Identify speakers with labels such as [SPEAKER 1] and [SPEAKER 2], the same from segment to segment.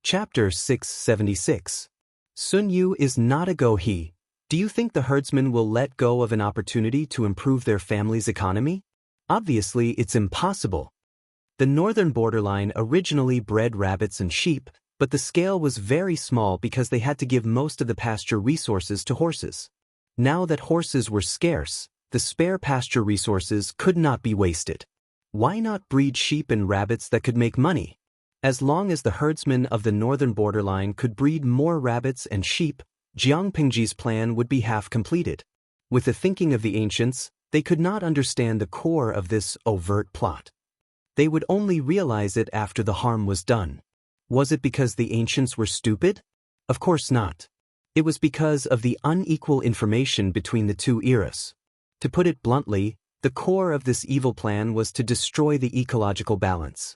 [SPEAKER 1] Chapter 676. Sun Yu is not a go-he. Do you think the herdsman will let go of an opportunity to improve their family's economy? Obviously, it's impossible. The northern borderline originally bred rabbits and sheep, but the scale was very small because they had to give most of the pasture resources to horses. Now that horses were scarce, the spare pasture resources could not be wasted. Why not breed sheep and rabbits that could make money? As long as the herdsmen of the northern borderline could breed more rabbits and sheep, Jiang Pingji's plan would be half completed. With the thinking of the ancients, they could not understand the core of this overt plot. They would only realize it after the harm was done. Was it because the ancients were stupid? Of course not. It was because of the unequal information between the two eras. To put it bluntly, the core of this evil plan was to destroy the ecological balance.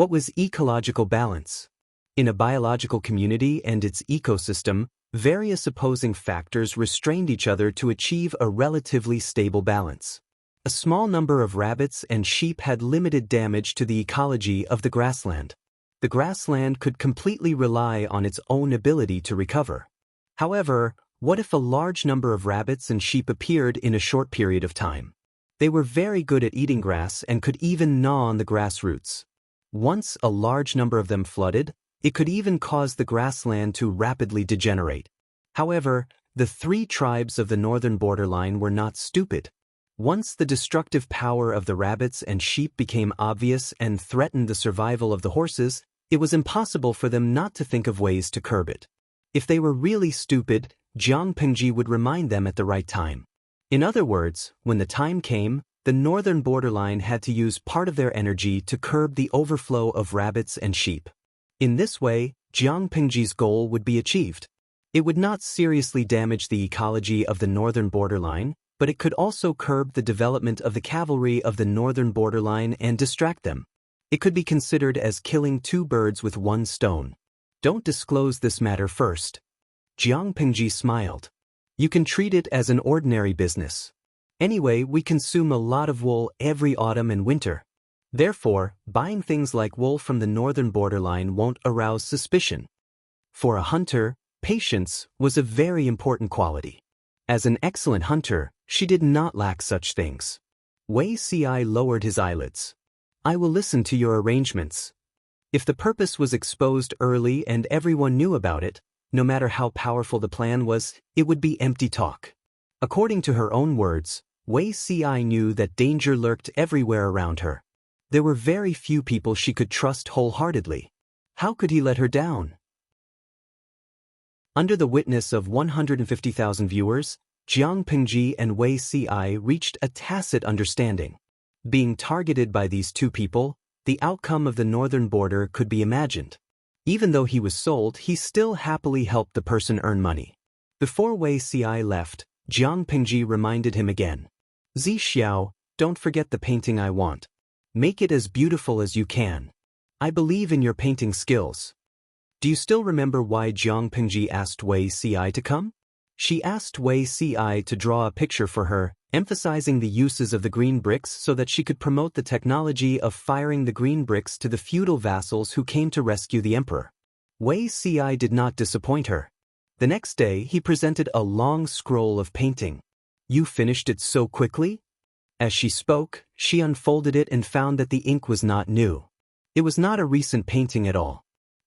[SPEAKER 1] What was ecological balance? In a biological community and its ecosystem, various opposing factors restrained each other to achieve a relatively stable balance. A small number of rabbits and sheep had limited damage to the ecology of the grassland. The grassland could completely rely on its own ability to recover. However, what if a large number of rabbits and sheep appeared in a short period of time? They were very good at eating grass and could even gnaw on the grass roots. Once a large number of them flooded, it could even cause the grassland to rapidly degenerate. However, the three tribes of the northern borderline were not stupid. Once the destructive power of the rabbits and sheep became obvious and threatened the survival of the horses, it was impossible for them not to think of ways to curb it. If they were really stupid, Jiang Pingji would remind them at the right time. In other words, when the time came, the northern borderline had to use part of their energy to curb the overflow of rabbits and sheep. In this way, Jiang Pingji's goal would be achieved. It would not seriously damage the ecology of the northern borderline, but it could also curb the development of the cavalry of the northern borderline and distract them. It could be considered as killing two birds with one stone. Don't disclose this matter first. Jiang Pingji smiled. You can treat it as an ordinary business. Anyway, we consume a lot of wool every autumn and winter. Therefore, buying things like wool from the northern borderline won't arouse suspicion. For a hunter, patience was a very important quality. As an excellent hunter, she did not lack such things. Wei Ci lowered his eyelids. I will listen to your arrangements. If the purpose was exposed early and everyone knew about it, no matter how powerful the plan was, it would be empty talk. According to her own words, Wei Ci knew that danger lurked everywhere around her. There were very few people she could trust wholeheartedly. How could he let her down? Under the witness of 150,000 viewers, Jiang Pingji and Wei Ci reached a tacit understanding. Being targeted by these two people, the outcome of the northern border could be imagined. Even though he was sold, he still happily helped the person earn money. Before Wei Ci left, Jiang Pingji reminded him again. Zi Xiao, don't forget the painting I want. Make it as beautiful as you can. I believe in your painting skills. Do you still remember why Jiang Pingji asked Wei Ci to come? She asked Wei Ci to draw a picture for her, emphasizing the uses of the green bricks so that she could promote the technology of firing the green bricks to the feudal vassals who came to rescue the emperor. Wei Ci did not disappoint her. The next day, he presented a long scroll of painting. You finished it so quickly? As she spoke, she unfolded it and found that the ink was not new. It was not a recent painting at all.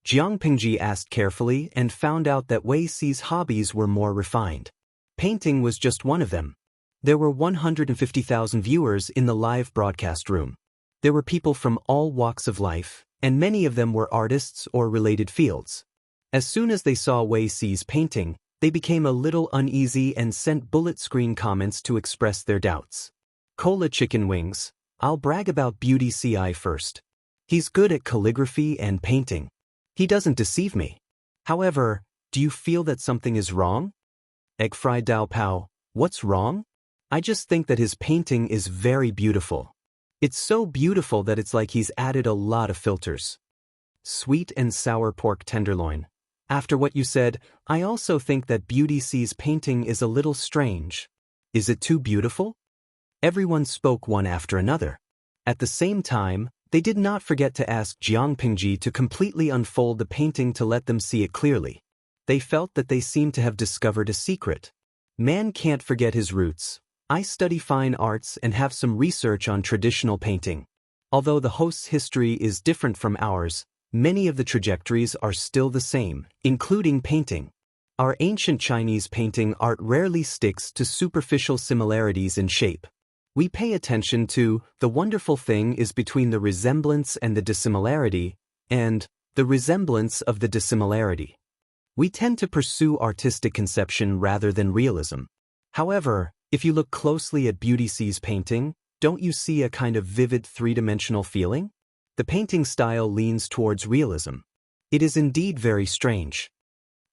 [SPEAKER 1] Jiang Pingji asked carefully and found out that Wei Ci's hobbies were more refined. Painting was just one of them. There were 150,000 viewers in the live broadcast room. There were people from all walks of life, and many of them were artists or related fields. As soon as they saw Wei Ci's painting, they became a little uneasy and sent bullet screen comments to express their doubts. Cola chicken wings. I'll brag about Beauty Ci first. He's good at calligraphy and painting. He doesn't deceive me. However, do you feel that something is wrong? Egg fried Dao Pao, what's wrong? I just think that his painting is very beautiful. It's so beautiful that it's like he's added a lot of filters. Sweet and sour pork tenderloin. After what you said, I also think that Beauty Ci's painting is a little strange. Is it too beautiful? Everyone spoke one after another. At the same time, They did not forget to ask Jiang Pingji to completely unfold the painting to let them see it clearly. They felt that they seemed to have discovered a secret. Man can't forget his roots. I study fine arts and have some research on traditional painting. Although the host's history is different from ours, many of the trajectories are still the same, including painting. Our ancient Chinese painting art rarely sticks to superficial similarities in shape. We pay attention to the wonderful thing is between the resemblance and the dissimilarity, and the resemblance of the dissimilarity. We tend to pursue artistic conception rather than realism. However, if you look closely at Beauty C's painting, don't you see a kind of vivid three-dimensional feeling? The painting style leans towards realism. It is indeed very strange.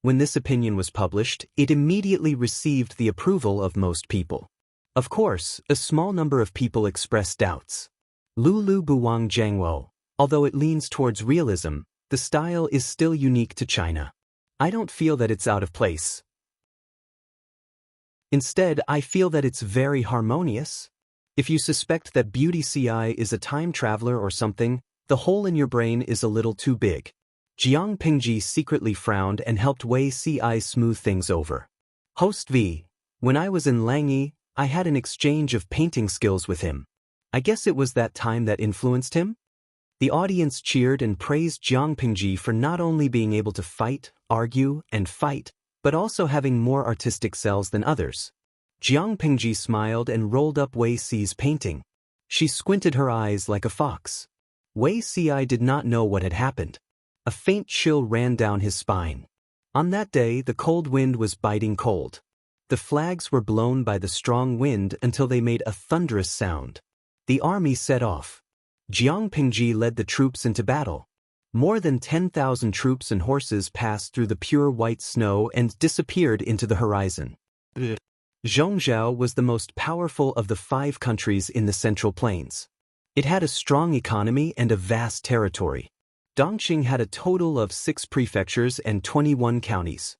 [SPEAKER 1] When this opinion was published, it immediately received the approval of most people. Of course, a small number of people expressed doubts. Lulu Buwang Jiangwo, although it leans towards realism, the style is still unique to China. I don't feel that it's out of place. Instead, I feel that it's very harmonious. If you suspect that Beauty CI is a time traveler or something, the hole in your brain is a little too big. Jiang Pingji secretly frowned and helped Wei CI smooth things over. Host V. When I was in Langyi, I had an exchange of painting skills with him. I guess it was that time that influenced him? The audience cheered and praised Jiang Pingji for not only being able to fight, argue, and fight, but also having more artistic cells than others. Jiang Pingji smiled and rolled up Wei Ci's painting. She squinted her eyes like a fox. Wei Ci did not know what had happened. A faint chill ran down his spine. On that day, the cold wind was biting cold. The flags were blown by the strong wind until they made a thunderous sound. The army set off. Jiang Pingji led the troops into battle. More than 10,000 troops and horses passed through the pure white snow and disappeared into the horizon. Zhongzhou was the most powerful of the 5 countries in the Central Plains. It had a strong economy and a vast territory. Dongqing had a total of 6 prefectures and 21 counties.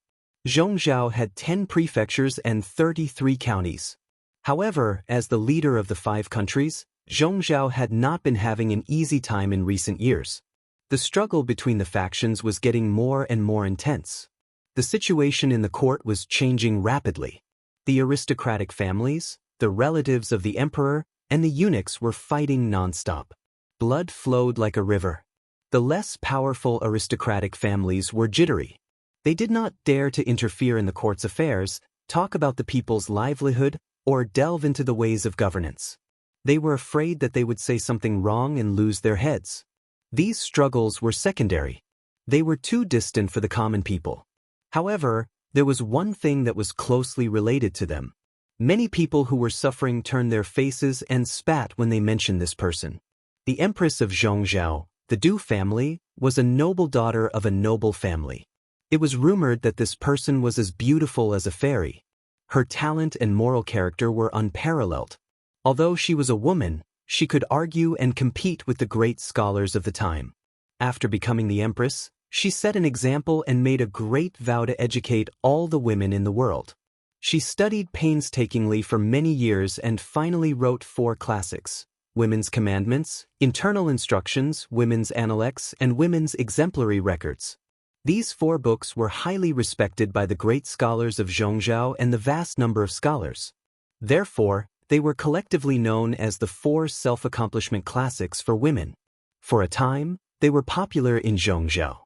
[SPEAKER 1] Zhongzhou had 10 prefectures and 33 counties. However, as the leader of the 5 countries, Zhongzhou had not been having an easy time in recent years. The struggle between the factions was getting more and more intense. The situation in the court was changing rapidly. The aristocratic families, the relatives of the emperor, and the eunuchs were fighting non-stop. Blood flowed like a river. The less powerful aristocratic families were jittery. They did not dare to interfere in the court's affairs, talk about the people's livelihood, or delve into the ways of governance. They were afraid that they would say something wrong and lose their heads. These struggles were secondary. They were too distant for the common people. However, there was one thing that was closely related to them. Many people who were suffering turned their faces and spat when they mentioned this person. The Empress of Zhongzhou, the Du family, was a noble daughter of a noble family. It was rumored that this person was as beautiful as a fairy. Her talent and moral character were unparalleled. Although she was a woman, she could argue and compete with the great scholars of the time. After becoming the empress, she set an example and made a great vow to educate all the women in the world. She studied painstakingly for many years and finally wrote 4 classics: Women's Commandments, Internal Instructions, Women's Analects, and Women's Exemplary Records. These 4 books were highly respected by the great scholars of Zhongzhou and the vast number of scholars. Therefore, they were collectively known as the 4 self-accomplishment classics for women. For a time, they were popular in Zhongzhou.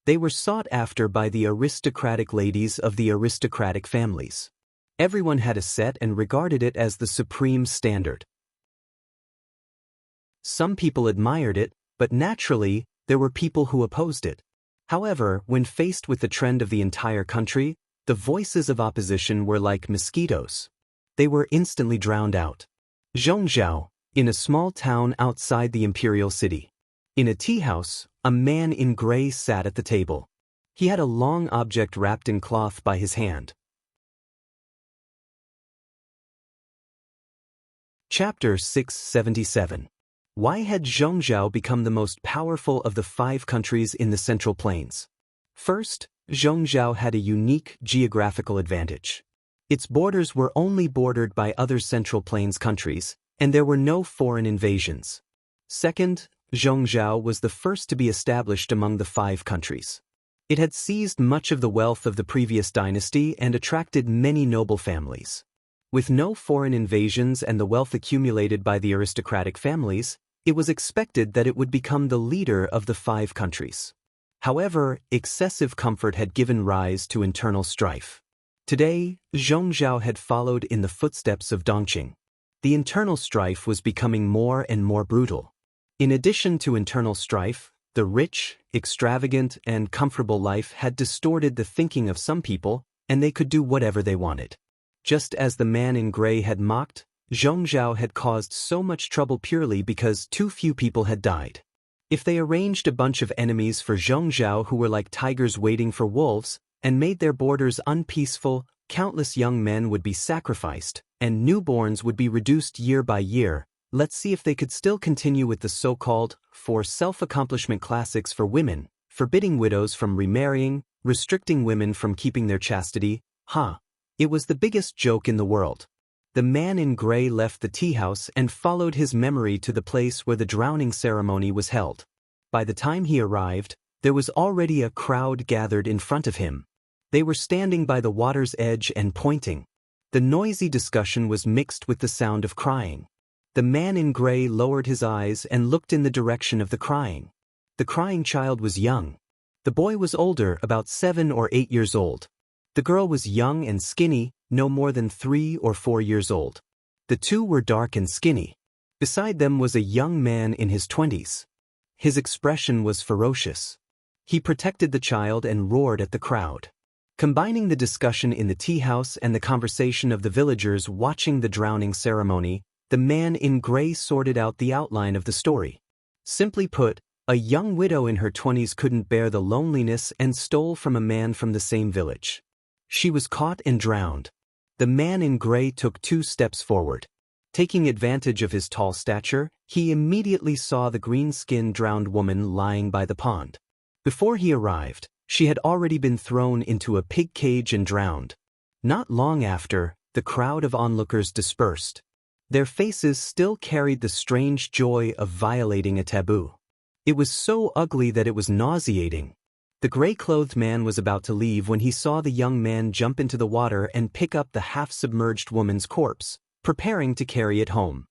[SPEAKER 1] They were sought after by the aristocratic ladies of the aristocratic families. Everyone had a set and regarded it as the supreme standard. Some people admired it, but naturally, there were people who opposed it. However, when faced with the trend of the entire country, the voices of opposition were like mosquitoes. They were instantly drowned out. Zhongzhou, in a small town outside the imperial city. In a tea house, a man in gray sat at the table. He had a long object wrapped in cloth by his hand. Chapter 677. Why had Zhongzhou become the most powerful of the 5 countries in the Central Plains? First, Zhongzhou had a unique geographical advantage. Its borders were only bordered by other Central Plains countries, and there were no foreign invasions. Second, Xianxia was the first to be established among the 5 countries. It had seized much of the wealth of the previous dynasty and attracted many noble families. With no foreign invasions and the wealth accumulated by the aristocratic families, it was expected that it would become the leader of the 5 countries. However, excessive comfort had given rise to internal strife. Today, Xianxia had followed in the footsteps of Dongqing. The internal strife was becoming more and more brutal. In addition to internal strife, the rich, extravagant, and comfortable life had distorted the thinking of some people, and they could do whatever they wanted. Just as the man in gray had mocked, Xianxia had caused so much trouble purely because too few people had died. If they arranged a bunch of enemies for Xianxia who were like tigers waiting for wolves, and made their borders unpeaceful, countless young men would be sacrificed, and newborns would be reduced year by year. Let's see if they could still continue with the so-called self-accomplishment classics for women, forbidding widows from remarrying, restricting women from keeping their chastity. It was the biggest joke in the world. The man in gray left the tea house and followed his memory to the place where the drowning ceremony was held. By the time he arrived, there was already a crowd gathered in front of him. They were standing by the water's edge and pointing. The noisy discussion was mixed with the sound of crying. The man in gray lowered his eyes and looked in the direction of the crying. The crying child was young. The boy was older, about 7 or 8 years old. The girl was young and skinny, no more than 3 or 4 years old. The two were dark and skinny. Beside them was a young man in his 20s. His expression was ferocious. He protected the child and roared at the crowd. Combining the discussion in the tea house and the conversation of the villagers watching the drowning ceremony, the man in gray sorted out the outline of the story. Simply put, a young widow in her 20s couldn't bear the loneliness and stole from a man from the same village. She was caught and drowned. The man in gray took 2 steps forward. Taking advantage of his tall stature, he immediately saw the green-skinned drowned woman lying by the pond. Before he arrived, she had already been thrown into a pig cage and drowned. Not long after, the crowd of onlookers dispersed. Their faces still carried the strange joy of violating a taboo. It was so ugly that it was nauseating. The gray-clothed man was about to leave when he saw the young man jump into the water and pick up the half-submerged woman's corpse, preparing to carry it home.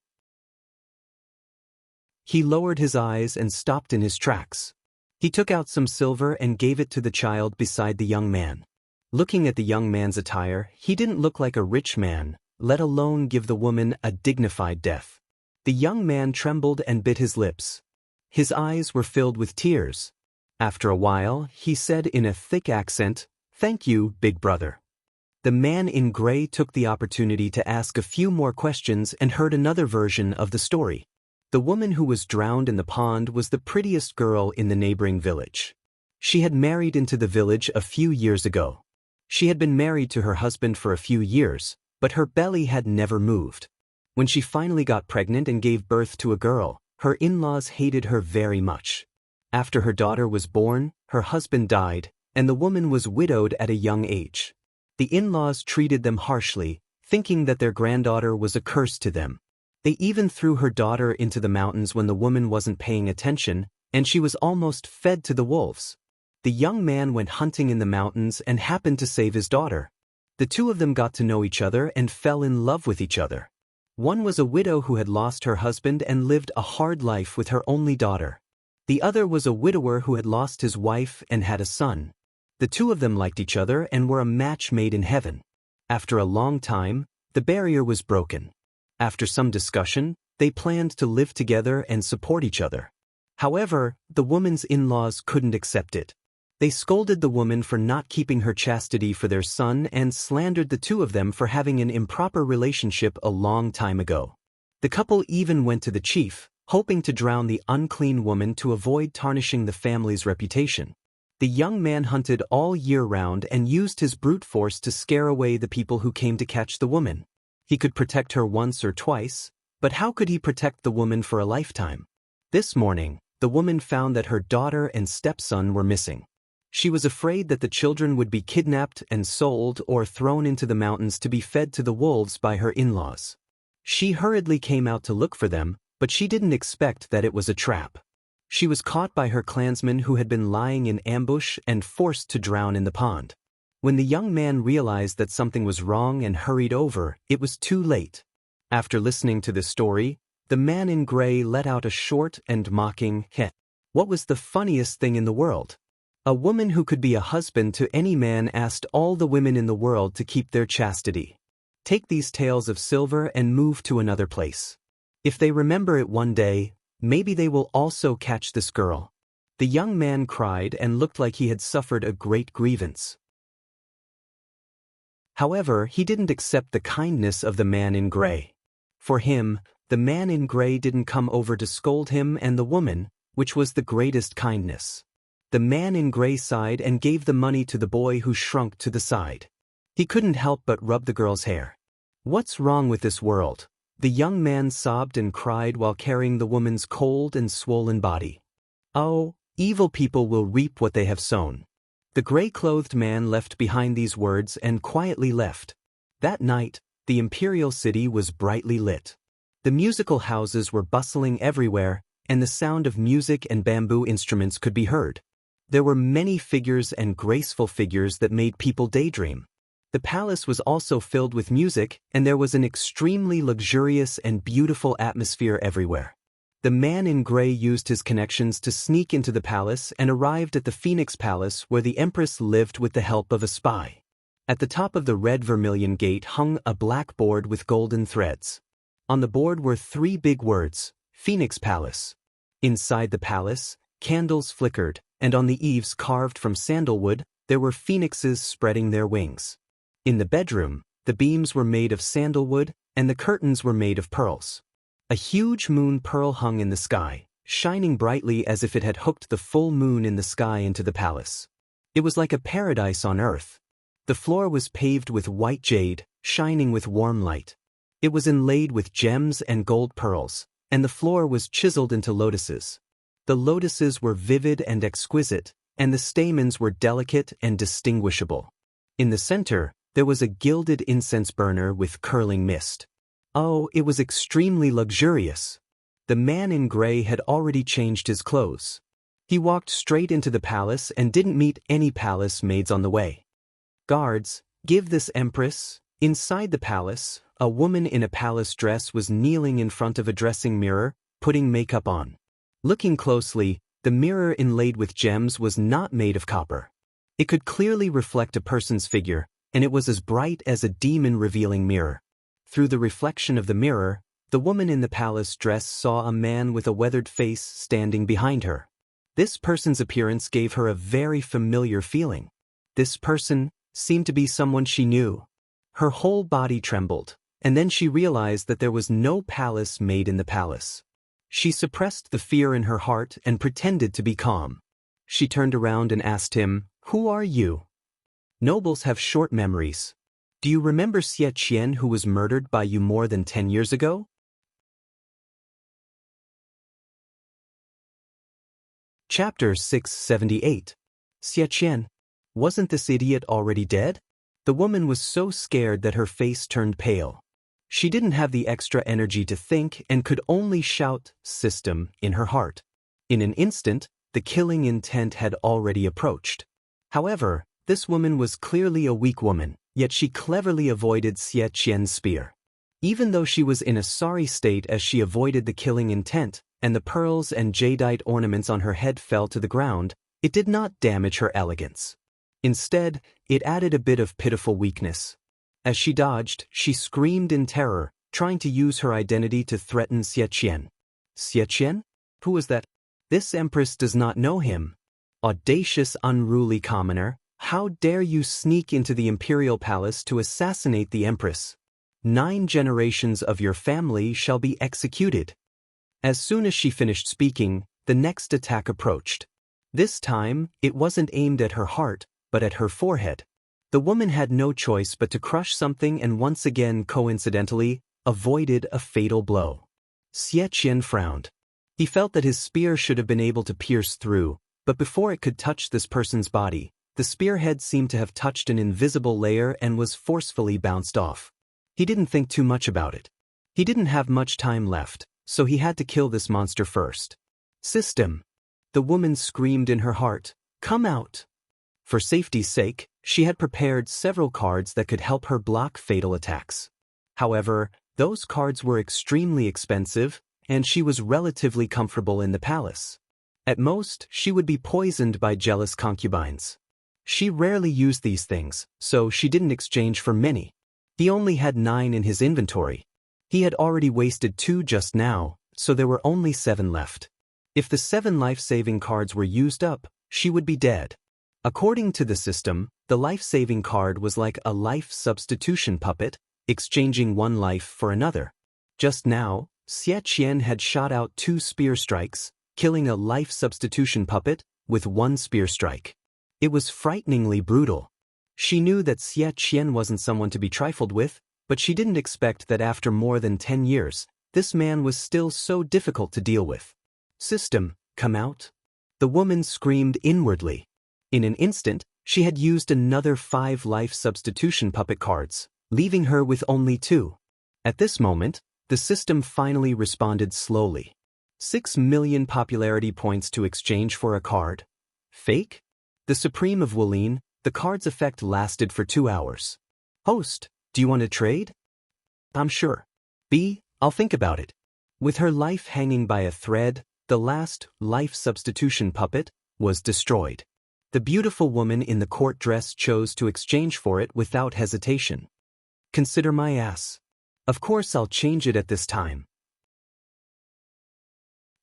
[SPEAKER 1] He lowered his eyes and stopped in his tracks. He took out some silver and gave it to the child beside the young man. Looking at the young man's attire, he didn't look like a rich man, let alone give the woman a dignified death. The young man trembled and bit his lips. His eyes were filled with tears. After a while, he said in a thick accent, "Thank you, big brother." The man in gray took the opportunity to ask a few more questions and heard another version of the story. The woman who was drowned in the pond was the prettiest girl in the neighboring village. She had married into the village a few years ago. She had been married to her husband for a few years, but her belly had never moved. When she finally got pregnant and gave birth to a girl, her in-laws hated her very much. After her daughter was born, her husband died, and the woman was widowed at a young age. The in-laws treated them harshly, thinking that their granddaughter was a curse to them. They even threw her daughter into the mountains when the woman wasn't paying attention, and she was almost fed to the wolves. The young man went hunting in the mountains and happened to save his daughter. The two of them got to know each other and fell in love with each other. One was a widow who had lost her husband and lived a hard life with her only daughter. The other was a widower who had lost his wife and had a son. The two of them liked each other and were a match made in heaven. After a long time, the barrier was broken. After some discussion, they planned to live together and support each other. However, the woman's in-laws couldn't accept it. They scolded the woman for not keeping her chastity for their son and slandered the two of them for having an improper relationship a long time ago. The couple even went to the chief, hoping to drown the unclean woman to avoid tarnishing the family's reputation. The young man hunted all year round and used his brute force to scare away the people who came to catch the woman. He could protect her once or twice, but how could he protect the woman for a lifetime? This morning, the woman found that her daughter and stepson were missing. She was afraid that the children would be kidnapped and sold or thrown into the mountains to be fed to the wolves by her in-laws. She hurriedly came out to look for them, but she didn't expect that it was a trap. She was caught by her clansmen who had been lying in ambush and forced to drown in the pond. When the young man realized that something was wrong and hurried over, it was too late. After listening to this story, the man in gray let out a short and mocking heh. What was the funniest thing in the world? A woman who could be a husband to any man asked all the women in the world to keep their chastity. Take these tails of silver and move to another place. If they remember it one day, maybe they will also catch this girl. The young man cried and looked like he had suffered a great grievance. However, he didn't accept the kindness of the man in gray. For him, the man in gray didn't come over to scold him and the woman, which was the greatest kindness. The man in gray sighed and gave the money to the boy who shrunk to the side. He couldn't help but rub the girl's hair. What's wrong with this world? The young man sobbed and cried while carrying the woman's cold and swollen body. Oh, evil people will reap what they have sown. The gray-clothed man left behind these words and quietly left. That night, the imperial city was brightly lit. The musical houses were bustling everywhere, and the sound of music and bamboo instruments could be heard. There were many figures and graceful figures that made people daydream. The palace was also filled with music, and there was an extremely luxurious and beautiful atmosphere everywhere. The man in gray used his connections to sneak into the palace and arrived at the Phoenix Palace where the Empress lived with the help of a spy. At the top of the red vermilion gate hung a black board with golden threads. On the board were 3 big words, Phoenix Palace. Inside the palace, candles flickered, and on the eaves carved from sandalwood, there were phoenixes spreading their wings. In the bedroom, the beams were made of sandalwood, and the curtains were made of pearls. A huge moon pearl hung in the sky, shining brightly as if it had hooked the full moon in the sky into the palace. It was like a paradise on earth. The floor was paved with white jade, shining with warm light. It was inlaid with gems and gold pearls, and the floor was chiseled into lotuses. The lotuses were vivid and exquisite, and the stamens were delicate and distinguishable. In the center, there was a gilded incense burner with curling mist. Oh, it was extremely luxurious. The man in gray had already changed his clothes. He walked straight into the palace and didn't meet any palace maids on the way. Guards, give this empress. Inside the palace, a woman in a palace dress was kneeling in front of a dressing mirror, putting makeup on. Looking closely, the mirror inlaid with gems was not made of copper. It could clearly reflect a person's figure, and it was as bright as a demon-revealing mirror. Through the reflection of the mirror, the woman in the palace dress saw a man with a weathered face standing behind her. This person's appearance gave her a very familiar feeling. This person seemed to be someone she knew. Her whole body trembled, and then she realized that there was no palace maid in the palace. She suppressed the fear in her heart and pretended to be calm. She turned around and asked him, "Who are you?" Nobles have short memories. Do you remember Xie Qian who was murdered by you more than 10 years ago? Chapter 678. Xie Qian. Wasn't this idiot already dead? The woman was so scared that her face turned pale. She didn't have the extra energy to think and could only shout, "System," in her heart. In an instant, the killing intent had already approached. However, this woman was clearly a weak woman, yet she cleverly avoided Xie Qian's spear. Even though she was in a sorry state as she avoided the killing intent, and the pearls and jadeite ornaments on her head fell to the ground, it did not damage her elegance. Instead, it added a bit of pitiful weakness. As she dodged, she screamed in terror, trying to use her identity to threaten Xie Qian. Xie Qian? Who was that? This empress does not know him. Audacious, unruly commoner, how dare you sneak into the imperial palace to assassinate the empress? 9 generations of your family shall be executed. As soon as she finished speaking, the next attack approached. This time, it wasn't aimed at her heart, but at her forehead. The woman had no choice but to crush something and once again, coincidentally, avoided a fatal blow. Xie Qian frowned. He felt that his spear should have been able to pierce through, but before it could touch this person's body, the spearhead seemed to have touched an invisible layer and was forcefully bounced off. He didn't think too much about it. He didn't have much time left, so he had to kill this monster first. System. The woman screamed in her heart, "Come out!" For safety's sake, she had prepared several cards that could help her block fatal attacks. However, those cards were extremely expensive, and she was relatively comfortable in the palace. At most, she would be poisoned by jealous concubines. She rarely used these things, so she didn't exchange for many. He only had 9 in his inventory. He had already wasted 2 just now, so there were only 7 left. If the 7 life-saving cards were used up, she would be dead. According to the system, the life-saving card was like a life substitution puppet, exchanging one life for another. Just now, Xianxia had shot out 2 spear strikes, killing a life substitution puppet with 1 spear strike. It was frighteningly brutal. She knew that Xianxia wasn't someone to be trifled with, but she didn't expect that after more than 10 years, this man was still so difficult to deal with. "System, come out!" The woman screamed inwardly. In an instant, she had used another 5 life substitution puppet cards, leaving her with only 2. At this moment, the system finally responded slowly. 6 million popularity points to exchange for a card. Fake? The Supreme of Wang Lin, the card's effect lasted for 2 hours. "Host, do you want to trade?" "I'm sure. B, I'll think about it." With her life hanging by a thread, the last life substitution puppet was destroyed. The beautiful woman in the court dress chose to exchange for it without hesitation. "Consider my ass. Of course I'll change it at this time."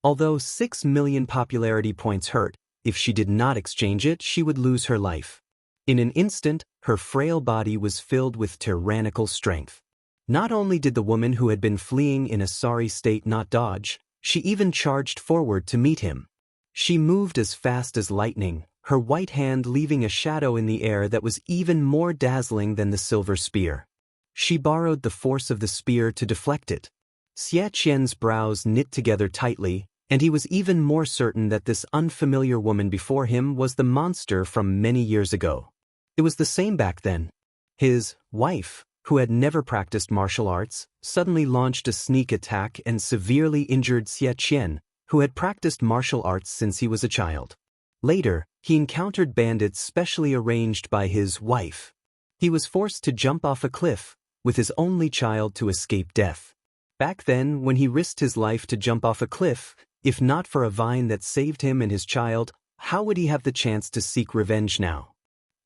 [SPEAKER 1] Although 6 million popularity points hurt, if she did not exchange it, she would lose her life. In an instant, her frail body was filled with tyrannical strength. Not only did the woman who had been fleeing in a sorry state not dodge, she even charged forward to meet him. She moved as fast as lightning, her white hand leaving a shadow in the air that was even more dazzling than the silver spear. She borrowed the force of the spear to deflect it. Xiaqian's brows knit together tightly, and he was even more certain that this unfamiliar woman before him was the monster from many years ago. It was the same back then. His wife, who had never practiced martial arts, suddenly launched a sneak attack and severely injured Xiaqian, who had practiced martial arts since he was a child. Later, he encountered bandits specially arranged by his wife. He was forced to jump off a cliff, with his only child to escape death. Back then, when he risked his life to jump off a cliff, if not for a vine that saved him and his child, how would he have the chance to seek revenge now?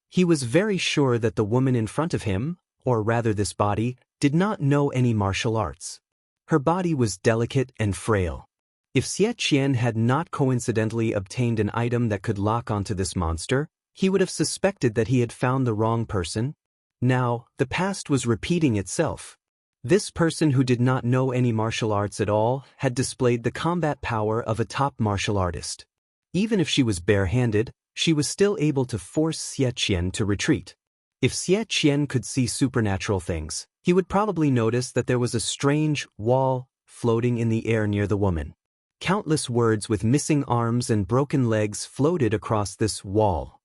[SPEAKER 1] He was very sure that the woman in front of him, or rather this body, did not know any martial arts. Her body was delicate and frail. If Xiaqian had not coincidentally obtained an item that could lock onto this monster, he would have suspected that he had found the wrong person. Now, the past was repeating itself. This person who did not know any martial arts at all had displayed the combat power of a top martial artist. Even if she was barehanded, she was still able to force Xiaqian to retreat. If Xiaqian could see supernatural things, he would probably notice that there was a strange wall floating in the air near the woman. Countless words with missing arms and broken legs floated across this wall.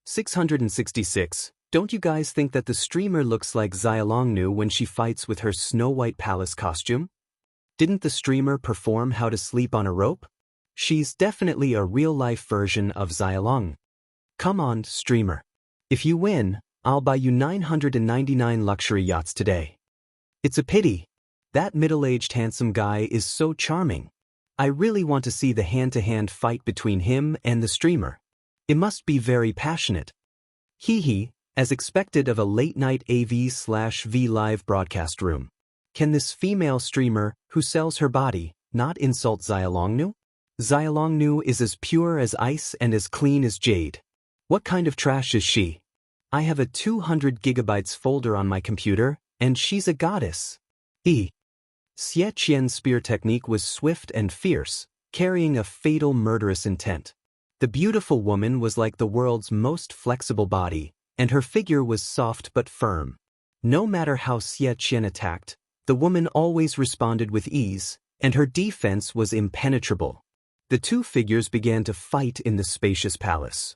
[SPEAKER 1] 666. Don't you guys think that the streamer looks like Xiaolongnu when she fights with her Snow-White Palace costume? Didn't the streamer perform How to Sleep on a Rope? She's definitely a real-life version of Xiaolong. Come on, streamer. If you win, I'll buy you 999 luxury yachts today. It's a pity. That middle-aged handsome guy is so charming. I really want to see the hand-to-hand fight between him and the streamer. It must be very passionate. Hee hee. As expected of a late-night AV/V live broadcast room. Can this female streamer, who sells her body, not insult Xiaolongnu? Xiaolongnu is as pure as ice and as clean as jade. What kind of trash is she? I have a 200 gigabytes folder on my computer, and she's a goddess. Xiaqian's spear technique was swift and fierce, carrying a fatal murderous intent. The beautiful woman was like the world's most flexible body, and her figure was soft but firm. No matter how Xiaqian attacked, the woman always responded with ease, and her defense was impenetrable. The two figures began to fight in the spacious palace.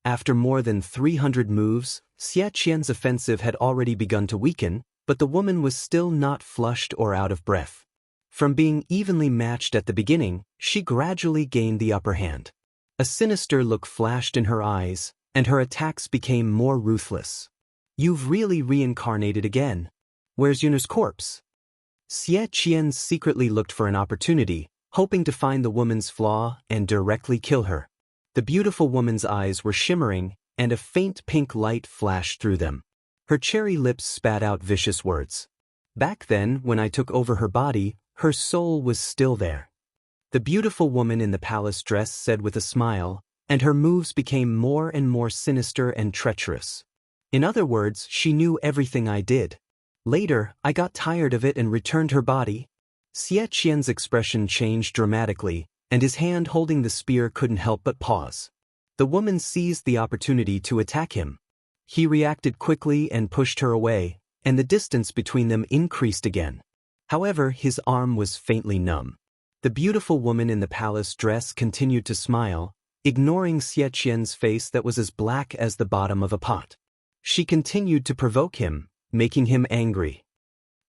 [SPEAKER 1] After more than 300 moves, Xiaqian's offensive had already begun to weaken, but the woman was still not flushed or out of breath. From being evenly matched at the beginning, she gradually gained the upper hand. A sinister look flashed in her eyes, and her attacks became more ruthless. You've really reincarnated again. Where's Yun's corpse? Xie Qian secretly looked for an opportunity, hoping to find the woman's flaw and directly kill her. The beautiful woman's eyes were shimmering, and a faint pink light flashed through them. Her cherry lips spat out vicious words. Back then, when I took over her body, her soul was still there. The beautiful woman in the palace dress said with a smile, and her moves became more and more sinister and treacherous. In other words, she knew everything I did. Later, I got tired of it and returned her body. Xie Qian's expression changed dramatically, and his hand holding the spear couldn't help but pause. The woman seized the opportunity to attack him. He reacted quickly and pushed her away, and the distance between them increased again. However, his arm was faintly numb. The beautiful woman in the palace dress continued to smile, ignoring Xie Qian's face that was as black as the bottom of a pot. She continued to provoke him, making him angry.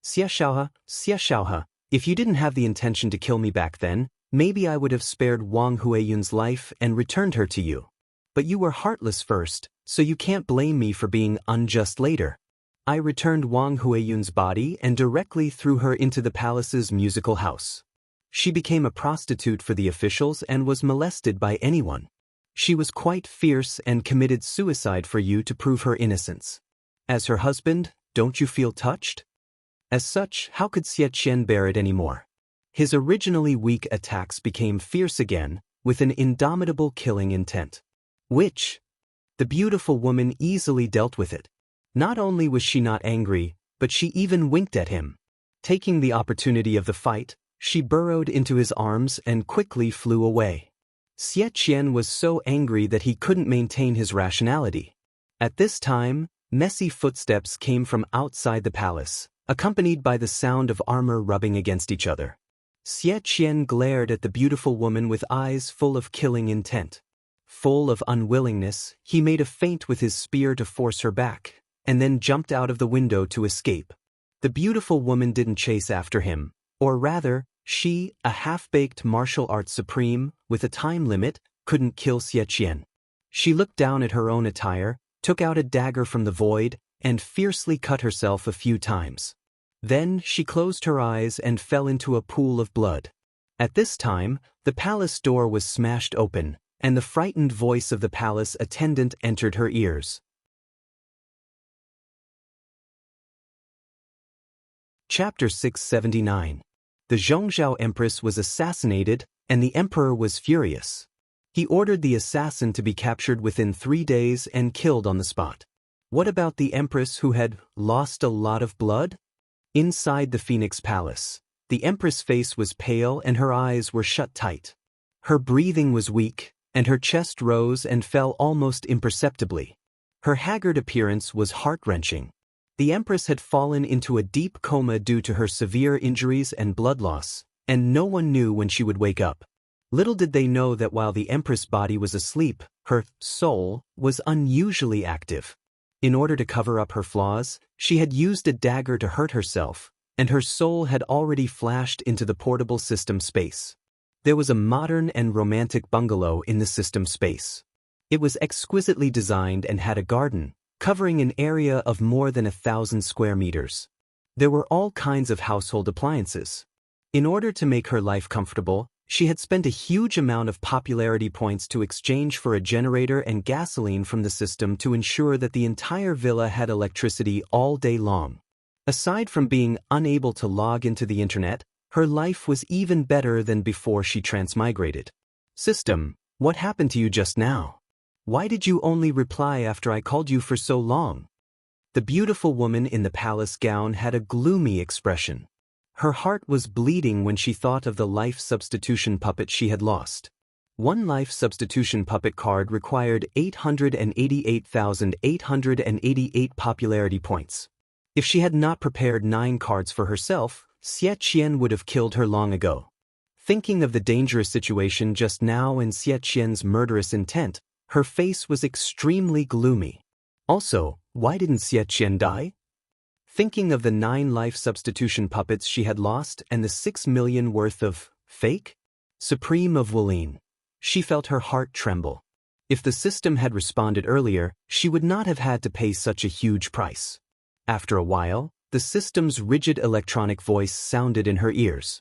[SPEAKER 1] Xie Xiaohe, if you didn't have the intention to kill me back then, maybe I would have spared Wang Huiyun's life and returned her to you. But you were heartless first, so you can't blame me for being unjust later. I returned Wang Huiyun's body and directly threw her into the palace's musical house. She became a prostitute for the officials and was molested by anyone. She was quite fierce and committed suicide for you to prove her innocence. As her husband, don't you feel touched? As such, how could Xie Qian bear it anymore? His originally weak attacks became fierce again, with an indomitable killing intent. Which? The beautiful woman easily dealt with it. Not only was she not angry, but she even winked at him. Taking the opportunity of the fight, she burrowed into his arms and quickly flew away. Xie Qian was so angry that he couldn't maintain his rationality. At this time, messy footsteps came from outside the palace, accompanied by the sound of armor rubbing against each other. Xie Qian glared at the beautiful woman with eyes full of killing intent. Full of unwillingness, he made a feint with his spear to force her back, and then jumped out of the window to escape. The beautiful woman didn't chase after him, or rather, she, a half-baked martial arts supreme, with a time limit, couldn't kill Xie Qian. She looked down at her own attire, took out a dagger from the void, and fiercely cut herself a few times. Then she closed her eyes and fell into a pool of blood. At this time, the palace door was smashed open, and the frightened voice of the palace attendant entered her ears. Chapter 679. The Zhongzhou Empress was assassinated, and the emperor was furious. He ordered the assassin to be captured within 3 days and killed on the spot. What about the empress who had lost a lot of blood? Inside the Phoenix Palace, the empress' face was pale and her eyes were shut tight. Her breathing was weak, and her chest rose and fell almost imperceptibly. Her haggard appearance was heart-wrenching. The empress had fallen into a deep coma due to her severe injuries and blood loss, and no one knew when she would wake up. Little did they know that while the empress' body was asleep, her soul was unusually active. In order to cover up her flaws, she had used a dagger to hurt herself, and her soul had already flashed into the portable system space. There was a modern and romantic bungalow in the system space. It was exquisitely designed and had a garden, covering an area of more than 1,000 square meters. There were all kinds of household appliances. In order to make her life comfortable, she had spent a huge amount of popularity points to exchange for a generator and gasoline from the system to ensure that the entire villa had electricity all day long. Aside from being unable to log into the internet, her life was even better than before she transmigrated. System, what happened to you just now? Why did you only reply after I called you for so long? The beautiful woman in the palace gown had a gloomy expression. Her heart was bleeding when she thought of the life substitution puppet she had lost. One life substitution puppet card required 888,888 popularity points. If she had not prepared 9 cards for herself, Xie Qian would have killed her long ago. Thinking of the dangerous situation just now and Xie Qian's murderous intent, her face was extremely gloomy. Also, why didn't Xie Qian die? Thinking of the 9 life substitution puppets she had lost and the 6 million worth of fake Supreme of Wulin, she felt her heart tremble. If the system had responded earlier, she would not have had to pay such a huge price. After a while, the system's rigid electronic voice sounded in her ears.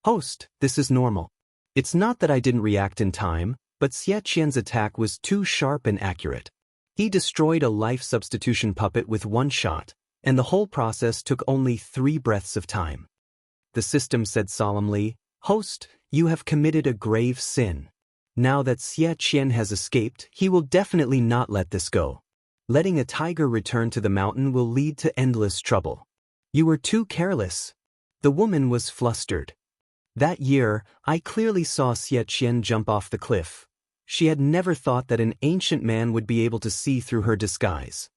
[SPEAKER 1] Host, this is normal. It's not that I didn't react in time, but Xiaqian's attack was too sharp and accurate. He destroyed a life substitution puppet with one shot, and the whole process took only 3 breaths of time. The system said solemnly, Host, you have committed a grave sin. Now that Xiaqian has escaped, he will definitely not let this go. Letting a tiger return to the mountain will lead to endless trouble. You were too careless. The woman was flustered. That year, I clearly saw Xiaqian jump off the cliff. She had never thought that an ancient man would be able to see through her disguise.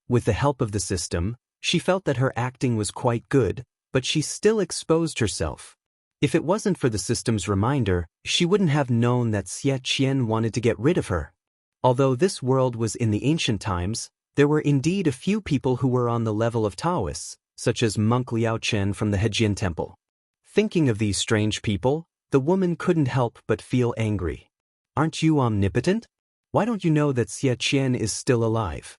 [SPEAKER 1] With the help of the system, she felt that her acting was quite good, but she still exposed herself. If it wasn't for the system's reminder, she wouldn't have known that Xiaqian wanted to get rid of her. Although this world was in the ancient times, there were indeed a few people who were on the level of Daoists, such as monk Liao Chen from the Hejian temple. Thinking of these strange people, the woman couldn't help but feel angry. Aren't you omnipotent? Why don't you know that Xiaqian is still alive?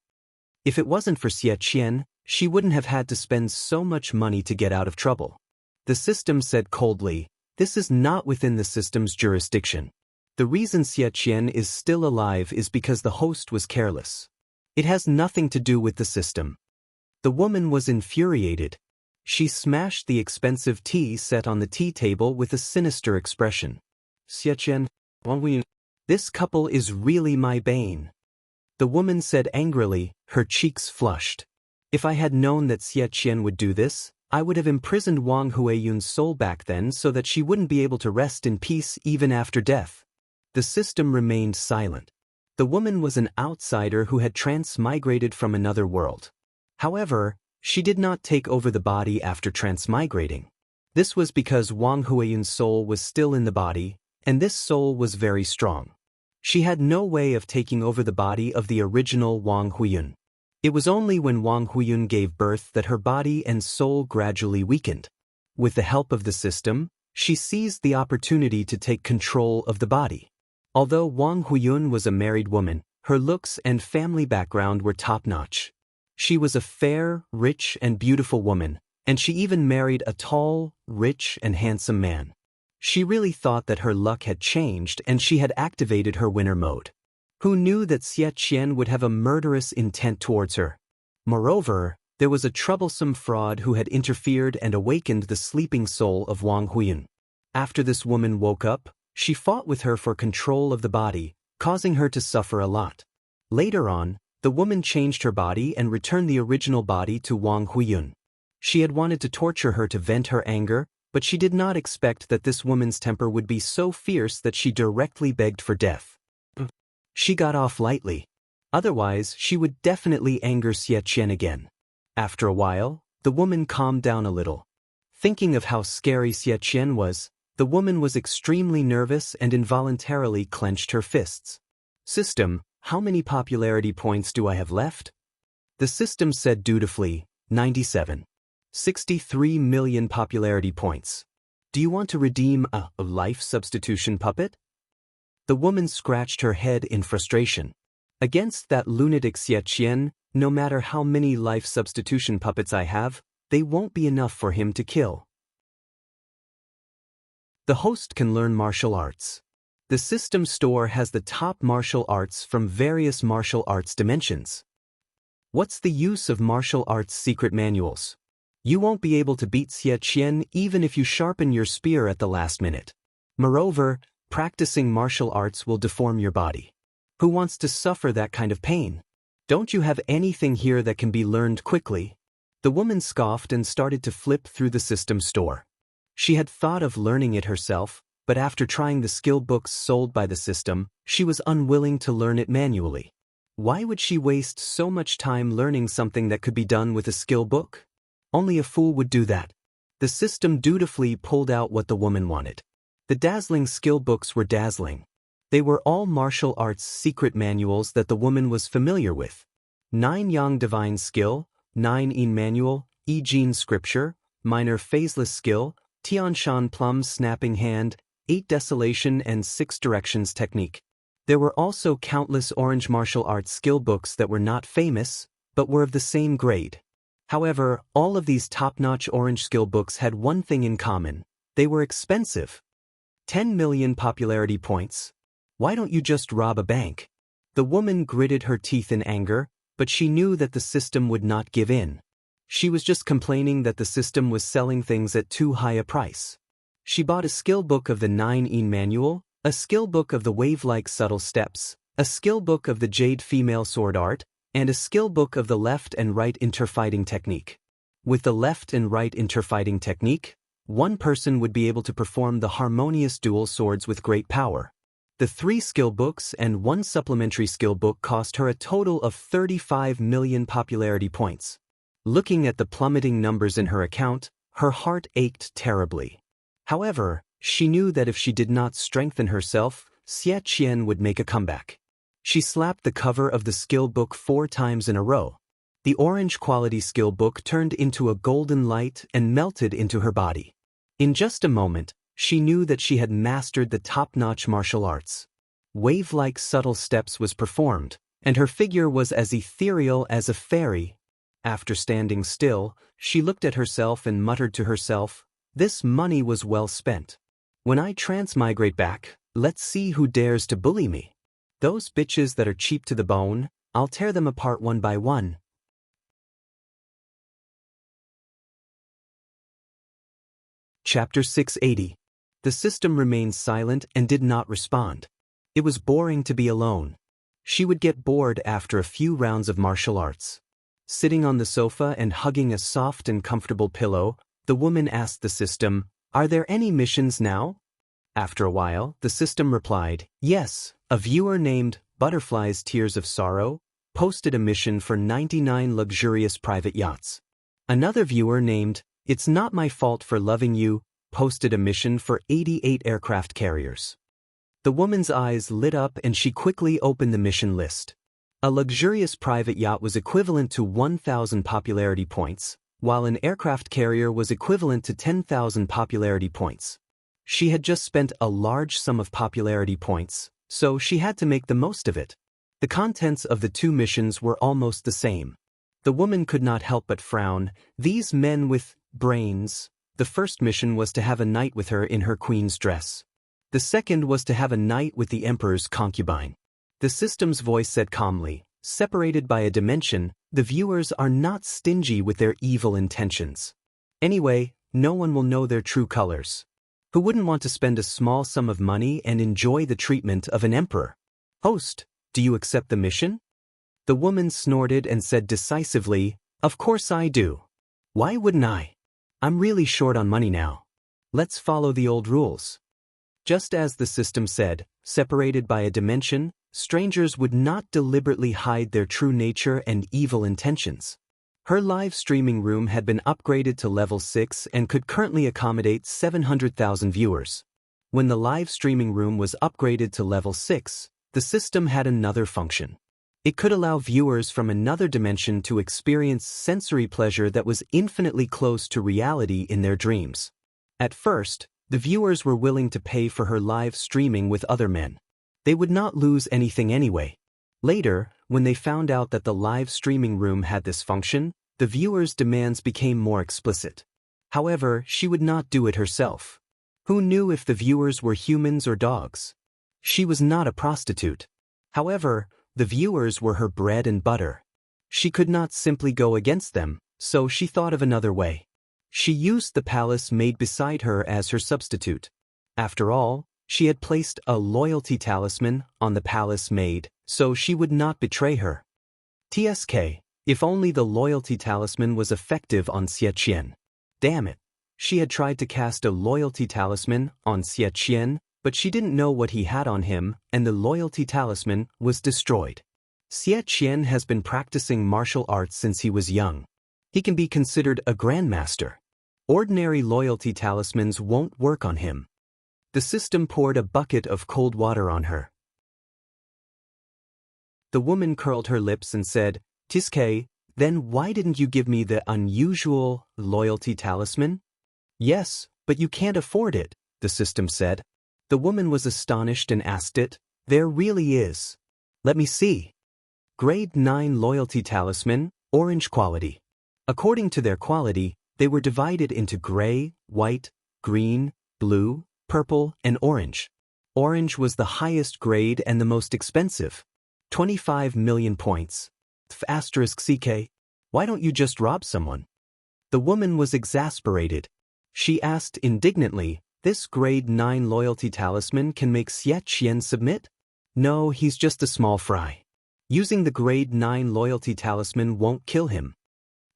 [SPEAKER 1] If it wasn't for Xiaqian, she wouldn't have had to spend so much money to get out of trouble. The system said coldly, this is not within the system's jurisdiction. The reason Xiaqian is still alive is because the host was careless. It has nothing to do with the system. The woman was infuriated. She smashed the expensive tea set on the tea table with a sinister expression. Xiaqian, Wang Lin, this couple is really my bane. The woman said angrily, her cheeks flushed. If I had known that Xiaqian would do this, I would have imprisoned Wang Huiyun's soul back then so that she wouldn't be able to rest in peace even after death. The system remained silent. The woman was an outsider who had transmigrated from another world. However, she did not take over the body after transmigrating. This was because Wang Huiyun's soul was still in the body, and this soul was very strong. She had no way of taking over the body of the original Wang Huiyun. It was only when Wang Huiyun gave birth that her body and soul gradually weakened. With the help of the system, she seized the opportunity to take control of the body. Although Wang Huiyun was a married woman, her looks and family background were top-notch. She was a fair, rich, and beautiful woman, and she even married a tall, rich, and handsome man. She really thought that her luck had changed and she had activated her winner mode. Who knew that Xiaqian would have a murderous intent towards her? Moreover, there was a troublesome fraud who had interfered and awakened the sleeping soul of Wang Huiyun. After this woman woke up, she fought with her for control of the body, causing her to suffer a lot. Later on, the woman changed her body and returned the original body to Wang Huiyun. She had wanted to torture her to vent her anger, but she did not expect that this woman's temper would be so fierce that she directly begged for death. She got off lightly. Otherwise, she would definitely anger Xiaqian again. After a while, the woman calmed down a little. Thinking of how scary Xiaqian was, the woman was extremely nervous and involuntarily clenched her fists. System, how many popularity points do I have left? The system said dutifully, 97. 63 million popularity points. Do you want to redeem a life substitution puppet? The woman scratched her head in frustration. Against that lunatic Xiaqian, no matter how many life substitution puppets I have, they won't be enough for him to kill. The host can learn martial arts. The system store has the top martial arts from various martial arts dimensions. What's the use of martial arts secret manuals? You won't be able to beat Xiaqian even if you sharpen your spear at the last minute. Moreover, practicing martial arts will deform your body. Who wants to suffer that kind of pain? Don't you have anything here that can be learned quickly? The woman scoffed and started to flip through the system store. She had thought of learning it herself, but after trying the skill books sold by the system, she was unwilling to learn it manually. Why would she waste so much time learning something that could be done with a skill book? Only a fool would do that. The system dutifully pulled out what the woman wanted. The dazzling skill books were dazzling. They were all martial arts secret manuals that the woman was familiar with. 9 Yang divine skill, 9 Yin manual, Yi Jin scripture, minor phaseless skill, Tianshan plum snapping hand, 8 desolation and 6 directions technique. There were also countless orange martial arts skill books that were not famous, but were of the same grade. However, all of these top-notch orange skill books had one thing in common. They were expensive. 10 million popularity points. Why don't you just rob a bank? The woman gritted her teeth in anger, but she knew that the system would not give in. She was just complaining that the system was selling things at too high a price. She bought a skill book of the 9 Yin manual, a skill book of the wave-like subtle steps, a skill book of the jade female sword art, and a skill book of the left and right interfighting technique. With the left and right interfighting technique, one person would be able to perform the harmonious dual swords with great power. The 3 skill books and 1 supplementary skill book cost her a total of 35 million popularity points. Looking at the plummeting numbers in her account, her heart ached terribly. However, she knew that if she did not strengthen herself, Xianxia would make a comeback. She slapped the cover of the skill book 4 times in a row. The orange quality skill book turned into a golden light and melted into her body. In just a moment, she knew that she had mastered the top-notch martial arts. Wave-like subtle steps was performed, and her figure was as ethereal as a fairy. After standing still, she looked at herself and muttered to herself, "This money was well spent. When I transmigrate back, let's see who dares to bully me. Those bitches that are cheap to the bone, I'll tear them apart one by one." Chapter 680. The system remained silent and did not respond. It was boring to be alone. She would get bored after a few rounds of martial arts. Sitting on the sofa and hugging a soft and comfortable pillow, the woman asked the system, "Are there any missions now?" After a while, the system replied, "Yes." A viewer named Butterfly's Tears of Sorrow posted a mission for 99 luxurious private yachts. Another viewer named It's Not My Fault for Loving You posted a mission for 88 aircraft carriers. The woman's eyes lit up and she quickly opened the mission list. A luxurious private yacht was equivalent to 1,000 popularity points, while an aircraft carrier was equivalent to 10,000 popularity points. She had just spent a large sum of popularity points, so she had to make the most of it. The contents of the 2 missions were almost the same. The woman could not help but frown. These men with brains. The first mission was to have a night with her in her queen's dress. The second was to have a night with the emperor's concubine. The system's voice said calmly, "Separated by a dimension, the viewers are not stingy with their evil intentions. Anyway, no one will know their true colors. Who wouldn't want to spend a small sum of money and enjoy the treatment of an emperor? Host, do you accept the mission?" The woman snorted and said decisively, "Of course I do. Why wouldn't I? I'm really short on money now. Let's follow the old rules." Just as the system said, separated by a dimension, strangers would not deliberately hide their true nature and evil intentions. Her live streaming room had been upgraded to level 6 and could currently accommodate 700,000 viewers. When the live streaming room was upgraded to level 6, the system had another function. It could allow viewers from another dimension to experience sensory pleasure that was infinitely close to reality in their dreams. At first, the viewers were willing to pay for her live streaming with other men. They would not lose anything anyway. Later, when they found out that the live streaming room had this function, the viewers' demands became more explicit. However, she would not do it herself. Who knew if the viewers were humans or dogs? She was not a prostitute. However, the viewers were her bread and butter. She could not simply go against them, so she thought of another way. She used the palace maid beside her as her substitute. After all, she had placed a loyalty talisman on the palace maid, so she would not betray her. TSK, if only the loyalty talisman was effective on Xianxia. Damn it. She had tried to cast a loyalty talisman on Xianxia, but she didn't know what he had on him, and the loyalty talisman was destroyed. Xianxia has been practicing martial arts since he was young. He can be considered a grandmaster. Ordinary loyalty talismans won't work on him. The system poured a bucket of cold water on her. The woman curled her lips and said, Tiske, then why didn't you give me the unusual loyalty talisman? Yes, but you can't afford it, the system said. The woman was astonished and asked it. There really is. Let me see. Grade 9 loyalty talisman, orange quality. According to their quality, they were divided into gray, white, green, blue, purple, and orange. Orange was the highest grade and the most expensive. 25 million points. *CK. Why don't you just rob someone? The woman was exasperated. She asked indignantly, this grade 9 loyalty talisman can make Xianxia submit? No, he's just a small fry. Using the grade 9 loyalty talisman won't kill him.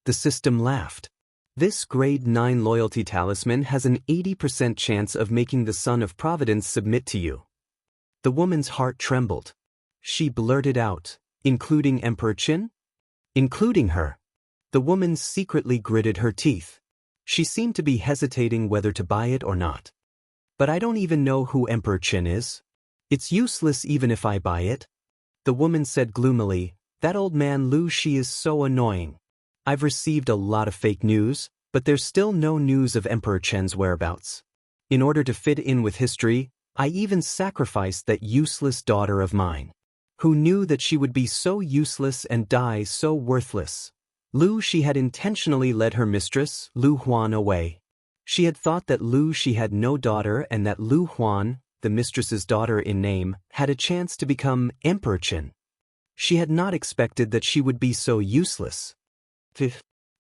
[SPEAKER 1] The system laughed. This grade 9 loyalty talisman has an 80% chance of making the Son of Providence submit to you. The woman's heart trembled. She blurted out, including Emperor Qin? Including her. The woman secretly gritted her teeth. She seemed to be hesitating whether to buy it or not. But I don't even know who Emperor Qin is. It's useless even if I buy it. The woman said gloomily, that old man Lu Shi is so annoying. I've received a lot of fake news, but there's still no news of Emperor Chen's whereabouts. In order to fit in with history, I even sacrificed that useless daughter of mine. Who knew that she would be so useless and die so worthless? Lu Shi had intentionally led her mistress, Lu Huan, away. She had thought that Lu Shi had no daughter and that Lu Huan, the mistress's daughter in name, had a chance to become Emperor Chen. She had not expected that she would be so useless.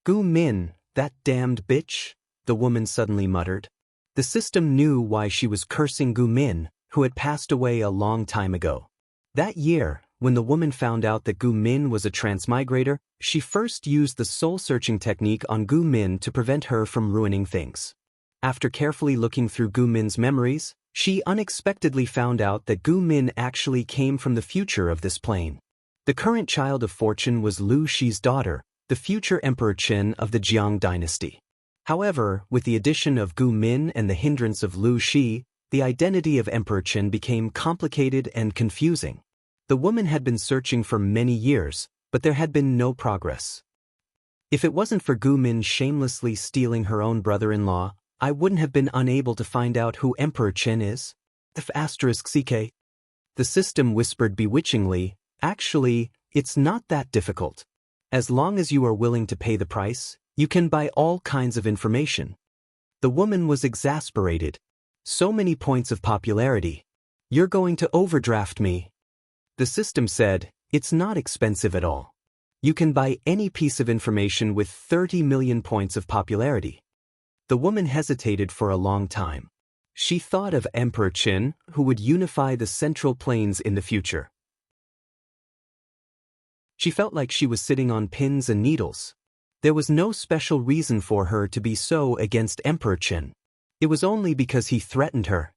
[SPEAKER 1] Gu Min, that damned bitch, the woman suddenly muttered. The system knew why she was cursing Gu Min, who had passed away a long time ago. That year, when the woman found out that Gu Min was a transmigrator, she first used the soul-searching technique on Gu Min to prevent her from ruining things. After carefully looking through Gu Min's memories, she unexpectedly found out that Gu Min actually came from the future of this plane. The current child of fortune was Lu Shi's daughter, the future Emperor Qin of the Jiang dynasty. However, with the addition of Gu Min and the hindrance of Lu Shi, the identity of Emperor Qin became complicated and confusing. The woman had been searching for many years, but there had been no progress. If it wasn't for Gu Min shamelessly stealing her own brother-in-law, I wouldn't have been unable to find out who Emperor Qin is. *CK. The system whispered bewitchingly, actually, it's not that difficult. As long as you are willing to pay the price, you can buy all kinds of information. The woman was exasperated. So many points of popularity. You're going to overdraft me. The system said, it's not expensive at all. You can buy any piece of information with 30 million points of popularity. The woman hesitated for a long time. She thought of Emperor Qin, who would unify the Central Plains in the future. She felt like she was sitting on pins and needles. There was no special reason for her to be so against Emperor Qin. It was only because he threatened her.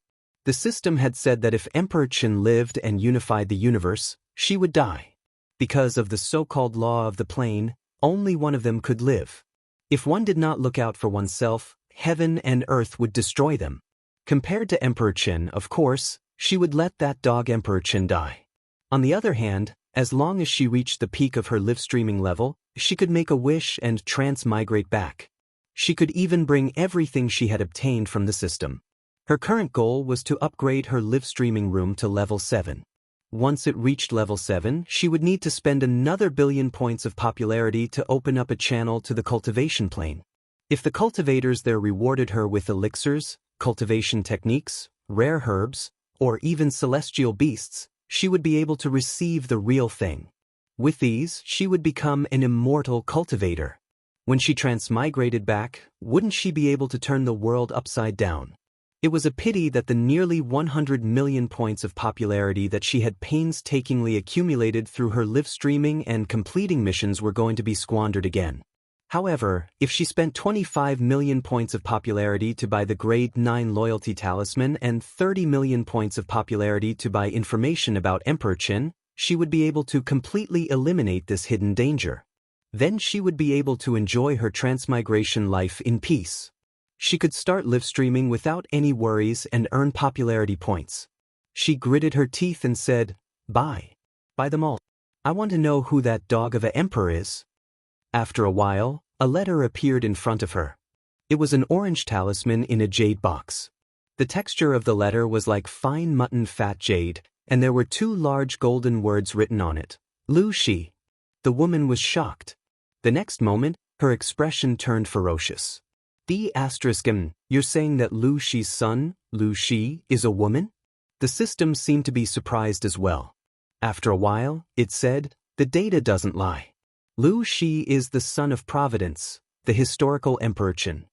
[SPEAKER 1] The system had said that if Emperor Qin lived and unified the universe, she would die. Because of the so-called law of the plane, only one of them could live. If one did not look out for oneself, heaven and earth would destroy them. Compared to Emperor Qin, of course, she would let that dog Emperor Qin die. On the other hand, as long as she reached the peak of her live-streaming level, she could make a wish and transmigrate back. She could even bring everything she had obtained from the system. Her current goal was to upgrade her live-streaming room to level 7. Once it reached level 7, she would need to spend another billion points of popularity to open up a channel to the cultivation plane. If the cultivators there rewarded her with elixirs, cultivation techniques, rare herbs, or even celestial beasts, she would be able to receive the real thing. With these, she would become an immortal cultivator. When she transmigrated back, wouldn't she be able to turn the world upside down? It was a pity that the nearly 100 million points of popularity that she had painstakingly accumulated through her live streaming and completing missions were going to be squandered again. However, if she spent 25 million points of popularity to buy the grade 9 loyalty talisman and 30 million points of popularity to buy information about Emperor Qin, she would be able to completely eliminate this hidden danger. Then she would be able to enjoy her transmigration life in peace. She could start live streaming without any worries and earn popularity points. She gritted her teeth and said, buy them all. I want to know who that dog of a emperor is. After a while, a letter appeared in front of her. It was an orange talisman in a jade box. The texture of the letter was like fine mutton fat jade, and there were 2 large golden words written on it. Lu Shi. The woman was shocked. The next moment, her expression turned ferocious. You're saying that Lu Shi's son, Lu Shi, is a woman? The system seemed to be surprised as well. After a while, it said, the data doesn't lie. Lu Shi is the son of Providence, the historical Emperor Qin.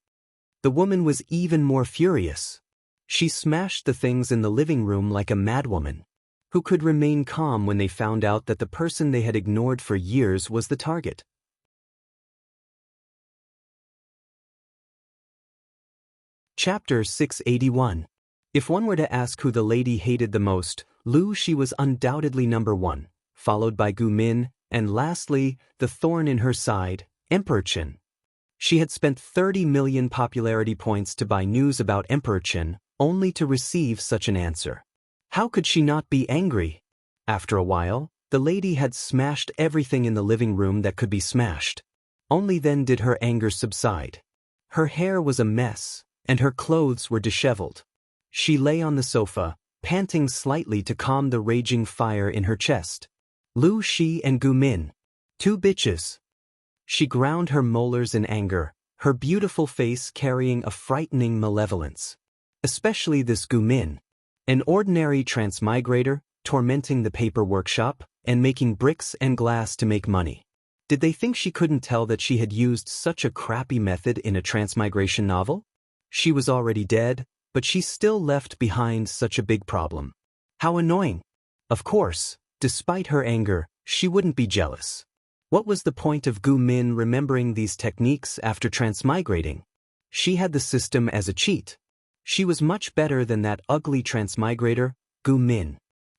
[SPEAKER 1] The woman was even more furious. She smashed the things in the living room like a madwoman. Who could remain calm when they found out that the person they had ignored for years was the target? Chapter 681. If one were to ask who the lady hated the most, Lu Shi was undoubtedly number 1, followed by Gu Min, and lastly, the thorn in her side, Emperor Qin. She had spent 30 million popularity points to buy news about Emperor Qin, only to receive such an answer. How could she not be angry? After a while, the lady had smashed everything in the living room that could be smashed. Only then did her anger subside. Her hair was a mess, and her clothes were disheveled. She lay on the sofa, panting slightly to calm the raging fire in her chest. Lu Shi and Gu Min. 2 bitches. She ground her molars in anger, her beautiful face carrying a frightening malevolence. Especially this Gu Min. An ordinary transmigrator, tormenting the paper workshop, and making bricks and glass to make money. Did they think she couldn't tell that she had used such a crappy method in a transmigration novel? She was already dead, but she still left behind such a big problem. How annoying! Of course, despite her anger, she wouldn't be jealous. What was the point of Gu Min remembering these techniques after transmigrating? She had the system as a cheat. She was much better than that ugly transmigrator, Gu Min.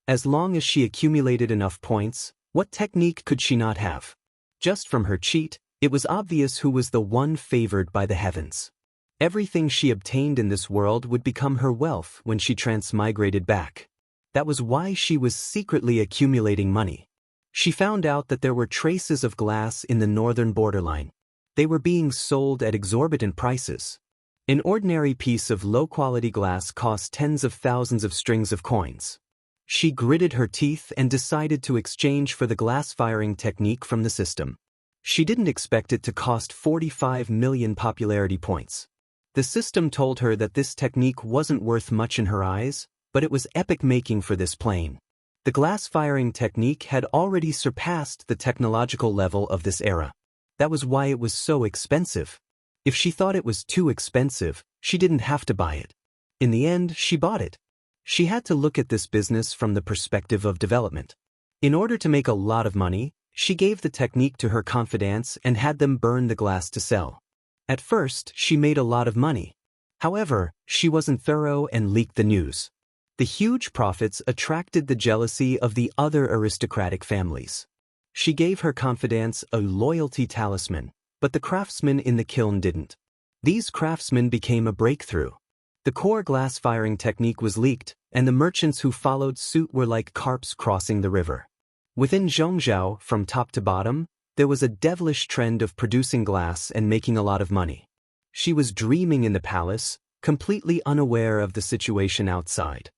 [SPEAKER 1] As long as she accumulated enough points, what technique could she not have? Just from her cheat, it was obvious who was the one favored by the heavens. Everything she obtained in this world would become her wealth when she transmigrated back. That was why she was secretly accumulating money. She found out that there were traces of glass in the northern borderline. They were being sold at exorbitant prices. An ordinary piece of low-quality glass cost tens of thousands of strings of coins. She gritted her teeth and decided to exchange for the glass firing technique from the system. She didn't expect it to cost 45 million popularity points. The system told her that this technique wasn't worth much in her eyes, but it was epic-making for this plane. The glass firing technique had already surpassed the technological level of this era. That was why it was so expensive. If she thought it was too expensive, she didn't have to buy it. In the end, she bought it. She had to look at this business from the perspective of development. In order to make a lot of money, she gave the technique to her confidants and had them burn the glass to sell. At first, she made a lot of money. However, she wasn't thorough and leaked the news. The huge profits attracted the jealousy of the other aristocratic families. She gave her confidants a loyalty talisman, but the craftsmen in the kiln didn't. These craftsmen became a breakthrough. The core glass firing technique was leaked, and the merchants who followed suit were like carps crossing the river. Within Zhongzhou, from top to bottom, there was a devilish trend of producing glass and making a lot of money. She was dreaming in the palace, completely unaware of the situation outside.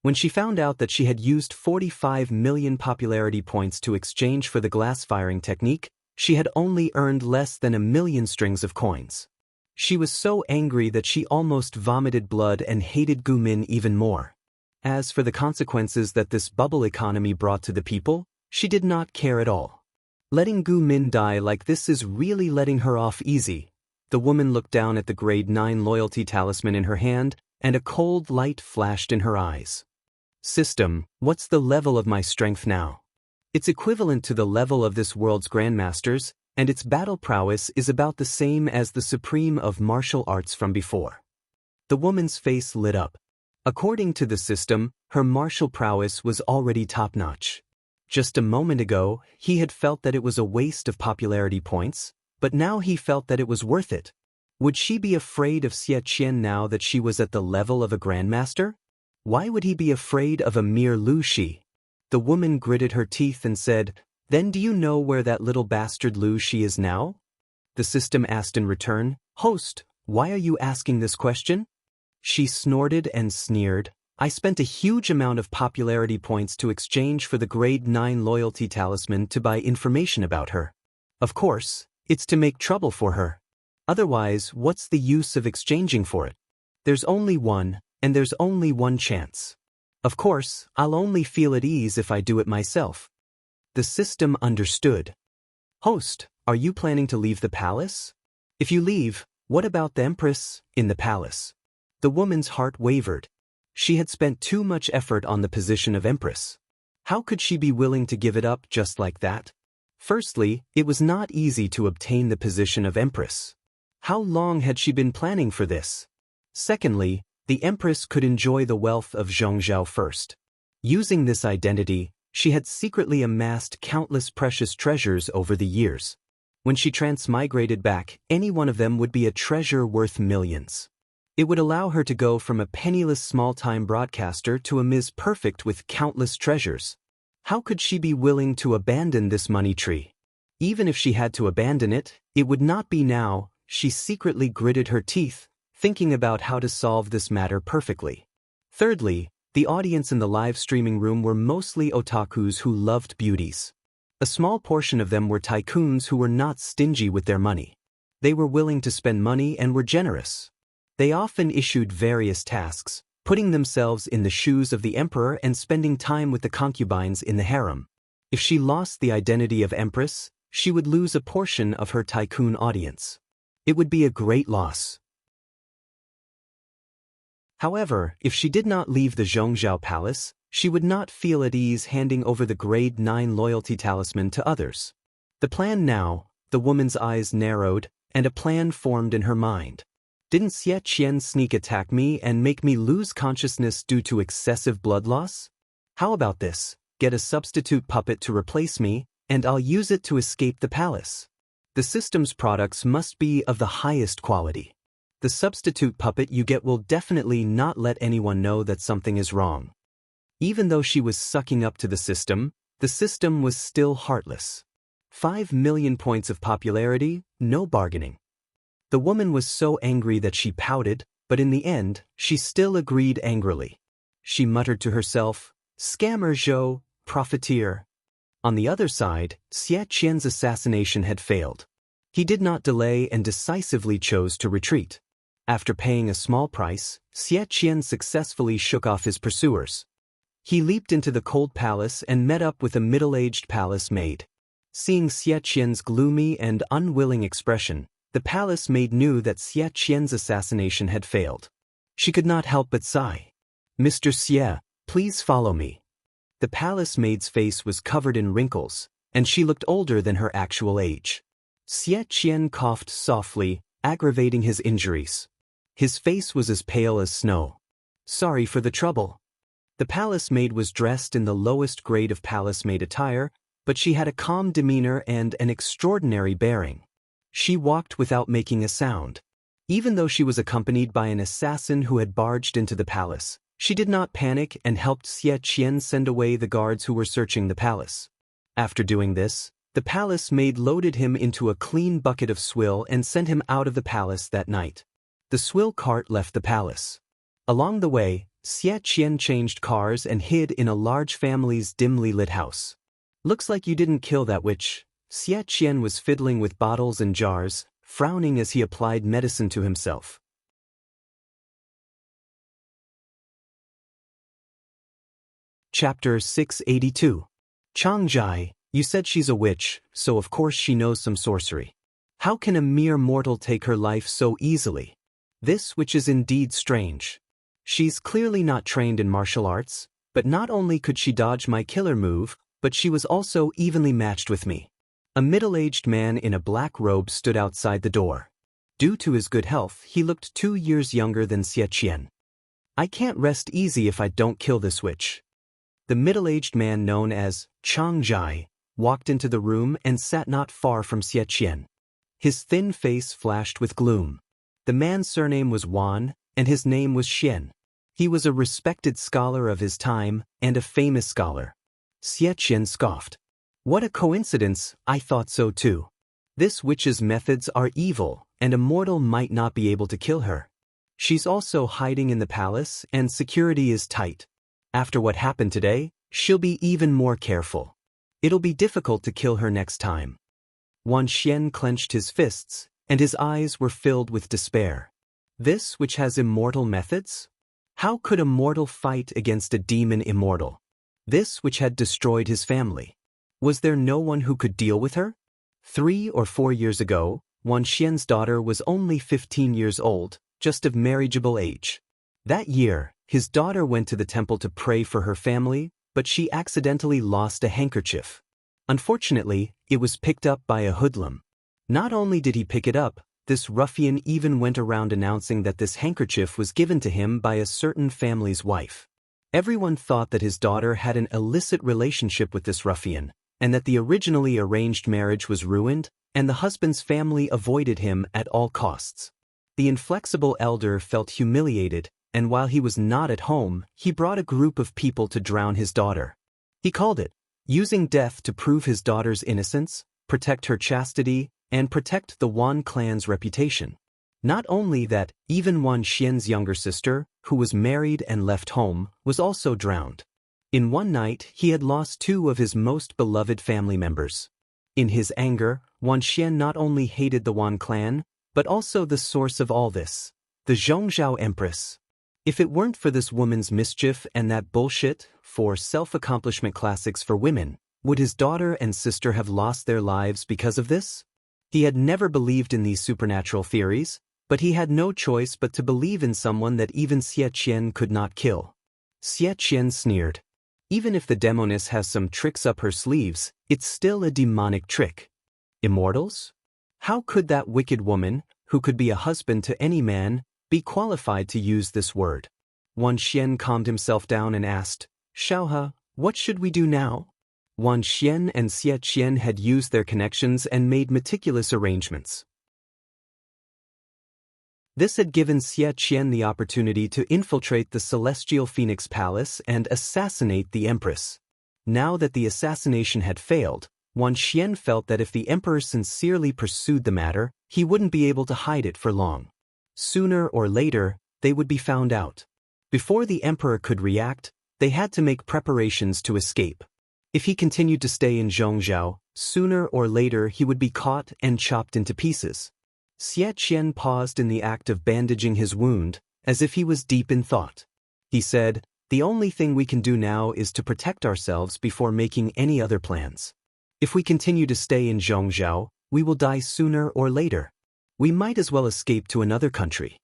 [SPEAKER 1] When she found out that she had used 45 million popularity points to exchange for the glass firing technique, she had only earned less than 1 million strings of coins. She was so angry that she almost vomited blood and hated Gu Min even more. As for the consequences that this bubble economy brought to the people, she did not care at all. Letting Gu Min die like this is really letting her off easy. The woman looked down at the grade 9 loyalty talisman in her hand, and a cold light flashed in her eyes. System, what's the level of my strength now? It's equivalent to the level of this world's grandmasters, and its battle prowess is about the same as the supreme of martial arts from before. The woman's face lit up. According to the system, her martial prowess was already top-notch. Just a moment ago, he had felt that it was a waste of popularity points, but now he felt that it was worth it. Would she be afraid of Xie Qian now that she was at the level of a grandmaster? Why would he be afraid of a mere Lu Shi? The woman gritted her teeth and said, "Then do you know where that little bastard Lu Shi is now?" The system asked in return, "Host, why are you asking this question?" She snorted and sneered. "I spent a huge amount of popularity points to exchange for the grade 9 loyalty talisman to buy information about her. Of course, it's to make trouble for her. Otherwise, what's the use of exchanging for it? There's only one, and there's only one chance. Of course, I'll only feel at ease if I do it myself." The system understood. "Host, are you planning to leave the palace? If you leave, what about the Empress in the palace?" The woman's heart wavered. She had spent too much effort on the position of Empress. How could she be willing to give it up just like that? Firstly, it was not easy to obtain the position of Empress. How long had she been planning for this? Secondly, the Empress could enjoy the wealth of Zhongzhou first. Using this identity, she had secretly amassed countless precious treasures over the years. When she transmigrated back, any one of them would be a treasure worth millions. It would allow her to go from a penniless small-time broadcaster to a Ms. Perfect with countless treasures. How could she be willing to abandon this money tree? Even if she had to abandon it, it would not be now. She secretly gritted her teeth, thinking about how to solve this matter perfectly. Thirdly, the audience in the live streaming room were mostly otakus who loved beauties. A small portion of them were tycoons who were not stingy with their money. They were willing to spend money and were generous. They often issued various tasks, putting themselves in the shoes of the emperor and spending time with the concubines in the harem. If she lost the identity of Empress, she would lose a portion of her tycoon audience. It would be a great loss. However, if she did not leave the Zhongzhou palace, she would not feel at ease handing over the grade 9 loyalty talisman to others. The plan now, the woman's eyes narrowed, and a plan formed in her mind. Didn't Xie Qian sneak attack me and make me lose consciousness due to excessive blood loss? How about this? Get a substitute puppet to replace me, and I'll use it to escape the palace. The system's products must be of the highest quality. The substitute puppet you get will definitely not let anyone know that something is wrong. Even though she was sucking up to the system was still heartless. 5 million points of popularity, no bargaining. The woman was so angry that she pouted, but in the end, she still agreed angrily. She muttered to herself, "Scammer Zhou, profiteer." On the other side, Xie Qian's assassination had failed. He did not delay and decisively chose to retreat. After paying a small price, Xie Qian successfully shook off his pursuers. He leaped into the cold palace and met up with a middle-aged palace maid. Seeing Xie Qian's gloomy and unwilling expression, the palace maid knew that Xie Qian's assassination had failed. She could not help but sigh. "Mr. Xie, please follow me." The palace maid's face was covered in wrinkles, and she looked older than her actual age. Xie Qian coughed softly, aggravating his injuries. His face was as pale as snow. "Sorry for the trouble." The palace maid was dressed in the lowest grade of palace maid attire, but she had a calm demeanor and an extraordinary bearing. She walked without making a sound. Even though she was accompanied by an assassin who had barged into the palace, she did not panic and helped Xie Qian send away the guards who were searching the palace. After doing this, the palace maid loaded him into a clean bucket of swill and sent him out of the palace that night. The swill cart left the palace. Along the way, Xie Qian changed cars and hid in a large family's dimly lit house. "Looks like you didn't kill that witch." Xie Qian was fiddling with bottles and jars, frowning as he applied medicine to himself. Chapter 682. Xianxia, you said she's a witch, so of course she knows some sorcery. How can a mere mortal take her life so easily? This which is indeed strange. She's clearly not trained in martial arts, but not only could she dodge my killer move, but she was also evenly matched with me. A middle-aged man in a black robe stood outside the door. Due to his good health, he looked 2 years younger than Xie Qian. "I can't rest easy if I don't kill this witch." The middle-aged man known as Xianxia walked into the room and sat not far from Xie Qian. His thin face flashed with gloom. The man's surname was Wan, and his name was Xian. He was a respected scholar of his time and a famous scholar. Xie Qian scoffed. What a coincidence, I thought so too. This witch's methods are evil, and a mortal might not be able to kill her. She's also hiding in the palace, and security is tight. After what happened today, she'll be even more careful. It'll be difficult to kill her next time. Wang Xian clenched his fists, and his eyes were filled with despair. This which has immortal methods? How could a mortal fight against a demon immortal? This which had destroyed his family. Was there no one who could deal with her? 3 or 4 years ago, Wang Xian's daughter was only 15 years old, just of marriageable age. That year, his daughter went to the temple to pray for her family, but she accidentally lost a handkerchief. Unfortunately, it was picked up by a hoodlum. Not only did he pick it up, this ruffian even went around announcing that this handkerchief was given to him by a certain family's wife. Everyone thought that his daughter had an illicit relationship with this ruffian, and that the originally arranged marriage was ruined, and the husband's family avoided him at all costs. The inflexible elder felt humiliated, and while he was not at home, he brought a group of people to drown his daughter. He called it, using death to prove his daughter's innocence, protect her chastity, and protect the Wan clan's reputation. Not only that, even Wang Xian's younger sister, who was married and left home, was also drowned. In one night, he had lost 2 of his most beloved family members. In his anger, Wang Xian not only hated the Wan clan, but also the source of all this, the Zhongzhou Empress. If it weren't for this woman's mischief and that bullshit for self-accomplishment classics for women, would his daughter and sister have lost their lives because of this? He had never believed in these supernatural theories, but he had no choice but to believe in someone that even Xie Qian could not kill. Xie Qian sneered. Even if the demoness has some tricks up her sleeves, it's still a demonic trick. Immortals? How could that wicked woman, who could be a husband to any man, be qualified to use this word? Wang Xian calmed himself down and asked, Xiaohe, what should we do now? Wang Xian and Xie Qian had used their connections and made meticulous arrangements. This had given Xie Qian the opportunity to infiltrate the Celestial Phoenix Palace and assassinate the Empress. Now that the assassination had failed, Wang Xian felt that if the Emperor sincerely pursued the matter, he wouldn't be able to hide it for long. Sooner or later, they would be found out. Before the Emperor could react, they had to make preparations to escape. If he continued to stay in Zhongzhou, sooner or later he would be caught and chopped into pieces. Xie Qian paused in the act of bandaging his wound, as if he was deep in thought. He said, the only thing we can do now is to protect ourselves before making any other plans. If we continue to stay in Zhongzhou, we will die sooner or later. We might as well escape to another country.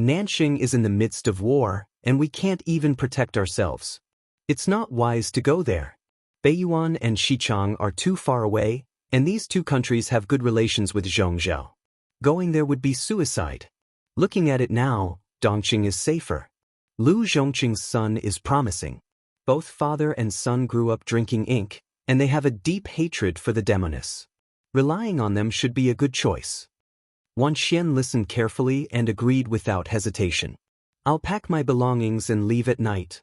[SPEAKER 1] Nanxing is in the midst of war, and we can't even protect ourselves. It's not wise to go there. Beiyuan and Xichang are too far away, and these 2 countries have good relations with Zhongzhou. Going there would be suicide. Looking at it now, Dongqing is safer. Lu Zhongqing's son is promising. Both father and son grew up drinking ink, and they have a deep hatred for the demoness. Relying on them should be a good choice. Wang Xian listened carefully and agreed without hesitation. I'll pack my belongings and leave at night.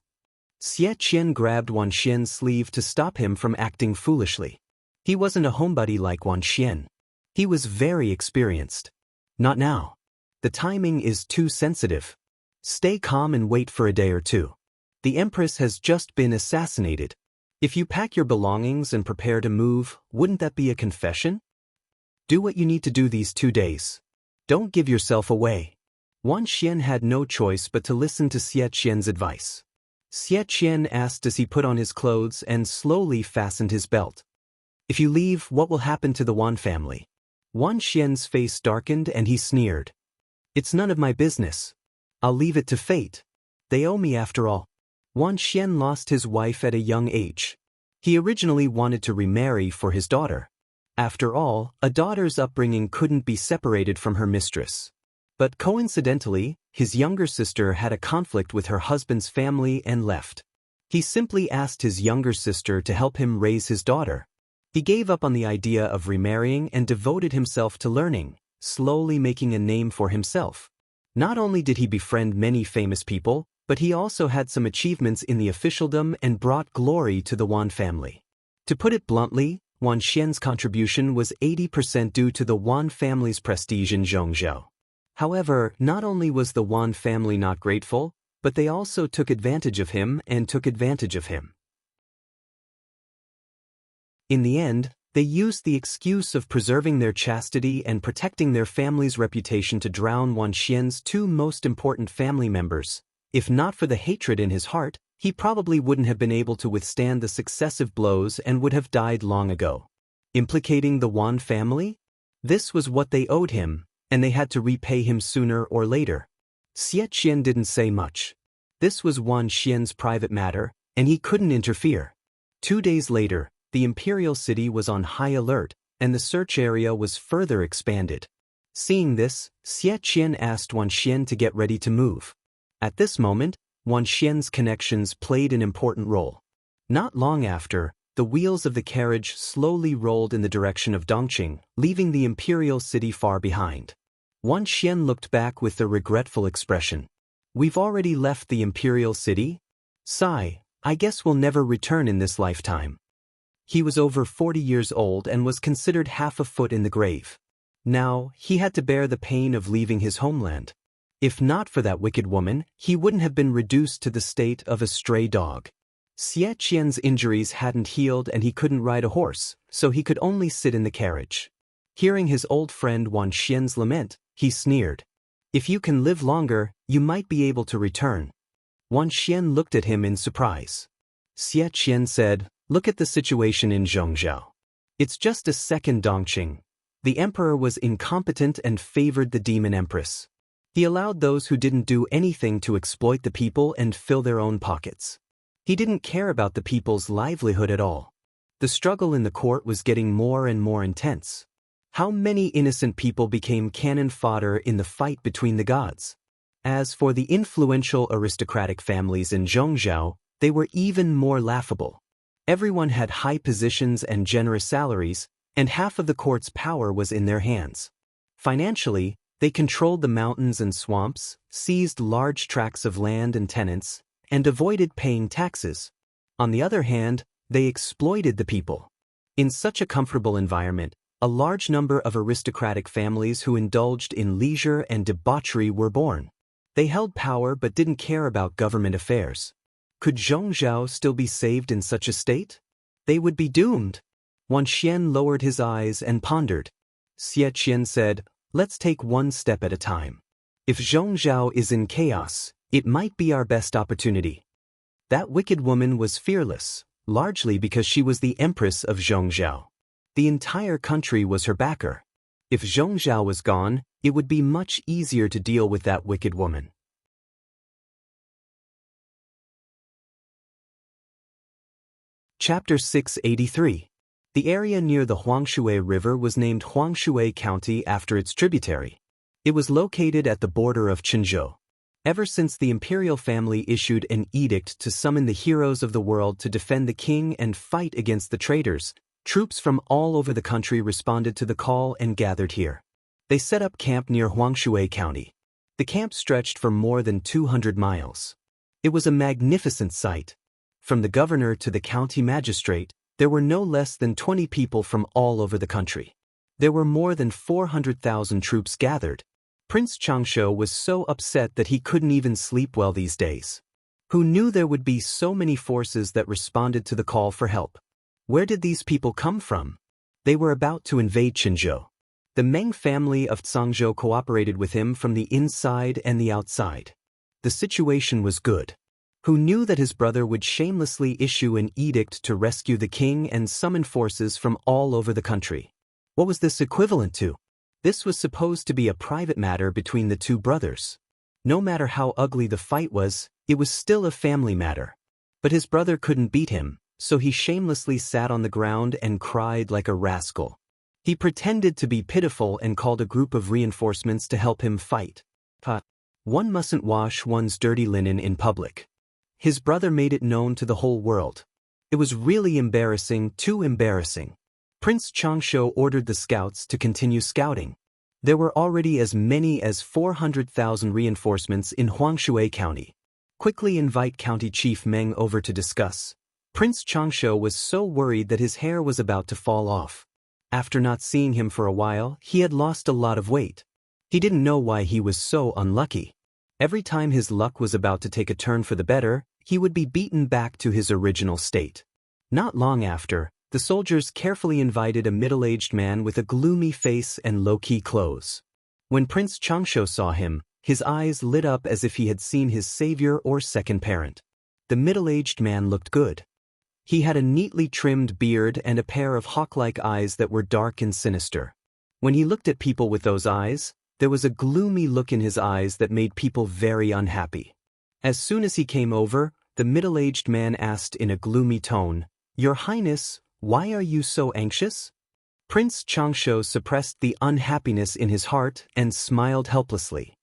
[SPEAKER 1] Xie Qian grabbed Wang Xian's sleeve to stop him from acting foolishly. He wasn't a homebody like Wang Xian. He was very experienced. Not now. The timing is too sensitive. Stay calm and wait for a day or 2. The Empress has just been assassinated. If you pack your belongings and prepare to move, wouldn't that be a confession? Do what you need to do these 2 days. Don't give yourself away. Wang Xian had no choice but to listen to Xie Qian's advice. Xie Qian asked as he put on his clothes and slowly fastened his belt. If you leave, what will happen to the Wan family? Wang Xian's face darkened and he sneered. It's none of my business. I'll leave it to fate. They owe me after all. Wang Xian lost his wife at a young age. He originally wanted to remarry for his daughter. After all, a daughter's upbringing couldn't be separated from her mistress. But coincidentally, his younger sister had a conflict with her husband's family and left. He simply asked his younger sister to help him raise his daughter. He gave up on the idea of remarrying and devoted himself to learning, slowly making a name for himself. Not only did he befriend many famous people, but he also had some achievements in the officialdom and brought glory to the Wan family. To put it bluntly, Wan Xian's contribution was 80% due to the Wan family's prestige in Zhongzhou. However, not only was the Wan family not grateful, but they also took advantage of him and took advantage of him. In the end, they used the excuse of preserving their chastity and protecting their family's reputation to drown Wan Xian's two most important family members. If not for the hatred in his heart, he probably wouldn't have been able to withstand the successive blows and would have died long ago. Implicating the Wan family? This was what they owed him, and they had to repay him sooner or later. Xie Qian didn't say much. This was Wan Xian's private matter, and he couldn't interfere. 2 days later, the imperial city was on high alert, and the search area was further expanded. Seeing this, Xie Qian asked Wan Xian to get ready to move. At this moment, Wan Xian's connections played an important role. Not long after, the wheels of the carriage slowly rolled in the direction of Dongqing, leaving the imperial city far behind. Wan Xian looked back with a regretful expression. "We've already left the imperial city? Sigh, I guess we'll never return in this lifetime." He was over 40 years old and was considered half a foot in the grave. Now, he had to bear the pain of leaving his homeland. If not for that wicked woman, he wouldn't have been reduced to the state of a stray dog. Xie Qian's injuries hadn't healed and he couldn't ride a horse, so he could only sit in the carriage. Hearing his old friend Wan Xian's lament, he sneered. "If you can live longer, you might be able to return." Wan Xian looked at him in surprise. Xie Qian said, "Look at the situation in Zhongzhou. It's just a second Dongqing. The emperor was incompetent and favored the demon empress. He allowed those who didn't do anything to exploit the people and fill their own pockets. He didn't care about the people's livelihood at all. The struggle in the court was getting more and more intense. How many innocent people became cannon fodder in the fight between the gods? As for the influential aristocratic families in Zhongzhou, they were even more laughable. Everyone had high positions and generous salaries, and half of the court's power was in their hands. Financially, they controlled the mountains and swamps, seized large tracts of land and tenants, and avoided paying taxes. On the other hand, they exploited the people. In such a comfortable environment, a large number of aristocratic families who indulged in leisure and debauchery were born. They held power but didn't care about government affairs. Could Zhongzhou still be saved in such a state? They would be doomed. Wan Xian lowered his eyes and pondered. Xie Qian said, "Let's take one step at a time. If Zhongzhou is in chaos, it might be our best opportunity." That wicked woman was fearless, largely because she was the empress of Zhongzhou. The entire country was her backer. If Zhongzhou was gone, it would be much easier to deal with that wicked woman. Chapter 683. The area near the Huangshui River was named Huangshui County after its tributary. It was located at the border of Qinzhou. Ever since the imperial family issued an edict to summon the heroes of the world to defend the king and fight against the traitors, troops from all over the country responded to the call and gathered here. They set up camp near Huangshui County. The camp stretched for more than 200 miles. It was a magnificent sight. From the governor to the county magistrate, there were no less than 20 people from all over the country. There were more than 400,000 troops gathered. Prince Changsho was so upset that he couldn't even sleep well these days. Who knew there would be so many forces that responded to the call for help? Where did these people come from? They were about to invade Qinzhou. The Meng family of Zhangzhou cooperated with him from the inside and the outside. The situation was good. Who knew that his brother would shamelessly issue an edict to rescue the king and summon forces from all over the country? What was this equivalent to? This was supposed to be a private matter between the two brothers. No matter how ugly the fight was, it was still a family matter. But his brother couldn't beat him, so he shamelessly sat on the ground and cried like a rascal. He pretended to be pitiful and called a group of reinforcements to help him fight. One mustn't wash one's dirty linen in public. His brother made it known to the whole world. It was really embarrassing, too embarrassing. Prince Changsho ordered the scouts to continue scouting. There were already as many as 400,000 reinforcements in Huangshui County. Quickly invite County Chief Meng over to discuss. Prince Changsho was so worried that his hair was about to fall off. After not seeing him for a while, he had lost a lot of weight. He didn't know why he was so unlucky. Every time his luck was about to take a turn for the better, he would be beaten back to his original state. Not long after, the soldiers carefully invited a middle-aged man with a gloomy face and low-key clothes. When Prince Changsho saw him, his eyes lit up as if he had seen his savior or second parent. The middle-aged man looked good. He had a neatly trimmed beard and a pair of hawk-like eyes that were dark and sinister. When he looked at people with those eyes, there was a gloomy look in his eyes that made people very unhappy. As soon as he came over, the middle-aged man asked in a gloomy tone, "Your Highness, why are you so anxious?" Prince Changsho suppressed the unhappiness in his heart and smiled helplessly.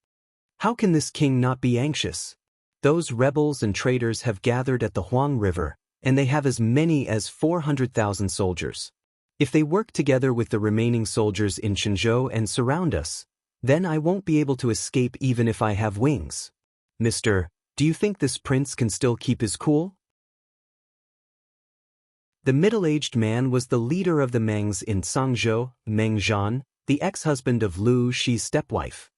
[SPEAKER 1] How can this king not be anxious? Those rebels and traitors have gathered at the Huang River, and they have as many as 400,000 soldiers. If they work together with the remaining soldiers in Shenzhou and surround us, then I won't be able to escape even if I have wings. Mister, do you think this prince can still keep his cool? The middle-aged man was the leader of the Mengs in Sangzhou, Meng Zhan, the ex-husband of Lu Shi's stepwife.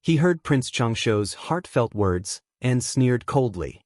[SPEAKER 1] He heard Prince Changsho's heartfelt words and sneered coldly.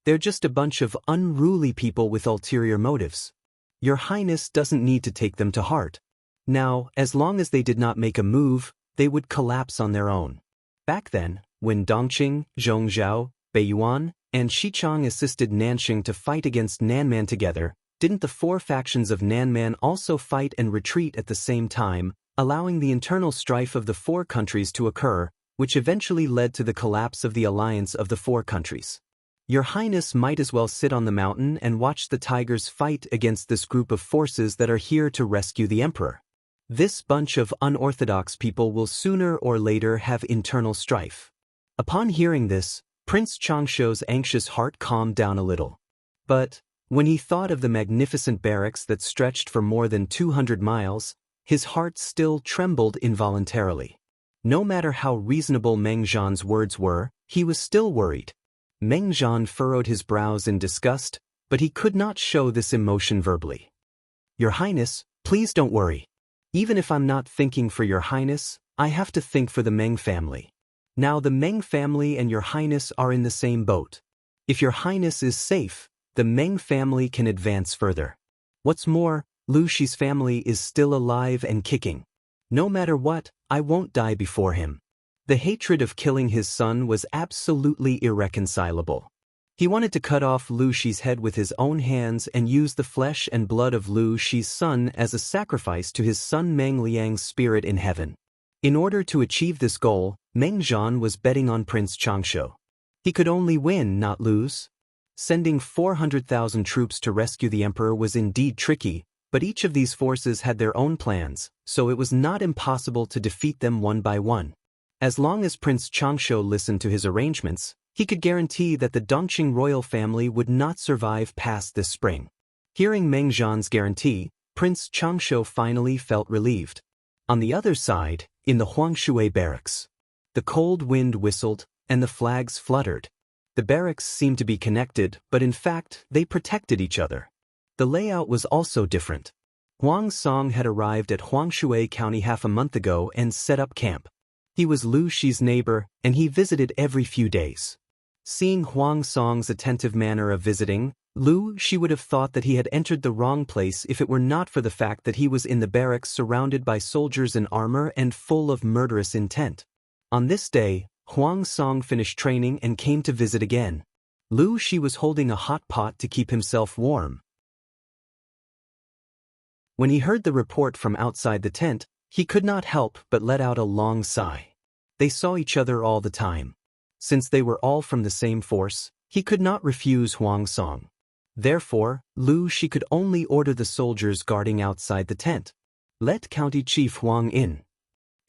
[SPEAKER 1] They're just a bunch of unruly people with ulterior motives. Your Highness doesn't need to take them to heart. Now, as long as they did not make a move, they would collapse on their own. Back then, when Dongqing, Zhongzhao, Beiyuan, and Xichang assisted Nanxing to fight against Nanman together, didn't the four factions of Nanman also fight and retreat at the same time, allowing the internal strife of the four countries to occur, which eventually led to the collapse of the alliance of the four countries? Your Highness might as well sit on the mountain and watch the tigers fight against this group of forces that are here to rescue the emperor. This bunch of unorthodox people will sooner or later have internal strife. Upon hearing this, Prince Changsho's anxious heart calmed down a little. But when he thought of the magnificent barracks that stretched for more than 200 miles, his heart still trembled involuntarily. No matter how reasonable Meng Zhan's words were, he was still worried. Meng Zhan furrowed his brows in disgust, but he could not show this emotion verbally. Your Highness, please don't worry. Even if I'm not thinking for Your Highness, I have to think for the Meng family. Now the Meng family and Your Highness are in the same boat. If Your Highness is safe, the Meng family can advance further. What's more, Lu Shi's family is still alive and kicking. No matter what, I won't die before him. The hatred of killing his son was absolutely irreconcilable. He wanted to cut off Lu Shi's head with his own hands and use the flesh and blood of Lu Shi's son as a sacrifice to his son Meng Liang's spirit in heaven. In order to achieve this goal, Meng Zhan was betting on Prince Changsho. He could only win, not lose. Sending 400,000 troops to rescue the emperor was indeed tricky, but each of these forces had their own plans, so it was not impossible to defeat them one by one. As long as Prince Changsho listened to his arrangements, he could guarantee that the Dongqing royal family would not survive past this spring. Hearing Meng Zhan's guarantee, Prince Changsho finally felt relieved. On the other side, in the Huangshui barracks, the cold wind whistled, and the flags fluttered. The barracks seemed to be connected, but in fact, they protected each other. The layout was also different. Huang Song had arrived at Huangshui County half a month ago and set up camp. He was Lu Shi's neighbor, and he visited every few days. Seeing Huang Song's attentive manner of visiting, Lu Shi would have thought that he had entered the wrong place if it were not for the fact that he was in the barracks surrounded by soldiers in armor and full of murderous intent. On this day, Huang Song finished training and came to visit again. Lu Shi was holding a hot pot to keep himself warm. When he heard the report from outside the tent, he could not help but let out a long sigh. They saw each other all the time. Since they were all from the same force, he could not refuse Huang Song. Therefore, Lu Shi could only order the soldiers guarding outside the tent. Let County Chief Huang in.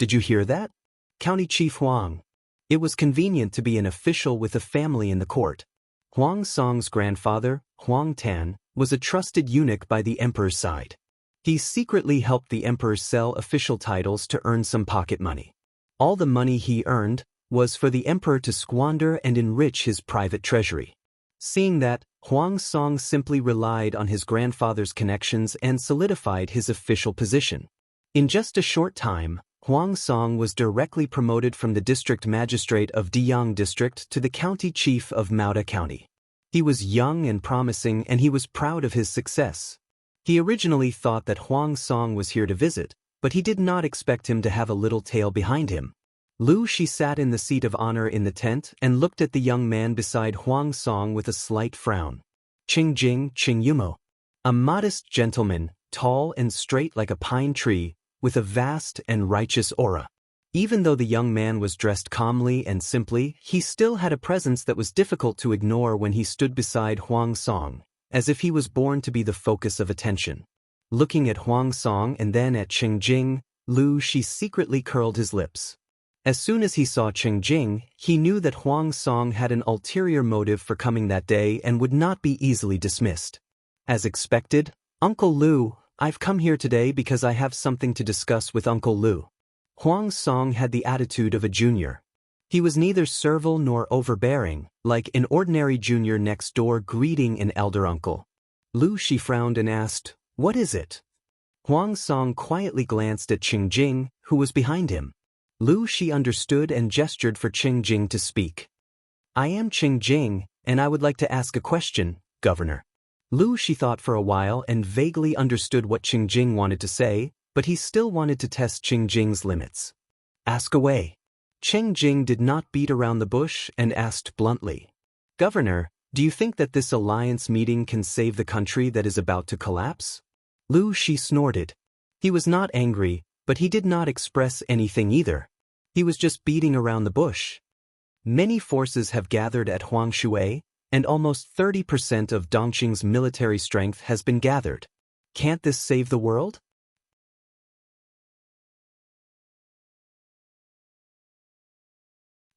[SPEAKER 1] Did you hear that? County Chief Huang. It was convenient to be an official with a family in the court. Huang Song's grandfather, Huang Tan, was a trusted eunuch by the emperor's side. He secretly helped the emperor sell official titles to earn some pocket money. All the money he earned, was for the emperor to squander and enrich his private treasury. Seeing that, Huang Song simply relied on his grandfather's connections and solidified his official position. In just a short time, Huang Song was directly promoted from the district magistrate of Diyang District to the county chief of Mauda County. He was young and promising, and he was proud of his success. He originally thought that Huang Song was here to visit, but he did not expect him to have a little tail behind him. Lu Shi sat in the seat of honor in the tent and looked at the young man beside Huang Song with a slight frown. Qingjing Qingyumo. A modest gentleman, tall and straight like a pine tree, with a vast and righteous aura. Even though the young man was dressed calmly and simply, he still had a presence that was difficult to ignore when he stood beside Huang Song, as if he was born to be the focus of attention. Looking at Huang Song and then at Qingjing, Lu Shi secretly curled his lips. As soon as he saw Qingjing, he knew that Huang Song had an ulterior motive for coming that day and would not be easily dismissed. As expected, "Uncle Lu, I've come here today because I have something to discuss with Uncle Lu." Huang Song had the attitude of a junior. He was neither servile nor overbearing, like an ordinary junior next door greeting an elder uncle. Lu Shi frowned and asked, "What is it?" Huang Song quietly glanced at Qingjing, who was behind him. Lu Shi understood and gestured for Qingjing to speak. "I am Qingjing, and I would like to ask a question, Governor." Lu Shi thought for a while and vaguely understood what Qingjing wanted to say, but he still wanted to test Qingjing's limits. "Ask away." Qingjing did not beat around the bush and asked bluntly, "Governor, do you think that this alliance meeting can save the country that is about to collapse?" Lu Shi snorted. He was not angry, but he did not express anything either. He was just beating around the bush. Many forces have gathered at Huangshui, and almost 30% of Dongqing's military strength has been gathered. Can't this save the world?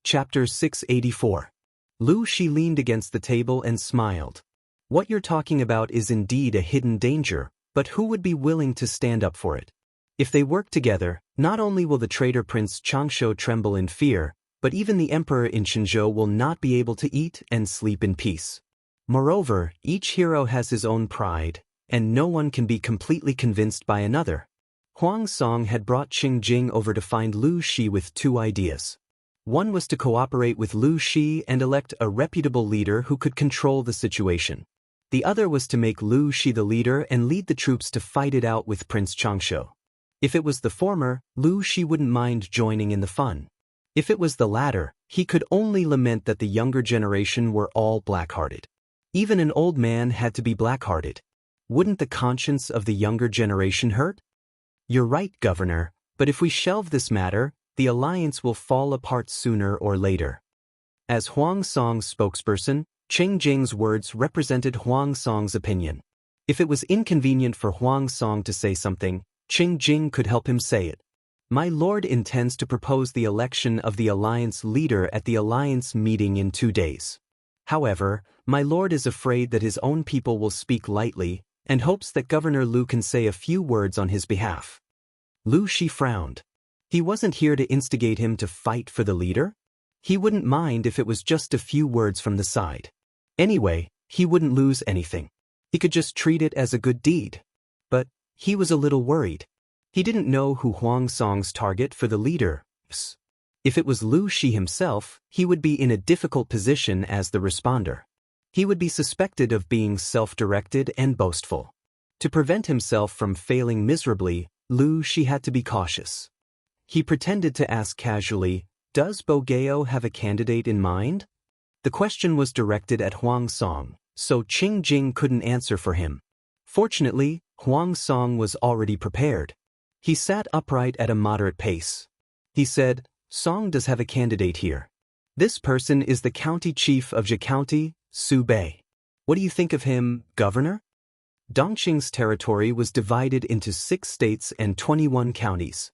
[SPEAKER 1] Chapter 684. Lu Shi leaned against the table and smiled. "What you're talking about is indeed a hidden danger, but who would be willing to stand up for it? If they work together, not only will the traitor Prince Changshu tremble in fear, but even the emperor in Shenzhou will not be able to eat and sleep in peace. Moreover, each hero has his own pride, and no one can be completely convinced by another." Huang Song had brought Qingjing over to find Lu Shi with two ideas. One was to cooperate with Lu Shi and elect a reputable leader who could control the situation. The other was to make Lu Shi the leader and lead the troops to fight it out with Prince Changshu. If it was the former, Lu Shi wouldn't mind joining in the fun. If it was the latter, he could only lament that the younger generation were all black-hearted. Even an old man had to be black-hearted. Wouldn't the conscience of the younger generation hurt? "You're right, Governor, but if we shelve this matter, the alliance will fall apart sooner or later." As Huang Song's spokesperson, Qingjing's words represented Huang Song's opinion. If it was inconvenient for Huang Song to say something, Qingjing could help him say it. "My lord intends to propose the election of the alliance leader at the alliance meeting in 2 days. However, my lord is afraid that his own people will speak lightly and hopes that Governor Lu can say a few words on his behalf." Lu Shi frowned. He wasn't here to instigate him to fight for the leader. He wouldn't mind if it was just a few words from the side. Anyway, he wouldn't lose anything. He could just treat it as a good deed. But he was a little worried. He didn't know who Huang Song's target for the leader was. If it was Lu Shi himself, he would be in a difficult position as the responder. He would be suspected of being self-directed and boastful. To prevent himself from failing miserably, Lu Shi had to be cautious. He pretended to ask casually, "Does Bogeo have a candidate in mind?" The question was directed at Huang Song, so Qingjing couldn't answer for him. Fortunately, Huang Song was already prepared. He sat upright at a moderate pace. He said, "Song does have a candidate here. This person is the county chief of Jie County, Su Bei. What do you think of him, Governor?" Dongqing's territory was divided into 6 states and 21 counties.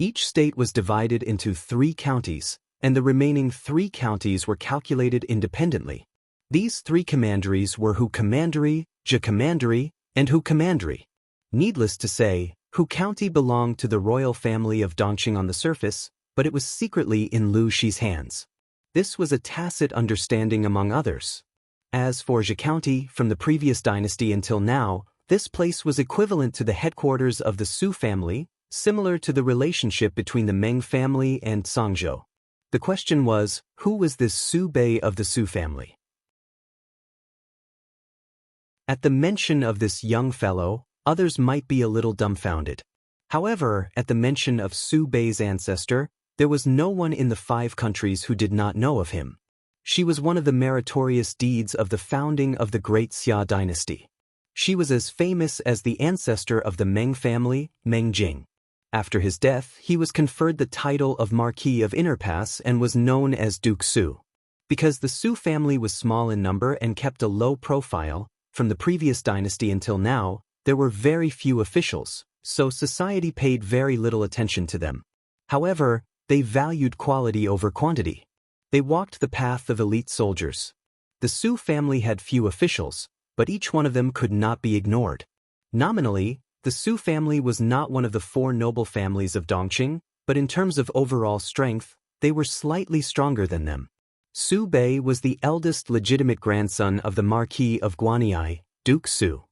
[SPEAKER 1] Each state was divided into 3 counties, and the remaining 3 counties were calculated independently. These 3 commanderies were Hu Commandery, Jie Commandery, and Hu Commandery. Needless to say, Hu County belonged to the royal family of Dongqing on the surface, but it was secretly in Lu Shi's hands. This was a tacit understanding among others. As for Zhe County, from the previous dynasty until now, this place was equivalent to the headquarters of the Su family, similar to the relationship between the Meng family and Songzhou. The question was, who was this Su Bei of the Su family? At the mention of this young fellow, others might be a little dumbfounded. However, at the mention of Su Bei's ancestor, there was no one in the 5 countries who did not know of him. She was one of the meritorious deeds of the founding of the great Xia dynasty. She was as famous as the ancestor of the Meng family, Meng Jing. After his death, he was conferred the title of Marquis of Inner Pass and was known as Duke Su. Because the Su family was small in number and kept a low profile, from the previous dynasty until now, there were very few officials, so society paid very little attention to them. However, they valued quality over quantity. They walked the path of elite soldiers. The Su family had few officials, but each one of them could not be ignored. Nominally, the Su family was not one of the 4 noble families of Dongqing, but in terms of overall strength, they were slightly stronger than them. Su Bei was the eldest legitimate grandson of the Marquis of Guanyi, Duke Su.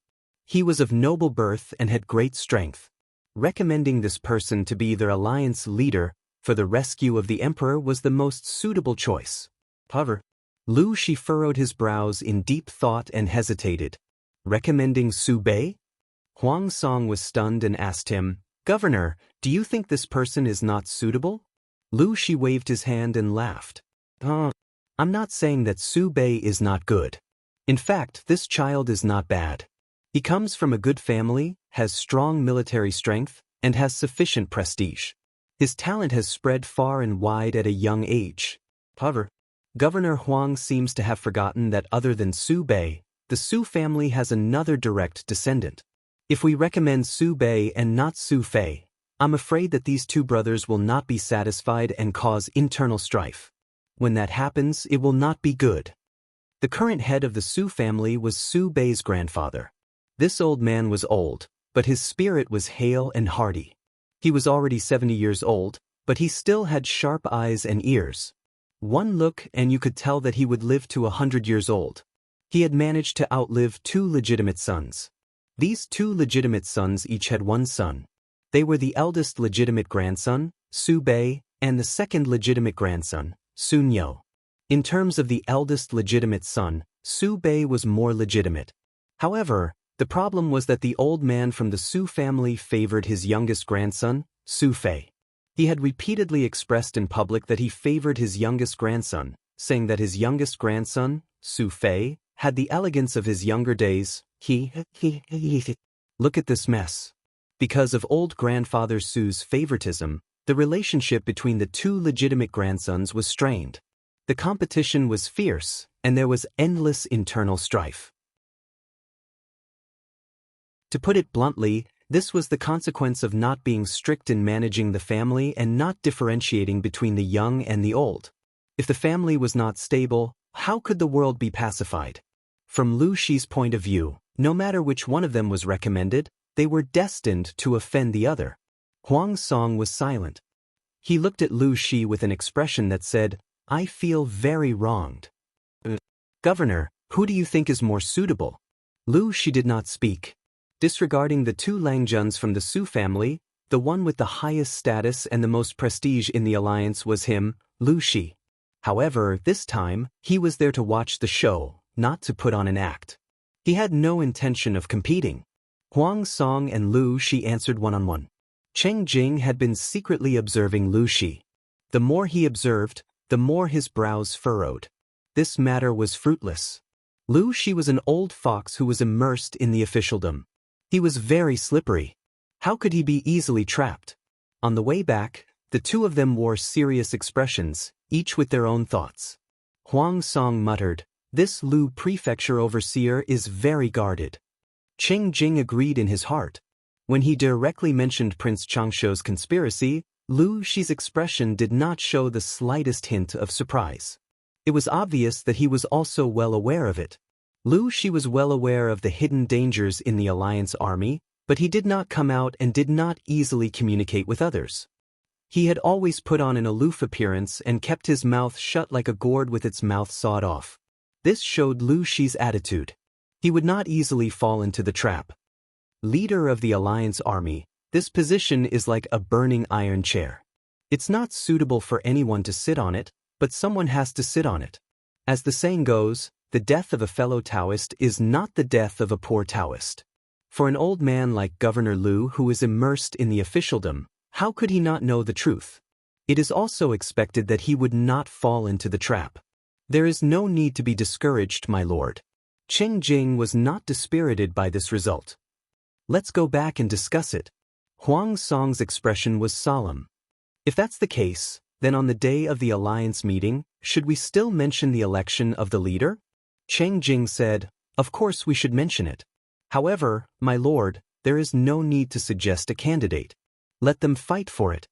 [SPEAKER 1] He was of noble birth and had great strength. Recommending this person to be their alliance leader for the rescue of the emperor was the most suitable choice. However, Lu Shi furrowed his brows in deep thought and hesitated. Recommending Su Bei? Huang Song was stunned and asked him, "Governor, do you think this person is not suitable?" Lu Shi waved his hand and laughed. I'm not saying that Su Bei is not good. In fact, this child is not bad. He comes from a good family, has strong military strength, and has sufficient prestige. His talent has spread far and wide at a young age. However, Governor Huang seems to have forgotten that other than Su Bei, the Su family has another direct descendant. If we recommend Su Bei and not Su Fei, I'm afraid that these 2 brothers will not be satisfied and cause internal strife. When that happens, it will not be good. The current head of the Su family was Su Bei's grandfather. This old man was old, but his spirit was hale and hearty. He was already 70 years old, but he still had sharp eyes and ears. One look and you could tell that he would live to 100 years old. He had managed to outlive 2 legitimate sons. These 2 legitimate sons each had 1 son. They were the eldest legitimate grandson, Su Bei, and the second legitimate grandson, Sun You. In terms of the eldest legitimate son, Su Bei was more legitimate. However, the problem was that the old man from the Su family favored his youngest grandson, Su Fei. He had repeatedly expressed in public that he favored his youngest grandson, saying that his youngest grandson, Su Fei, had the elegance of his younger days. Look at this mess. Because of old grandfather Su's favoritism, the relationship between the 2 legitimate grandsons was strained. The competition was fierce, and there was endless internal strife. To put it bluntly, this was the consequence of not being strict in managing the family and not differentiating between the young and the old. If the family was not stable, how could the world be pacified? From Lu Shi's point of view, no matter which one of them was recommended, they were destined to offend the other. Huang Song was silent. He looked at Lu Shi with an expression that said, "I feel very wronged." "Governor, who do you think is more suitable?" Lu Shi did not speak. Disregarding the 2 Langjuns from the Su family, the one with the highest status and the most prestige in the alliance was him, Lu Shi. However, this time, he was there to watch the show, not to put on an act. He had no intention of competing. Huang Song and Lu Shi answered one-on-one. Cheng Jing had been secretly observing Lu Shi. The more he observed, the more his brows furrowed. This matter was fruitless. Lu Shi was an old fox who was immersed in the officialdom. He was very slippery. How could he be easily trapped? On the way back, the 2 of them wore serious expressions, each with their own thoughts. Huang Song muttered, "This Lu prefecture overseer is very guarded." Cheng Jing agreed in his heart. When he directly mentioned Prince Changshou's conspiracy, Lu Shi's expression did not show the slightest hint of surprise. It was obvious that he was also well aware of it. Lu Shi was well aware of the hidden dangers in the alliance army, but he did not come out and did not easily communicate with others. He had always put on an aloof appearance and kept his mouth shut like a gourd with its mouth sawed off. This showed Lu Shi's attitude. He would not easily fall into the trap. Leader of the Alliance army, this position is like a burning iron chair. It's not suitable for anyone to sit on it, but someone has to sit on it. As the saying goes, the death of a fellow Daoist is not the death of a poor Daoist. For an old man like Governor Lu who is immersed in the officialdom, how could he not know the truth? It is also expected that he would not fall into the trap. There is no need to be discouraged, my lord. Cheng Jing was not dispirited by this result. Let's go back and discuss it. Huang Song's expression was solemn. If that's the case, then on the day of the alliance meeting, should we still mention the election of the leader? Cheng Jing said, of course we should mention it. However, my lord, there is no need to suggest a candidate. Let them fight for it.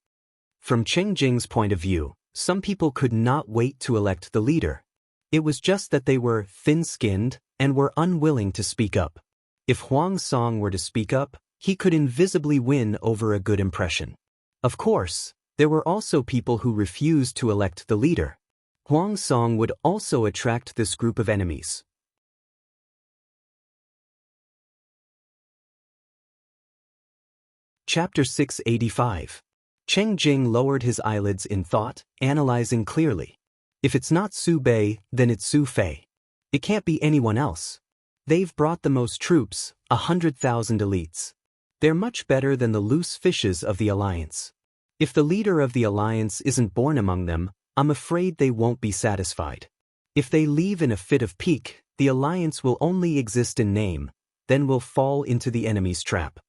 [SPEAKER 1] From Cheng Jing's point of view, some people could not wait to elect the leader. It was just that they were thin-skinned and were unwilling to speak up. If Huang Song were to speak up, he could invisibly win over a good impression. Of course, there were also people who refused to elect the leader. Huang Song would also attract this group of enemies. Chapter 685. Cheng Jing lowered his eyelids in thought, analyzing clearly. If it's not Su Bei, then it's Su Fei. It can't be anyone else. They've brought the most troops, 100,000 elites. They're much better than the loose fishes of the alliance. If the leader of the alliance isn't born among them, I'm afraid they won't be satisfied. If they leave in a fit of pique, the alliance will only exist in name, then will fall into the enemy's trap.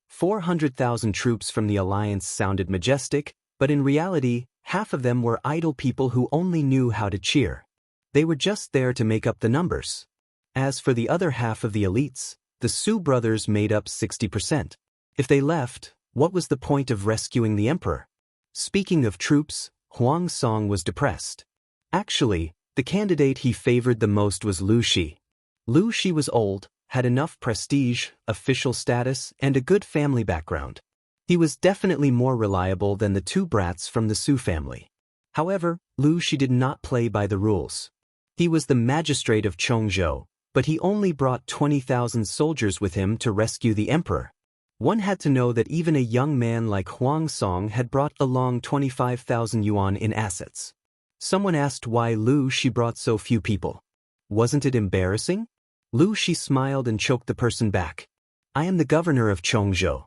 [SPEAKER 1] 400,000 troops from the alliance sounded majestic, but in reality, half of them were idle people who only knew how to cheer. They were just there to make up the numbers. As for the other half of the elites, the Su brothers made up 60%. If they left, what was the point of rescuing the emperor? Speaking of troops, Huang Song was depressed. Actually, the candidate he favored the most was Lu Shi. Lu Shi was old, had enough prestige, official status, and a good family background. He was definitely more reliable than the two brats from the Su family. However, Lu Shi did not play by the rules. He was the magistrate of Chongzhou, but he only brought 20,000 soldiers with him to rescue the emperor. One had to know that even a young man like Huang Song had brought along 25,000 yuan in assets. Someone asked why Lu Shi brought so few people. Wasn't it embarrassing? Lu Shi smiled and choked the person back. I am the governor of Chongzhou.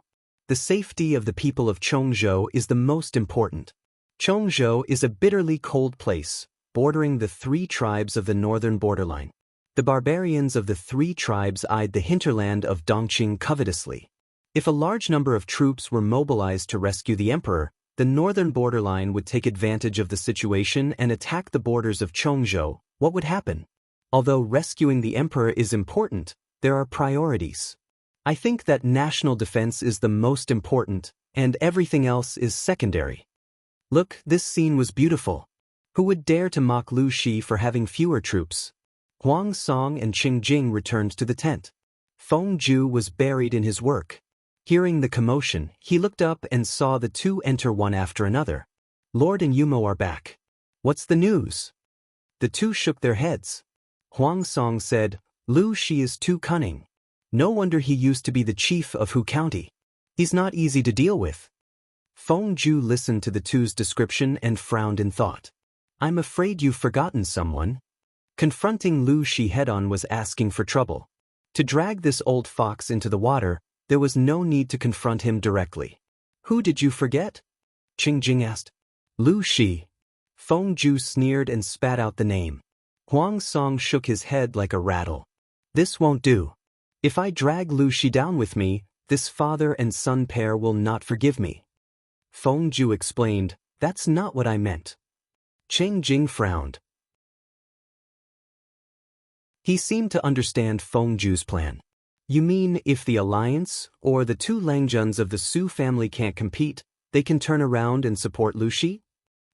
[SPEAKER 1] The safety of the people of Chongzhou is the most important. Chongzhou is a bitterly cold place, bordering the 3 tribes of the northern borderline. The barbarians of the 3 tribes eyed the hinterland of Dongqing covetously. If a large number of troops were mobilized to rescue the emperor, the northern borderline would take advantage of the situation and attack the borders of Chongzhou. What would happen? Although rescuing the emperor is important, there are priorities. I think that national defense is the most important, and everything else is secondary. Look, this scene was beautiful. Who would dare to mock Lu Shi for having fewer troops? Huang Song and Cheng Jing returned to the tent. Feng Ju was buried in his work. Hearing the commotion, he looked up and saw the two enter one after another. Lord and Yumo are back. What's the news? The two shook their heads. Huang Song said, Lu Shi is too cunning. No wonder he used to be the chief of Hu County. He's not easy to deal with. Feng Ju listened to the two's description and frowned in thought. I'm afraid you've forgotten someone. Confronting Lu Shi head-on was asking for trouble. To drag this old fox into the water, there was no need to confront him directly. Who did you forget? Cheng Jing asked. Lu Shi. Feng Ju sneered and spat out the name. Huang Song shook his head like a rattle. This won't do. If I drag Lu Shi down with me, this father and son pair will not forgive me. Feng Ju explained, that's not what I meant. Cheng Jing frowned. He seemed to understand Feng Ju's plan. You mean if the alliance, or the two Langjuns of the Su family can't compete, they can turn around and support Lu Shi?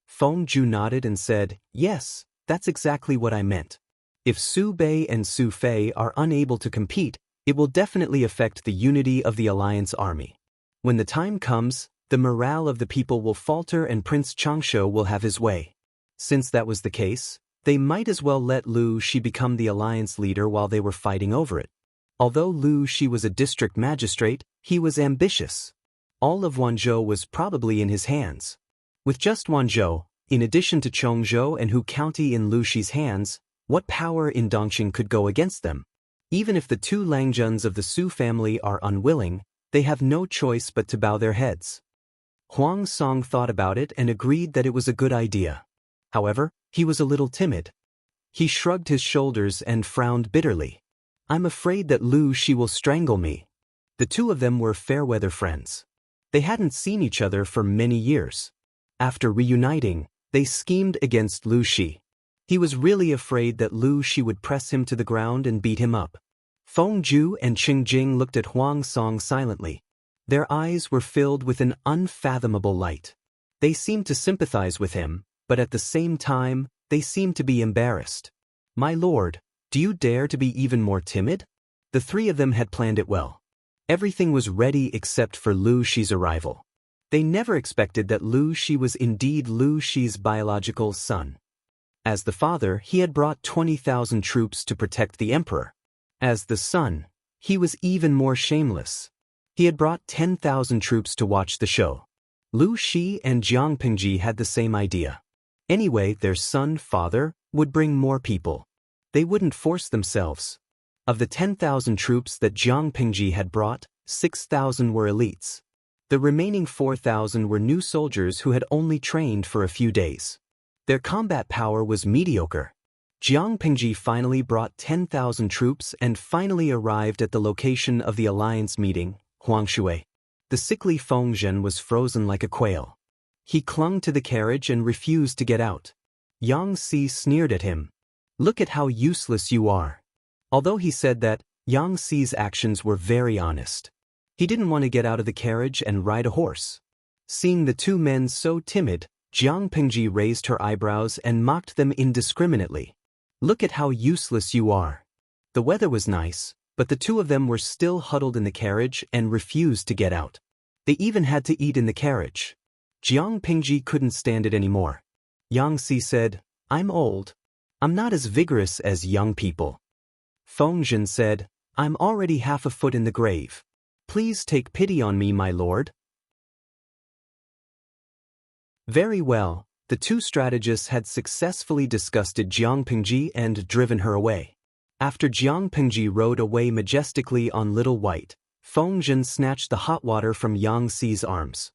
[SPEAKER 1] Feng Ju nodded and said, yes, that's exactly what I meant. If Su Bei and Su Fei are unable to compete, it will definitely affect the unity of the alliance army. When the time comes, the morale of the people will falter and Prince Changsho will have his way. Since that was the case, they might as well let Lu Shi become the alliance leader while they were fighting over it. Although Lu Shi was a district magistrate, he was ambitious. All of Wanzhou was probably in his hands. With just Wanzhou, in addition to Chongzhou and Hu County in Lu Shi's hands, what power in Dongqing could go against them? Even if the two Langjuns of the Su family are unwilling, they have no choice but to bow their heads. Huang Song thought about it and agreed that it was a good idea. However, he was a little timid. He shrugged his shoulders and frowned bitterly. I'm afraid that Lu Shi will strangle me. The two of them were fair-weather friends. They hadn't seen each other for many years. After reuniting, they schemed against Lu Shi. He was really afraid that Lu Shi would press him to the ground and beat him up. Feng Zhu and Qing Jing looked at Huang Song silently. Their eyes were filled with an unfathomable light. They seemed to sympathize with him, but at the same time, they seemed to be embarrassed. My lord, do you dare to be even more timid? The three of them had planned it well. Everything was ready except for Lu Shi's arrival. They never expected that Lu Shi was indeed Lu Shi's biological son. As the father, he had brought 20,000 troops to protect the emperor. As the son, he was even more shameless. He had brought 10,000 troops to watch the show. Lu Shi and Jiang Pingji had the same idea. Anyway, their son, father, would bring more people. They wouldn't force themselves. Of the 10,000 troops that Jiang Pingji had brought, 6,000 were elites. The remaining 4,000 were new soldiers who had only trained for a few days. Their combat power was mediocre. Jiang Pingji finally brought 10,000 troops and finally arrived at the location of the alliance meeting, Huangshui. The sickly Feng Zhen was frozen like a quail. He clung to the carriage and refused to get out. Yang Si sneered at him. Look at how useless you are. Although he said that, Yang Si's actions were very honest. He didn't want to get out of the carriage and ride a horse. Seeing the two men so timid, Jiang Pingji raised her eyebrows and mocked them indiscriminately. Look at how useless you are. The weather was nice, but the two of them were still huddled in the carriage and refused to get out. They even had to eat in the carriage. Jiang Pingji couldn't stand it anymore. Yang Si said, I'm old. I'm not as vigorous as young people. Feng Zhen said, I'm already half a foot in the grave. Please take pity on me, my lord. Very well, the two strategists had successfully disgusted Jiang Pingji and driven her away. After Jiang Pingji rode away majestically on Little White, Feng Zhen snatched the hot water from Yang Si's arms.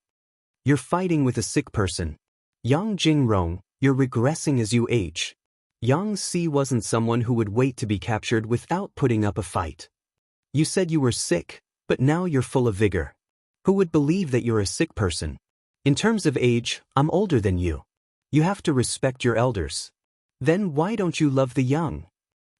[SPEAKER 1] You're fighting with a sick person. Yang Jingrong, you're regressing as you age. Yang Si wasn't someone who would wait to be captured without putting up a fight. You said you were sick, but now you're full of vigor. Who would believe that you're a sick person? In terms of age, I'm older than you. You have to respect your elders. Then why don't you love the young?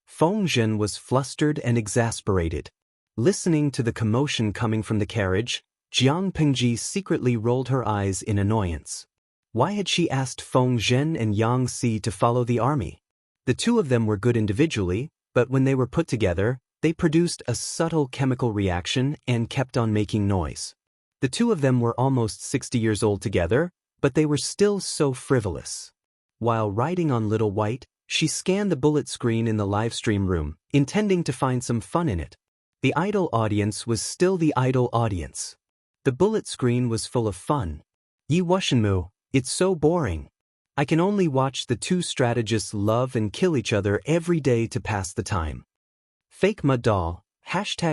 [SPEAKER 1] Feng Zhen was flustered and exasperated. Listening to the commotion coming from the carriage, Jiang Pingji secretly rolled her eyes in annoyance. Why had she asked Feng Zhen and Yang Si to follow the army? The two of them were good individually, but when they were put together, they produced a subtle chemical reaction and kept on making noise. The two of them were almost 60 years old together, but they were still so frivolous. While riding on Little White, she scanned the bullet screen in the livestream room, intending to find some fun in it. The idol audience was still the idol audience. The bullet screen was full of fun. Yi Washenmu, it's so boring. I can only watch the two strategists love and kill each other every day to pass the time. Fake mud doll,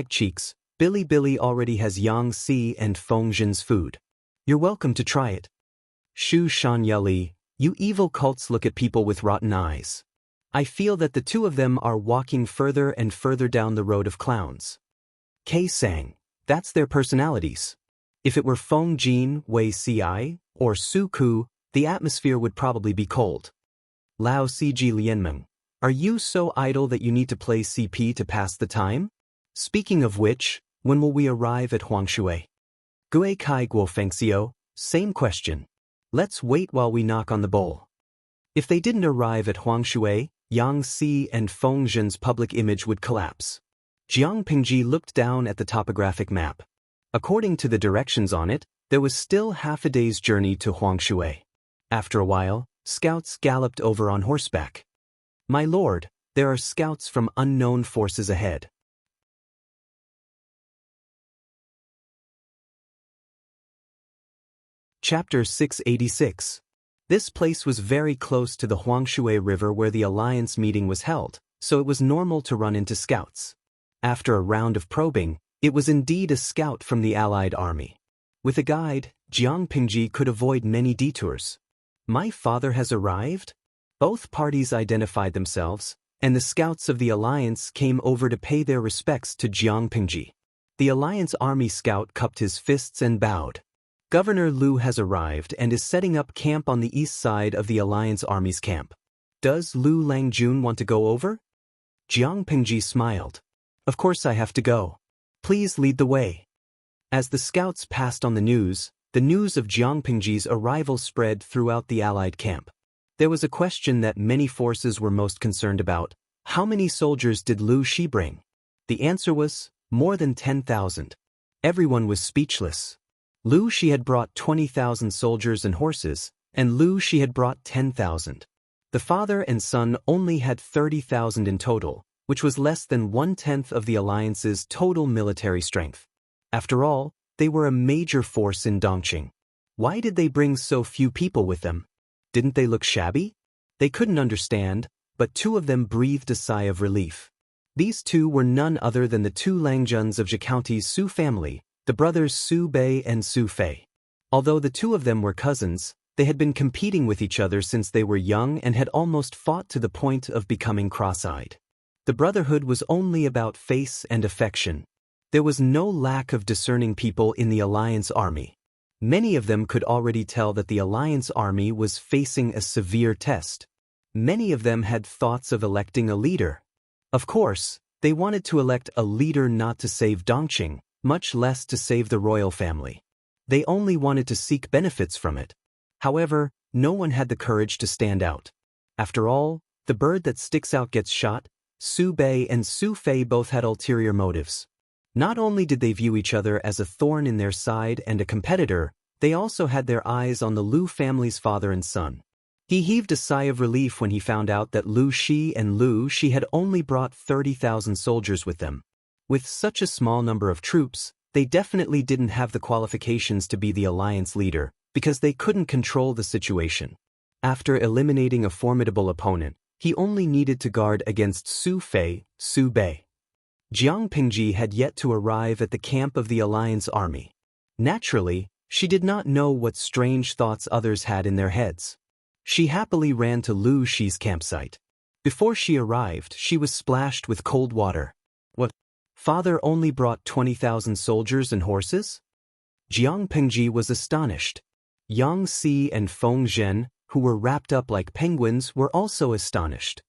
[SPEAKER 1] #cheeks, Billy already has Yang Si and Feng Zhen's food. You're welcome to try it. Shu Shanyali, you evil cults look at people with rotten eyes. I feel that the two of them are walking further and further down the road of clowns. Kei Sang, that's their personalities. If it were Feng Jin, Wei Ci, or Su Ku, the atmosphere would probably be cold. Lao Cg Lianmeng, are you so idle that you need to play CP to pass the time? Speaking of which, when will we arrive at Huangshui? Gue Kai Guo Fengxiu, same question. Let's wait while we knock on the bowl. If they didn't arrive at Huangshui, Yang Si and Feng Zhen's public image would collapse. Jiang Pingji looked down at the topographic map. According to the directions on it, There was still half a day's journey to Huangshui. After a while, scouts galloped over on horseback. "My lord, there are scouts from unknown forces ahead." Chapter 686. This place was very close to the Huangshui River where the Alliance meeting was held, so it was normal to run into scouts. After a round of probing, it was indeed a scout from the Allied army. With a guide, Jiang Pingji could avoid many detours. "My father has arrived?" Both parties identified themselves, and the scouts of the Alliance came over to pay their respects to Jiang Pingji. The Alliance army scout cupped his fists and bowed. "Governor Lu has arrived and is setting up camp on the east side of the Alliance Army's camp. Does Lu Langjun want to go over?" Jiang Pingji smiled. "Of course I have to go. Please lead the way." As the scouts passed on the news of Jiang Pingji's arrival spread throughout the Allied camp. There was a question that many forces were most concerned about: how many soldiers did Lu Shi bring? The answer was, more than 10,000. Everyone was speechless. Lu Shi had brought 20,000 soldiers and horses, and Lu Shi had brought 10,000. The father and son only had 30,000 in total, which was less than 1/10 of the Alliance's total military strength. After all, they were a major force in Dongqing. Why did they bring so few people with them? Didn't they look shabby? They couldn't understand, but two of them breathed a sigh of relief. These two were none other than the two Langjuns of Zhe County's Su family, the brothers Su Bei and Su Fei. Although the two of them were cousins, they had been competing with each other since they were young and had almost fought to the point of becoming cross-eyed. The brotherhood was only about face and affection. There was no lack of discerning people in the Alliance army. Many of them could already tell that the Alliance army was facing a severe test. Many of them had thoughts of electing a leader. Of course, they wanted to elect a leader not to save Dongqing, much less to save the royal family. They only wanted to seek benefits from it. However, no one had the courage to stand out. After all, the bird that sticks out gets shot. Su Bei and Su Fei both had ulterior motives. Not only did they view each other as a thorn in their side and a competitor, they also had their eyes on the Lu family's father and son. He heaved a sigh of relief when he found out that Lu Shi and Lu Shi had only brought 30,000 soldiers with them. With such a small number of troops, they definitely didn't have the qualifications to be the alliance leader, because they couldn't control the situation. After eliminating a formidable opponent, he only needed to guard against Su Fei, Su Bei. Jiang Pingji had yet to arrive at the camp of the alliance army. Naturally, she did not know what strange thoughts others had in their heads. She happily ran to Lu Shi's campsite. Before she arrived, she was splashed with cold water. "What? Father only brought 20,000 soldiers and horses?" Jiang Pingji was astonished. Yang Si and Feng Zhen, who were wrapped up like penguins, were also astonished.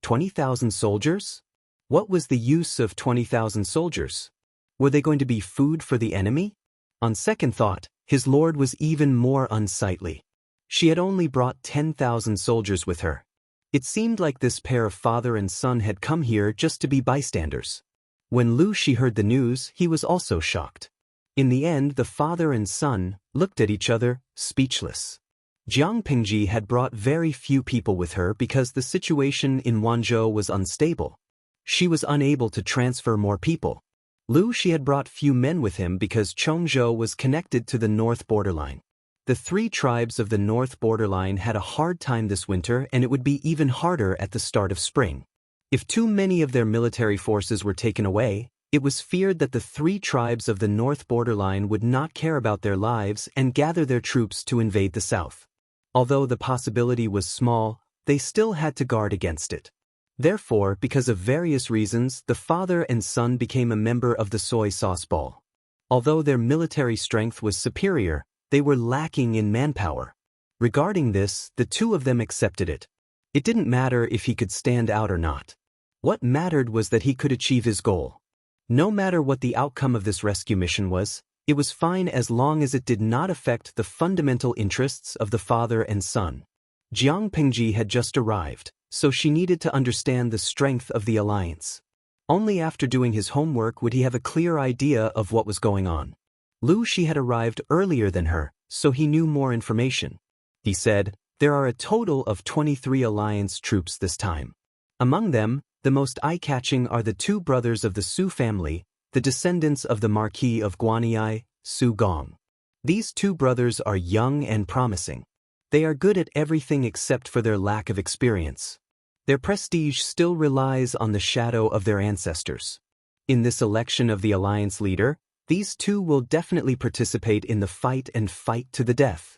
[SPEAKER 1] 20,000 soldiers? What was the use of 20,000 soldiers? Were they going to be food for the enemy? On second thought, his lord was even more unsightly. She had only brought 10,000 soldiers with her. It seemed like this pair of father and son had come here just to be bystanders. When Lu Shi heard the news, he was also shocked. In the end, the father and son looked at each other, speechless. Jiang Pingji had brought very few people with her because the situation in Wanzhou was unstable. She was unable to transfer more people. Lu Shi had brought few men with him because Chongzhou was connected to the north borderline. The three tribes of the north borderline had a hard time this winter, and it would be even harder at the start of spring. If too many of their military forces were taken away, it was feared that the three tribes of the north borderline would not care about their lives and gather their troops to invade the south. Although the possibility was small, they still had to guard against it. Therefore, because of various reasons, the father and son became a member of the soy sauce ball. Although their military strength was superior, they were lacking in manpower. Regarding this, the two of them accepted it. It didn't matter if he could stand out or not. What mattered was that he could achieve his goal. No matter what the outcome of this rescue mission was, it was fine as long as it did not affect the fundamental interests of the father and son. Jiang Pingji had just arrived, so she needed to understand the strength of the alliance. Only after doing his homework would he have a clear idea of what was going on. Lu Shi had arrived earlier than her, so he knew more information. He said, "There are a total of 23 alliance troops this time. Among them, the most eye-catching are the two brothers of the Su family, the descendants of the Marquis of Guanyi, Su Gong. These two brothers are young and promising. They are good at everything except for their lack of experience. Their prestige still relies on the shadow of their ancestors. In this election of the alliance leader, these two will definitely participate in the fight and fight to the death.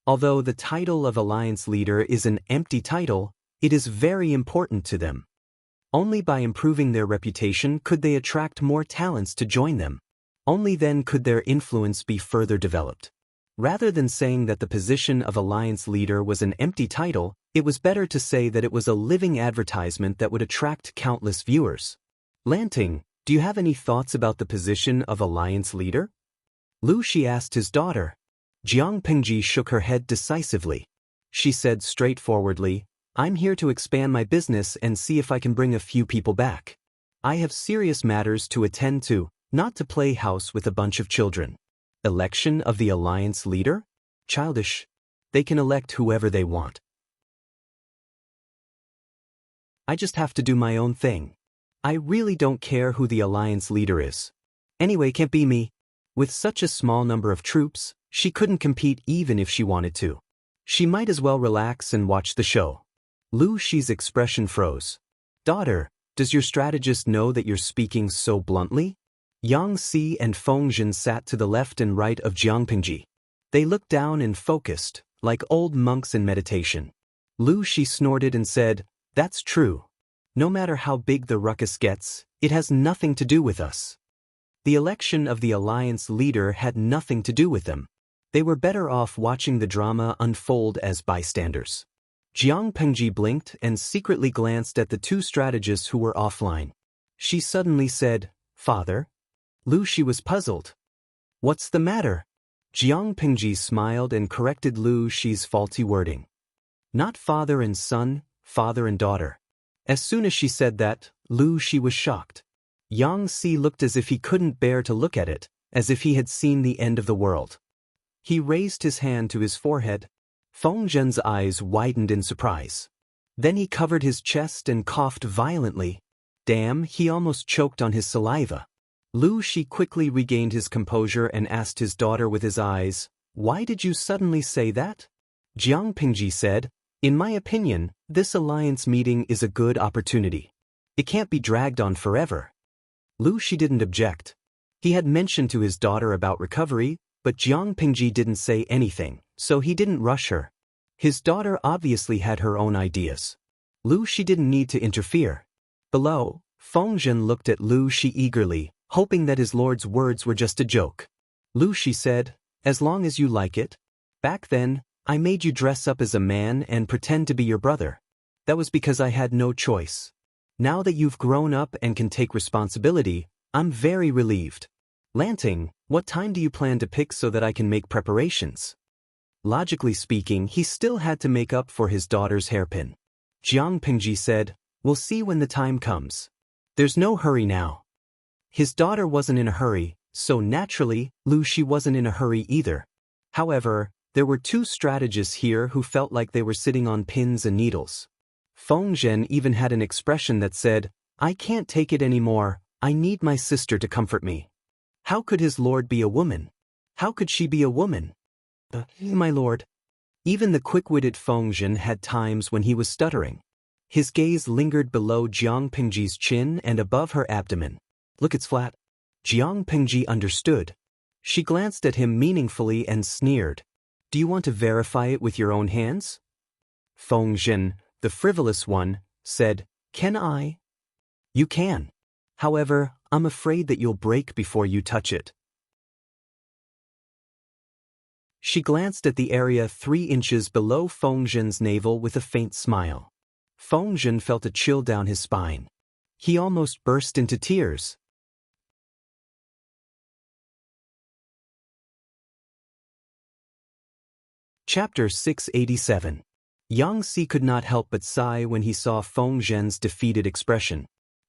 [SPEAKER 1] Although the title of alliance leader is an empty title, it is very important to them. Only by improving their reputation could they attract more talents to join them. Only then could their influence be further developed. Rather than saying that the position of alliance leader was an empty title, it was better to say that it was a living advertisement that would attract countless viewers. Lanting, do you have any thoughts about the position of alliance leader? Lu Shi asked his daughter. Jiang Pingji shook her head decisively. She said straightforwardly, "I'm here to expand my business and see if I can bring a few people back. I have serious matters to attend to, not to play house with a bunch of children." Election of the alliance leader? Childish. They can elect whoever they want. I just have to do my own thing. I really don't care who the alliance leader is. Anyway, can't be me. With such a small number of troops, she couldn't compete even if she wanted to. She might as well relax and watch the show. Lu Shi's expression froze. Daughter, does your strategist know that you're speaking so bluntly? Yang Si and Feng Jin sat to the left and right of Jiang Pingji. They looked down and focused, like old monks in meditation. Lu Shi snorted and said, "That's true. No matter how big the ruckus gets, it has nothing to do with us." The election of the alliance leader had nothing to do with them. They were better off watching the drama unfold as bystanders. Jiang Pingji blinked and secretly glanced at the two strategists who were offline. She suddenly said, "Father?" Lu Shi was puzzled. "What's the matter?" Jiang Pingji smiled and corrected Lu Shi's faulty wording. "Not father and son, father and daughter." As soon as she said that, Lu Shi was shocked. Yang Si looked as if he couldn't bear to look at it, as if he had seen the end of the world. He raised his hand to his forehead. Feng Zhen's eyes widened in surprise. Then he covered his chest and coughed violently. Damn, he almost choked on his saliva. Lu Shi quickly regained his composure and asked his daughter with his eyes, "Why did you suddenly say that?" Jiang Pingji said, "In my opinion, this alliance meeting is a good opportunity. It can't be dragged on forever." Lu Shi didn't object. He had mentioned to his daughter about recovery, but Jiang Pingji didn't say anything, so he didn't rush her. His daughter obviously had her own ideas. Lu Shi didn't need to interfere. Below, Feng Zhen looked at Lu Shi eagerly, hoping that his lord's words were just a joke. Lu Shi said, "As long as you like it. Back then, I made you dress up as a man and pretend to be your brother. That was because I had no choice. Now that you've grown up and can take responsibility, I'm very relieved. Lanting, what time do you plan to pick so that I can make preparations?" Logically speaking, he still had to make up for his daughter's hairpin. Jiang Pingji said, "We'll see when the time comes. There's no hurry now." His daughter wasn't in a hurry, so naturally, Lu Shi wasn't in a hurry either. However, there were two strategists here who felt like they were sitting on pins and needles. Feng Zhen even had an expression that said, "I can't take it anymore, I need my sister to comfort me." How could his lord be a woman? How could she be a woman? My lord. Even the quick-witted Feng Zhen had times when he was stuttering. His gaze lingered below Jiang Pingji's chin and above her abdomen. "Look, it's flat." Jiang Pingji understood. She glanced at him meaningfully and sneered. "Do you want to verify it with your own hands?" Feng Zhen, the frivolous one, said, "Can I?" "You can. However, I'm afraid that you'll break before you touch it." She glanced at the area 3 inches below Feng Zhen's navel with a faint smile. Feng Zhen felt a chill down his spine. He almost burst into tears. Chapter 687. Yang Si could not help but sigh when he saw Feng Zhen's defeated expression.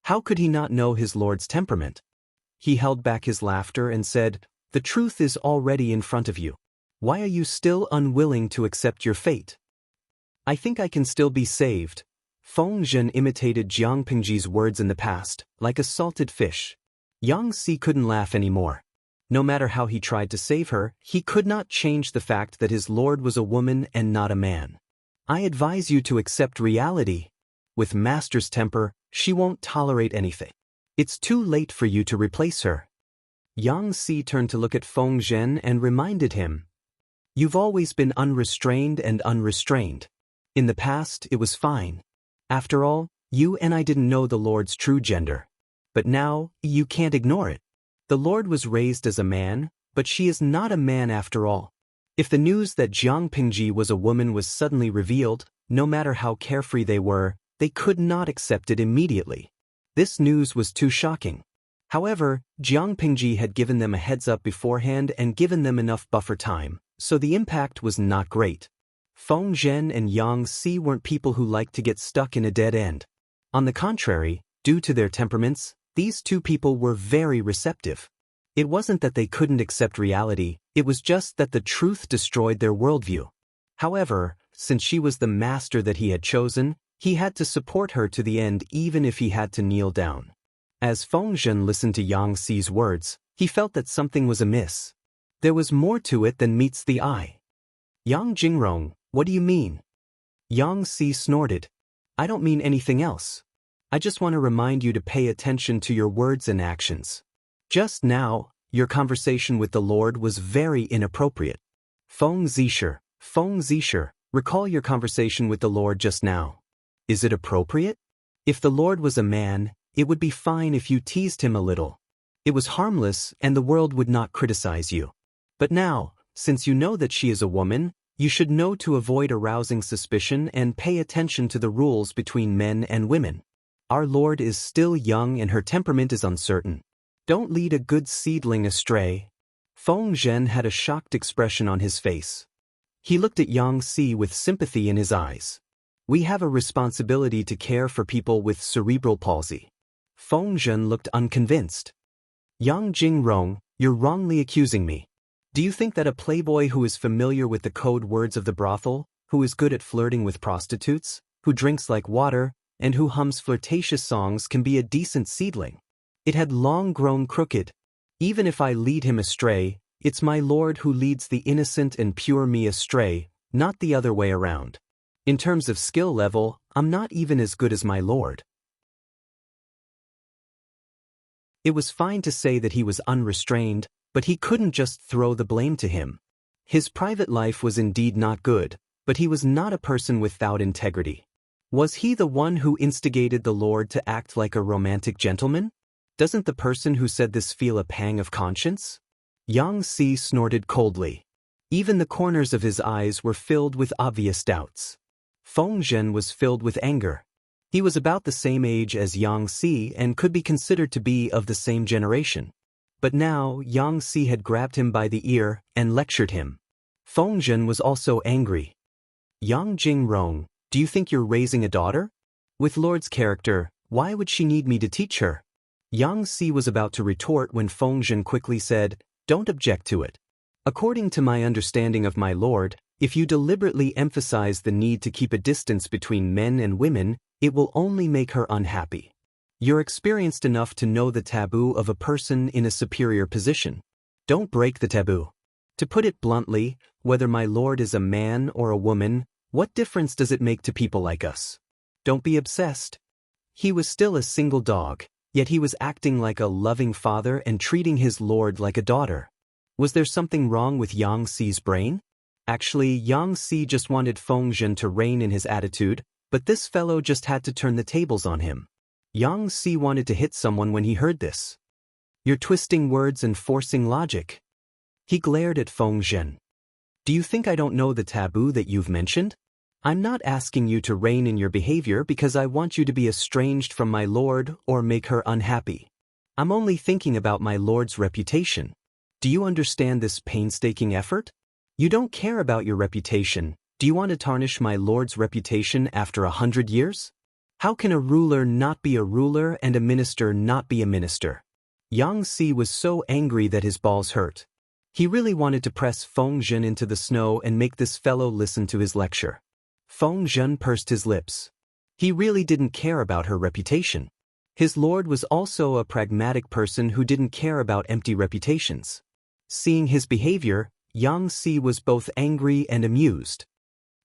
[SPEAKER 1] How could he not know his lord's temperament? He held back his laughter and said, "The truth is already in front of you. Why are you still unwilling to accept your fate?" "I think I can still be saved." Feng Zhen imitated Jiang Pingji's words in the past, like a salted fish. Yang Si couldn't laugh anymore. No matter how he tried to save her, he could not change the fact that his lord was a woman and not a man. "I advise you to accept reality. With Master's temper, she won't tolerate anything. It's too late for you to replace her." Yang Si turned to look at Feng Zhen and reminded him, "You've always been unrestrained and unrestrained. In the past, it was fine. After all, you and I didn't know the Lord's true gender. But now, you can't ignore it. The Lord was raised as a man, but she is not a man after all." If the news that Jiang Pingji was a woman was suddenly revealed, no matter how carefree they were, they could not accept it immediately. This news was too shocking. However, Jiang Pingji had given them a heads-up beforehand and given them enough buffer time, so the impact was not great. Feng Zhen and Yang Si weren't people who liked to get stuck in a dead end. On the contrary, due to their temperaments, these two people were very receptive. It wasn't that they couldn't accept reality, it was just that the truth destroyed their worldview. However, since she was the master that he had chosen, he had to support her to the end even if he had to kneel down. As Feng Zhen listened to Yang Si's words, he felt that something was amiss. There was more to it than meets the eye. "Yang Jingrong, what do you mean?" Yang Si snorted. "I don't mean anything else. I just want to remind you to pay attention to your words and actions. Just now, your conversation with the Lord was very inappropriate. Feng Zisher, recall your conversation with the Lord just now. Is it appropriate? If the Lord was a man, it would be fine if you teased him a little. It was harmless and the world would not criticize you. But now, since you know that she is a woman, you should know to avoid arousing suspicion and pay attention to the rules between men and women. Our Lord is still young and her temperament is uncertain. Don't lead a good seedling astray." Feng Zhen had a shocked expression on his face. He looked at Yang Si with sympathy in his eyes. "We have a responsibility to care for people with cerebral palsy." Feng Zhen looked unconvinced. "Yang Jingrong, you're wrongly accusing me. Do you think that a playboy who is familiar with the code words of the brothel, who is good at flirting with prostitutes, who drinks like water, and who hums flirtatious songs can be a decent seedling? It had long grown crooked. Even if I lead him astray, it's my Lord who leads the innocent and pure me astray, not the other way around. In terms of skill level, I'm not even as good as my Lord." It was fine to say that he was unrestrained, but he couldn't just throw the blame to him. His private life was indeed not good, but he was not a person without integrity. Was he the one who instigated the Lord to act like a romantic gentleman? Doesn't the person who said this feel a pang of conscience? Yang Si snorted coldly. Even the corners of his eyes were filled with obvious doubts. Feng Zhen was filled with anger. He was about the same age as Yang Si and could be considered to be of the same generation. But now Yang Si had grabbed him by the ear and lectured him. Feng Zhen was also angry. "Yang Jingrong, do you think you're raising a daughter? With Lord's character, why would she need me to teach her?" Yang Si was about to retort when Feng Zhen quickly said, "Don't object to it. According to my understanding of my Lord, if you deliberately emphasize the need to keep a distance between men and women, it will only make her unhappy. You're experienced enough to know the taboo of a person in a superior position. Don't break the taboo. To put it bluntly, whether my Lord is a man or a woman, what difference does it make to people like us? Don't be obsessed." He was still a single dog, yet he was acting like a loving father and treating his Lord like a daughter. Was there something wrong with Yang Si's brain? Actually, Yang Si just wanted Feng Zhen to rein in his attitude, but this fellow just had to turn the tables on him. Yang Si wanted to hit someone when he heard this. "You're twisting words and forcing logic." He glared at Feng Zhen. "Do you think I don't know the taboo that you've mentioned? I'm not asking you to rein in your behavior because I want you to be estranged from my Lord or make her unhappy. I'm only thinking about my Lord's reputation. Do you understand this painstaking effort? You don't care about your reputation. Do you want to tarnish my Lord's reputation after 100 years? How can a ruler not be a ruler and a minister not be a minister? Xianxia was so angry that his balls hurt. He really wanted to press Feng Zhen into the snow and make this fellow listen to his lecture. Feng Zhen pursed his lips. He really didn't care about her reputation. His lord was also a pragmatic person who didn't care about empty reputations. Seeing his behavior, Xianxia was both angry and amused.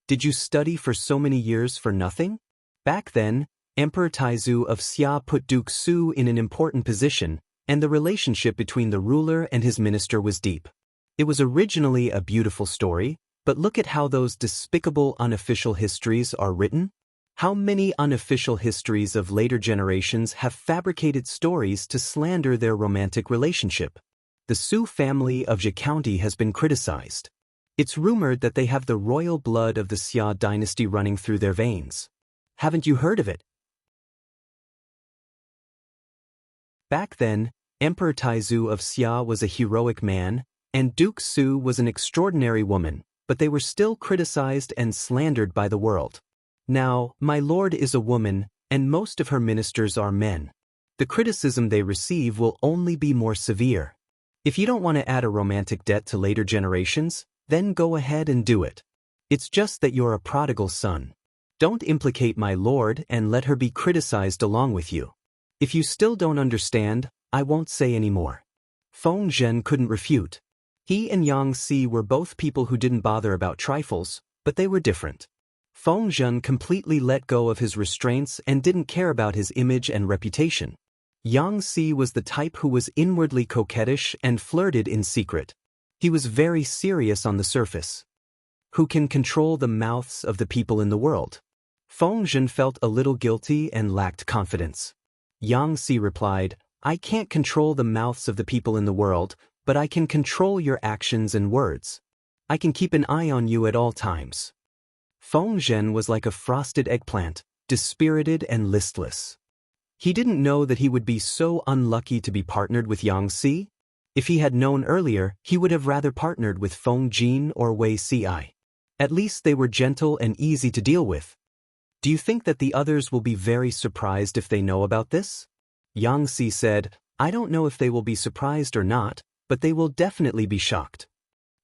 [SPEAKER 1] Did you study for so many years for nothing? Back then, Emperor Taizu of Xia put Duke Su in an important position, and the relationship between the ruler and his minister was deep. It was originally a beautiful story, but look at how those despicable unofficial histories are written. How many unofficial histories of later generations have fabricated stories to slander their romantic relationship? The Su family of Jie County has been criticized. It's rumored that they have the royal blood of the Xia dynasty running through their veins. Haven't you heard of it? Back then, Emperor Taizu of Xia was a heroic man, and Duke Su was an extraordinary woman, but they were still criticized and slandered by the world. Now, my lord is a woman, and most of her ministers are men. The criticism they receive will only be more severe. If you don't want to add a romantic debt to later generations, then go ahead and do it. It's just that you're a prodigal son. Don't implicate my lord and let her be criticized along with you. If you still don't understand, I won't say any more. Feng Zhen couldn't refute. He and Xianxia were both people who didn't bother about trifles, but they were different. Feng Zhen completely let go of his restraints and didn't care about his image and reputation. Xianxia was the type who was inwardly coquettish and flirted in secret. He was very serious on the surface. Who can control the mouths of the people in the world? Feng Zhen felt a little guilty and lacked confidence. Xianxia replied, I can't control the mouths of the people in the world, but I can control your actions and words. I can keep an eye on you at all times. Feng Zhen was like a frosted eggplant, dispirited and listless. He didn't know that he would be so unlucky to be partnered with Xianxia. If he had known earlier, he would have rather partnered with Feng Jin or Wei Ci. At least they were gentle and easy to deal with. Do you think that the others will be very surprised if they know about this? Xianxia said, I don't know if they will be surprised or not, but they will definitely be shocked.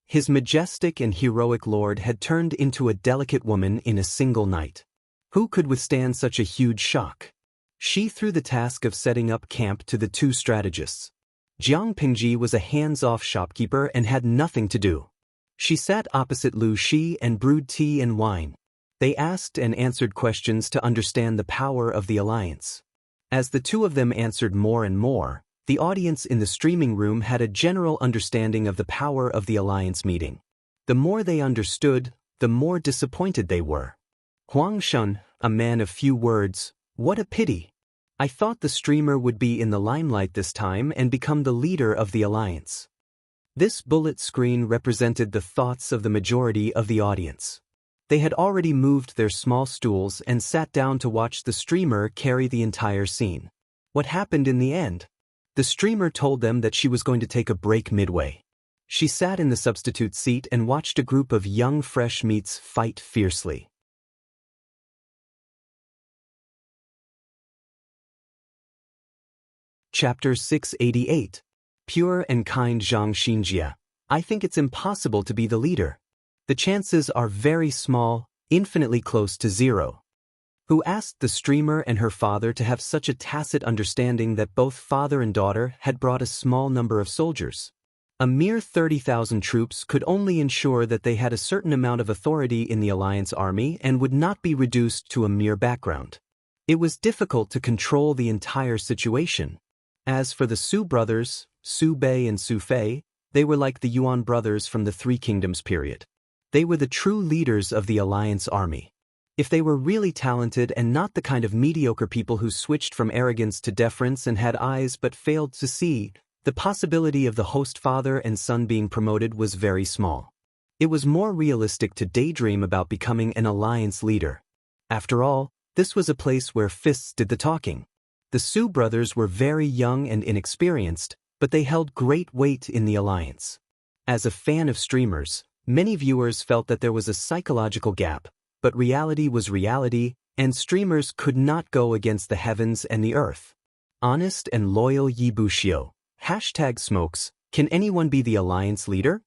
[SPEAKER 1] His majestic and heroic lord had turned into a delicate woman in a single night. Who could withstand such a huge shock? She threw the task of setting up camp to the two strategists. Jiang Pingji was a hands-off shopkeeper and had nothing to do. She sat opposite Lu Shi and brewed tea and wine. They asked and answered questions to understand the power of the alliance. As the two of them answered more and more, the audience in the streaming room had a general understanding of the power of the alliance meeting. The more they understood, the more disappointed they were. Huang Shun, a man of few words, what a pity. I thought the streamer would be in the limelight this time and become the leader of the alliance. This bullet screen represented the thoughts of the majority of the audience. They had already moved their small stools and sat down to watch the streamer carry the entire scene. What happened in the end? The streamer told them that she was going to take a break midway. She sat in the substitute seat and watched a group of young fresh meats fight fiercely. Chapter 688. Pure and kind Zhang Xinjia. I think it's impossible to be the leader. The chances are very small, infinitely close to zero. Who asked the streamer and her father to have such a tacit understanding that both father and daughter had brought a small number of soldiers? A mere 30,000 troops could only ensure that they had a certain amount of authority in the alliance army and would not be reduced to a mere background. It was difficult to control the entire situation. As for the Su brothers, Su Bei and Su Fei, they were like the Yuan brothers from the Three Kingdoms period. They were the true leaders of the alliance army. If they were really talented and not the kind of mediocre people who switched from arrogance to deference and had eyes but failed to see, the possibility of the host father and son being promoted was very small. It was more realistic to daydream about becoming an alliance leader. After all, this was a place where fists did the talking. The Su brothers were very young and inexperienced, but they held great weight in the alliance. As a fan of streamers, many viewers felt that there was a psychological gap, but reality was reality, and streamers could not go against the heavens and the earth. Honest and loyal Yi Bushio. #smokes. Can anyone be the alliance leader?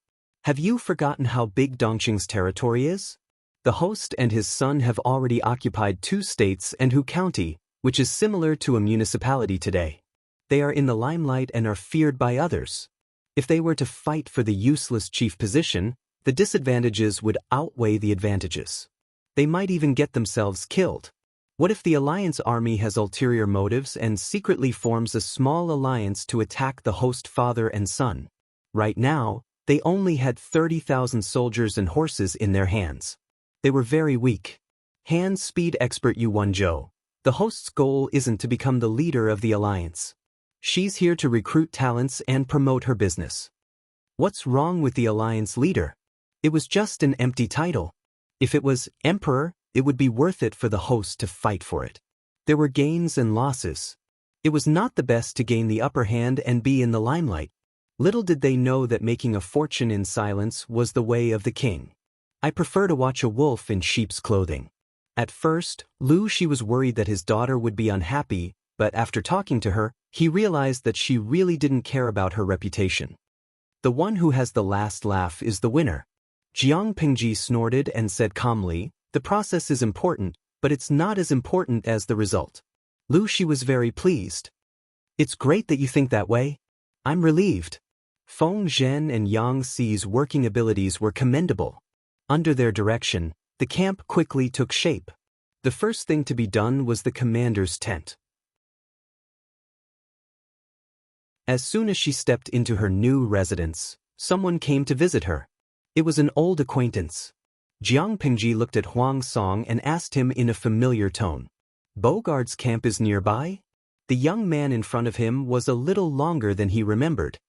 [SPEAKER 1] Have you forgotten how big Dongqing's territory is? The host and his son have already occupied 2 states and Hu County, which is similar to a municipality today. They are in the limelight and are feared by others. If they were to fight for the useless chief position, the disadvantages would outweigh the advantages. They might even get themselves killed. What if the alliance army has ulterior motives and secretly forms a small alliance to attack the host father and son? Right now, they only had 30,000 soldiers and horses in their hands. They were very weak. Hand speed expert Yu Wenzhou. The host's goal isn't to become the leader of the alliance. She's here to recruit talents and promote her business. What's wrong with the alliance leader? It was just an empty title. If it was emperor, it would be worth it for the host to fight for it. There were gains and losses. It was not the best to gain the upper hand and be in the limelight. Little did they know that making a fortune in silence was the way of the king. I prefer to watch a wolf in sheep's clothing. At first, she was worried that his daughter would be unhappy, but after talking to her, he realized that she really didn't care about her reputation. The one who has the last laugh is the winner. Jiang Pingji snorted and said calmly, "The process is important, but it's not as important as the result." She was very pleased. "It's great that you think that way. I'm relieved." Feng Zhen and Yang Xi's working abilities were commendable. Under their direction, the camp quickly took shape. The first thing to be done was the commander's tent. As soon as she stepped into her new residence, someone came to visit her. It was an old acquaintance. Jiang Pingji looked at Huang Song and asked him in a familiar tone, "Bogart's camp is nearby?" The young man in front of him was a little longer than he remembered.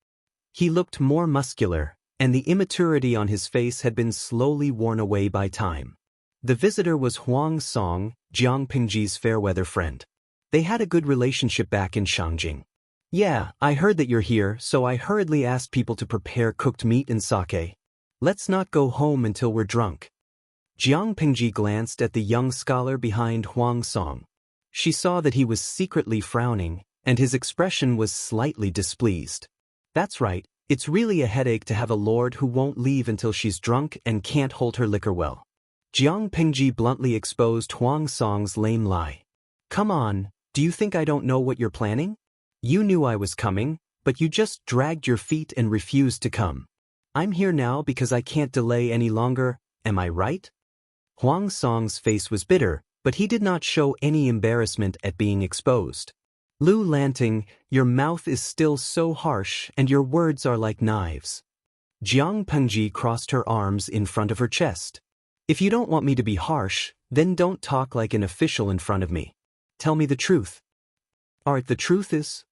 [SPEAKER 1] He looked more muscular, and the immaturity on his face had been slowly worn away by time. The visitor was Huang Song, Jiang Pingji's fair-weather friend. They had a good relationship back in Shangjing. "Yeah, I heard that you're here, so I hurriedly asked people to prepare cooked meat and sake. Let's not go home until we're drunk." Jiang Pingji glanced at the young scholar behind Huang Song. She saw that he was secretly frowning, and his expression was slightly displeased. That's right. It's really a headache to have a lord who won't leave until she's drunk and can't hold her liquor well. Jiang Pingji bluntly exposed Huang Song's lame lie. "Come on, do you think I don't know what you're planning? You knew I was coming, but you just dragged your feet and refused to come. I'm here now because I can't delay any longer, am I right?" Huang Song's face was bitter, but he did not show any embarrassment at being exposed. "Lu Lanting, your mouth is still so harsh and your words are like knives." Jiang Pengji crossed her arms in front of her chest. "If you don't want me to be harsh, then don't talk like an official in front of me. Tell me the truth." "Art, the truth is,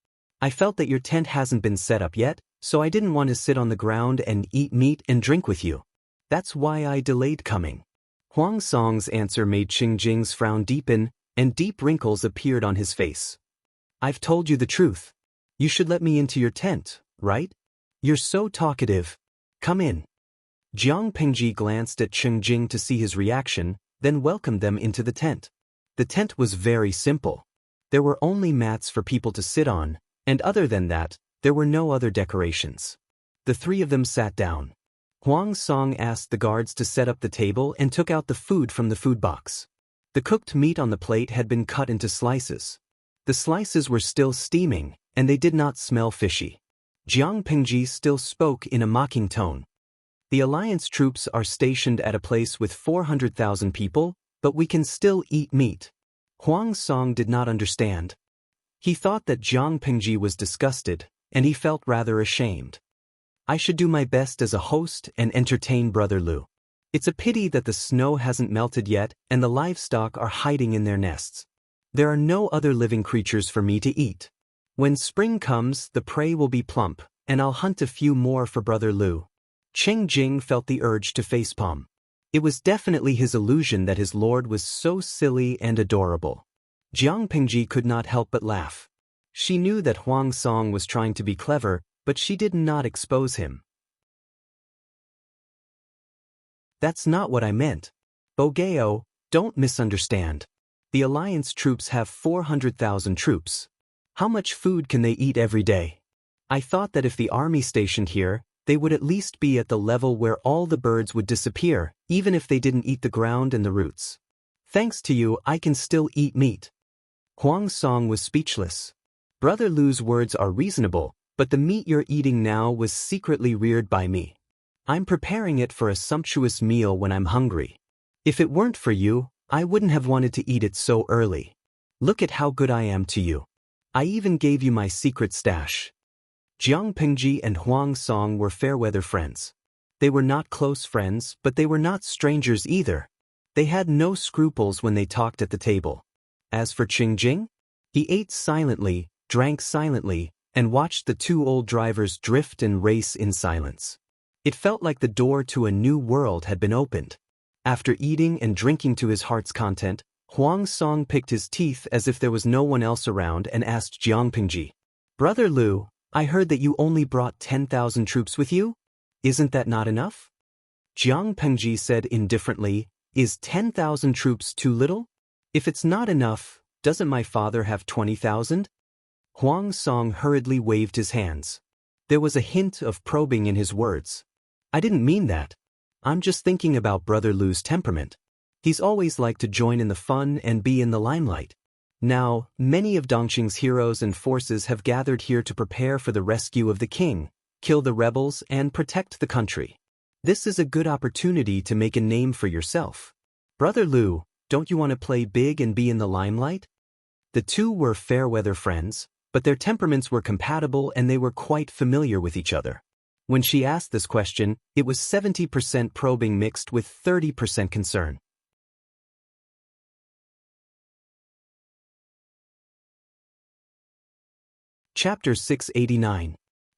[SPEAKER 1] I felt that your tent hasn't been set up yet, so I didn't want to sit on the ground and eat meat and drink with you. That's why I delayed coming." Huang Song's answer made Qingjing's frown deepen, and deep wrinkles appeared on his face. "I've told you the truth. You should let me into your tent, right? You're so talkative. Come in." Jiang Pingji glanced at Qingjing to see his reaction, then welcomed them into the tent. The tent was very simple. There were only mats for people to sit on, and other than that, there were no other decorations. The 3 of them sat down. Huang Song asked the guards to set up the table and took out the food from the food box. The cooked meat on the plate had been cut into slices. The slices were still steaming, and they did not smell fishy. Jiang Pingji still spoke in a mocking tone. "The alliance troops are stationed at a place with 400,000 people, but we can still eat meat." Huang Song did not understand. He thought that Jiang Pingji was disgusted, and he felt rather ashamed. "I should do my best as a host and entertain Brother Lu. It's a pity that the snow hasn't melted yet and the livestock are hiding in their nests. There are no other living creatures for me to eat. When spring comes, the prey will be plump, and I'll hunt a few more for Brother Lu." Qingjing felt the urge to facepalm. It was definitely his illusion that his lord was so silly and adorable. Jiang Pingji could not help but laugh. She knew that Huang Song was trying to be clever, but she did not expose him. "That's not what I meant. Bogeo, don't misunderstand. The alliance troops have 400,000 troops. How much food can they eat every day? I thought that if the army stationed here, they would at least be at the level where all the birds would disappear, even if they didn't eat the ground and the roots. Thanks to you, I can still eat meat. Huang Song was speechless. Brother Lu's words are reasonable, but the meat you're eating now was secretly reared by me. I'm preparing it for a sumptuous meal when I'm hungry. If it weren't for you, I wouldn't have wanted to eat it so early. Look at how good I am to you. I even gave you my secret stash. Jiang Pingji and Huang Song were fair-weather friends. They were not close friends, but they were not strangers either. They had no scruples when they talked at the table. As for Qingjing, he ate silently, drank silently, and watched the two old drivers drift and race in silence. It felt like the door to a new world had been opened. After eating and drinking to his heart's content, Huang Song picked his teeth as if there was no one else around and asked Jiang Pingji, "Brother Lu, I heard that you only brought 10,000 troops with you? Isn't that not enough?" Jiang Pengji said indifferently, "Is 10,000 troops too little? If it's not enough, doesn't my father have 20,000? Huang Song hurriedly waved his hands. There was a hint of probing in his words. "I didn't mean that. I'm just thinking about Brother Lu's temperament. He's always liked to join in the fun and be in the limelight. Now, many of Dongqing's heroes and forces have gathered here to prepare for the rescue of the king, kill the rebels, and protect the country. This is a good opportunity to make a name for yourself. Brother Lu, don't you want to play big and be in the limelight?" The two were fair-weather friends, but their temperaments were compatible and they were quite familiar with each other. When she asked this question, it was 70% probing mixed with 30% concern. Chapter 689.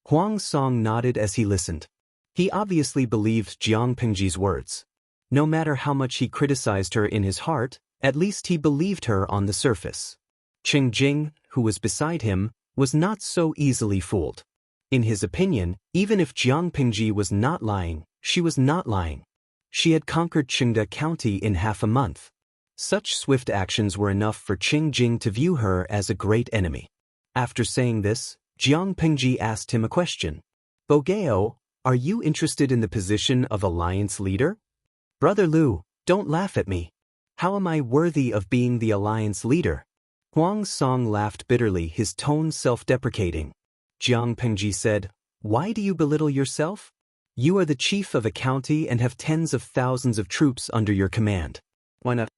[SPEAKER 1] Huang Song nodded as he listened. He obviously believed Jiang Pingji's words. No matter how much he criticized her in his heart, at least he believed her on the surface. Qingjing, who was beside him, was not so easily fooled. In his opinion, even if Jiang Pingji was not lying, she was not lying. She had conquered Qingda County in half a month. Such swift actions were enough for Qingjing to view her as a great enemy. After saying this, Jiang Pingji asked him a question. "Bogeo, are you interested in the position of alliance leader?" "Brother Lu, don't laugh at me. How am I worthy of being the alliance leader?" Huang Song laughed bitterly, his tone self-deprecating. Jiang Pingji said, "Why do you belittle yourself? You are the chief of a county and have tens of thousands of troops under your command. Why not?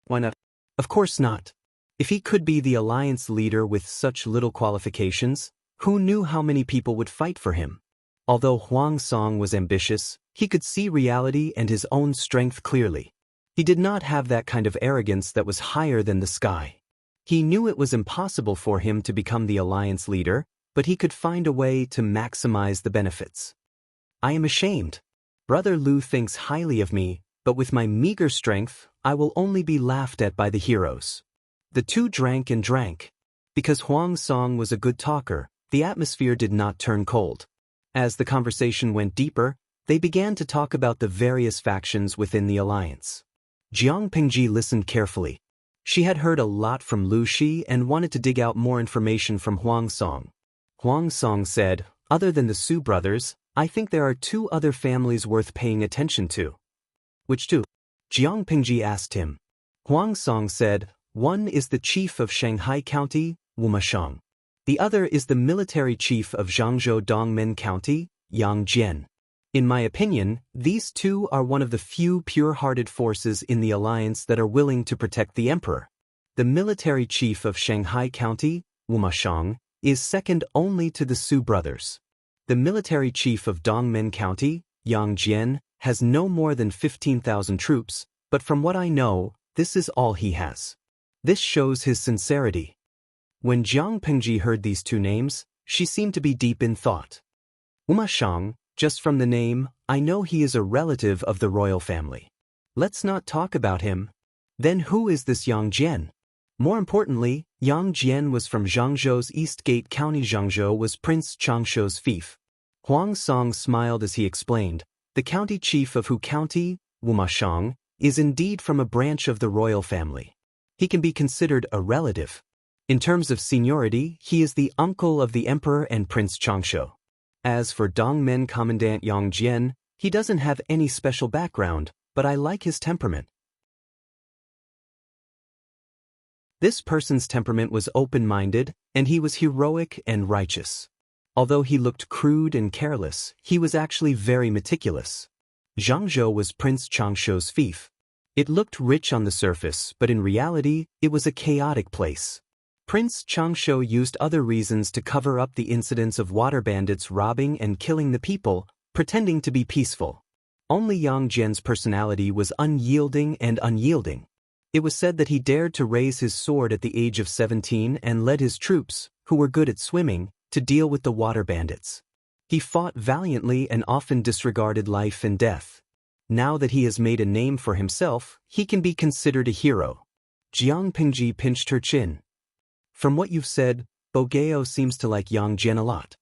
[SPEAKER 1] Why not?" "Of course not. If he could be the alliance leader with such little qualifications, who knew how many people would fight for him?" Although Huang Song was ambitious, he could see reality and his own strength clearly. He did not have that kind of arrogance that was higher than the sky. He knew it was impossible for him to become the alliance leader, but he could find a way to maximize the benefits. "I am ashamed. Brother Lu thinks highly of me, but with my meager strength, I will only be laughed at by the heroes." The two drank and drank. Because Huang Song was a good talker, the atmosphere did not turn cold. As the conversation went deeper, they began to talk about the various factions within the alliance. Jiang Pingji listened carefully. She had heard a lot from Lu Shi and wanted to dig out more information from Huang Song. Huang Song said, "Other than the Su brothers, I think there are two other families worth paying attention to." "Which two?" Jiang Pingji asked him. Huang Song said, "One is the chief of Shanghai County, Wuxiang. The other is the military chief of Zhangzhou Dongmen County, Yang Jian. In my opinion, these two are one of the few pure-hearted forces in the alliance that are willing to protect the emperor. The military chief of Shanghai County, Wuxiang, is second only to the Su brothers. The military chief of Dongmen County, Yang Jian, has no more than 15,000 troops, but from what I know, this is all he has. This shows his sincerity." When Jiang Pingji heard these two names, she seemed to be deep in thought. "Wuxiang, just from the name, I know he is a relative of the royal family. Let's not talk about him. Then who is this Yang Jian? More importantly, Yang Jian was from Zhangzhou's East Gate County. Zhangzhou was Prince Changshuo's fief." Huang Song smiled as he explained, "The county chief of Hu County, Wuxiang, is indeed from a branch of the royal family. He can be considered a relative. In terms of seniority, he is the uncle of the emperor and Prince Changsho. As for Dongmen Commandant Yang Jian, he doesn't have any special background, but I like his temperament. This person's temperament was open-minded, and he was heroic and righteous. Although he looked crude and careless, he was actually very meticulous. Xianxia was Prince Changsho's fief. It looked rich on the surface, but in reality, it was a chaotic place. Prince Changsho used other reasons to cover up the incidents of water bandits robbing and killing the people, pretending to be peaceful. Only Yang Jian's personality was unyielding and unyielding. It was said that he dared to raise his sword at the age of 17 and led his troops, who were good at swimming, to deal with the water bandits. He fought valiantly and often disregarded life and death. Now that he has made a name for himself, he can be considered a hero. Jiang Pingji pinched her chin. From what you've said, Bogeo seems to like Yang Jian a lot.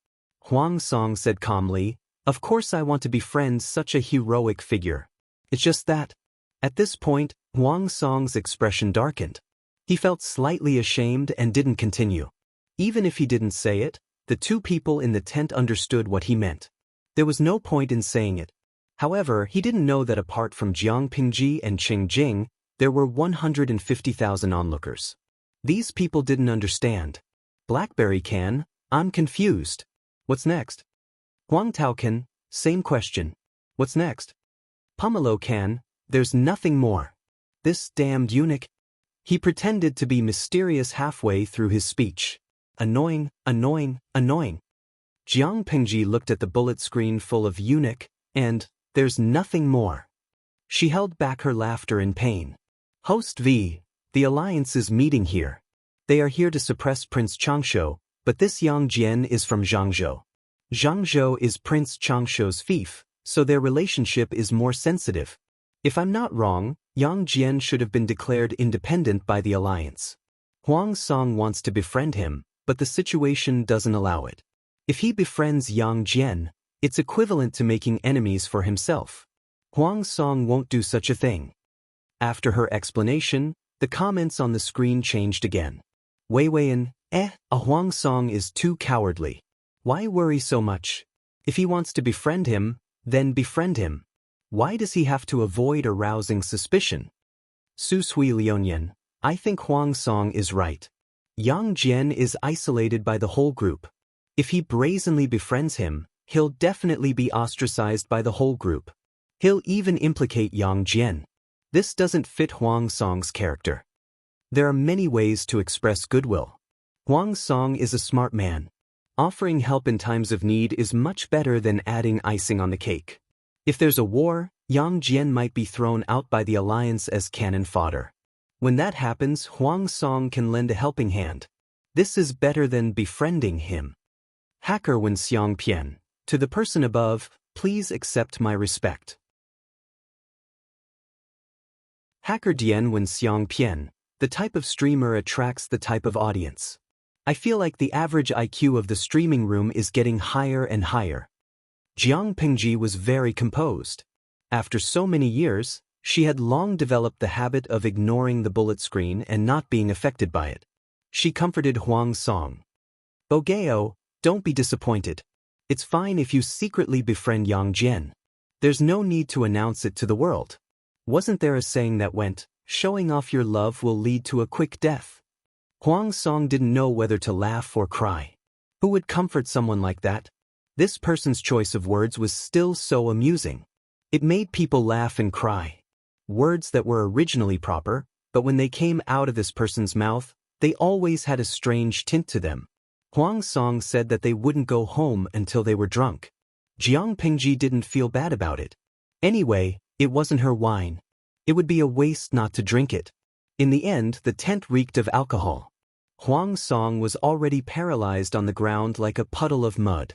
[SPEAKER 1] Huang Song said calmly, of course I want to befriend such a heroic figure. It's just that. At this point, Huang Song's expression darkened. He felt slightly ashamed and didn't continue. Even if he didn't say it, the two people in the tent understood what he meant. There was no point in saying it. However, he didn't know that apart from Jiang Pingji and Qing Jing, there were 150,000 onlookers. These people didn't understand. Blackberry can, I'm confused. What's next? Huang Tao can, same question. What's next? Pomelo can, there's nothing more. This damned eunuch. He pretended to be mysterious halfway through his speech. Annoying, annoying, annoying. Jiang Pingji looked at the bullet screen full of eunuch, and, there's nothing more. She held back her laughter in pain. Host V, the alliance is meeting here. They are here to suppress Prince Changsho, but this Yang Jian is from Zhangzhou. Zhangzhou is Prince Changsho's fief, so their relationship is more sensitive. If I'm not wrong, Yang Jian should have been declared independent by the alliance. Huang Song wants to befriend him, but the situation doesn't allow it. If he befriends Yang Jian, it's equivalent to making enemies for himself. Huang Song won't do such a thing. After her explanation, the comments on the screen changed again. Wei Weian, a Huang Song is too cowardly. Why worry so much? If he wants to befriend him, then befriend him. Why does he have to avoid arousing suspicion? Su Sui Lianyan, I think Huang Song is right. Yang Jian is isolated by the whole group. If he brazenly befriends him, he'll definitely be ostracized by the whole group. He'll even implicate Yang Jian. This doesn't fit Huang Song's character. There are many ways to express goodwill. Huang Song is a smart man. Offering help in times of need is much better than adding icing on the cake. If there's a war, Yang Jian might be thrown out by the alliance as cannon fodder. When that happens, Huang Song can lend a helping hand. This is better than befriending him. Hacker Wen Xiangpian, to the person above, please accept my respect. Hacker Dian Wen Xiangpian, the type of streamer attracts the type of audience. I feel like the average IQ of the streaming room is getting higher and higher. Jiang Pingji was very composed. After so many years, she had long developed the habit of ignoring the bullet screen and not being affected by it. She comforted Huang Song. Bogeo, don't be disappointed. It's fine if you secretly befriend Yang Jian. There's no need to announce it to the world. Wasn't there a saying that went, showing off your love will lead to a quick death? Huang Song didn't know whether to laugh or cry. Who would comfort someone like that? This person's choice of words was still so amusing. It made people laugh and cry. Words that were originally proper, but when they came out of this person's mouth, they always had a strange tint to them. Huang Song said that they wouldn't go home until they were drunk. Jiang Pingji didn't feel bad about it. Anyway, it wasn't her wine. It would be a waste not to drink it. In the end, the tent reeked of alcohol. Huang Song was already paralyzed on the ground like a puddle of mud.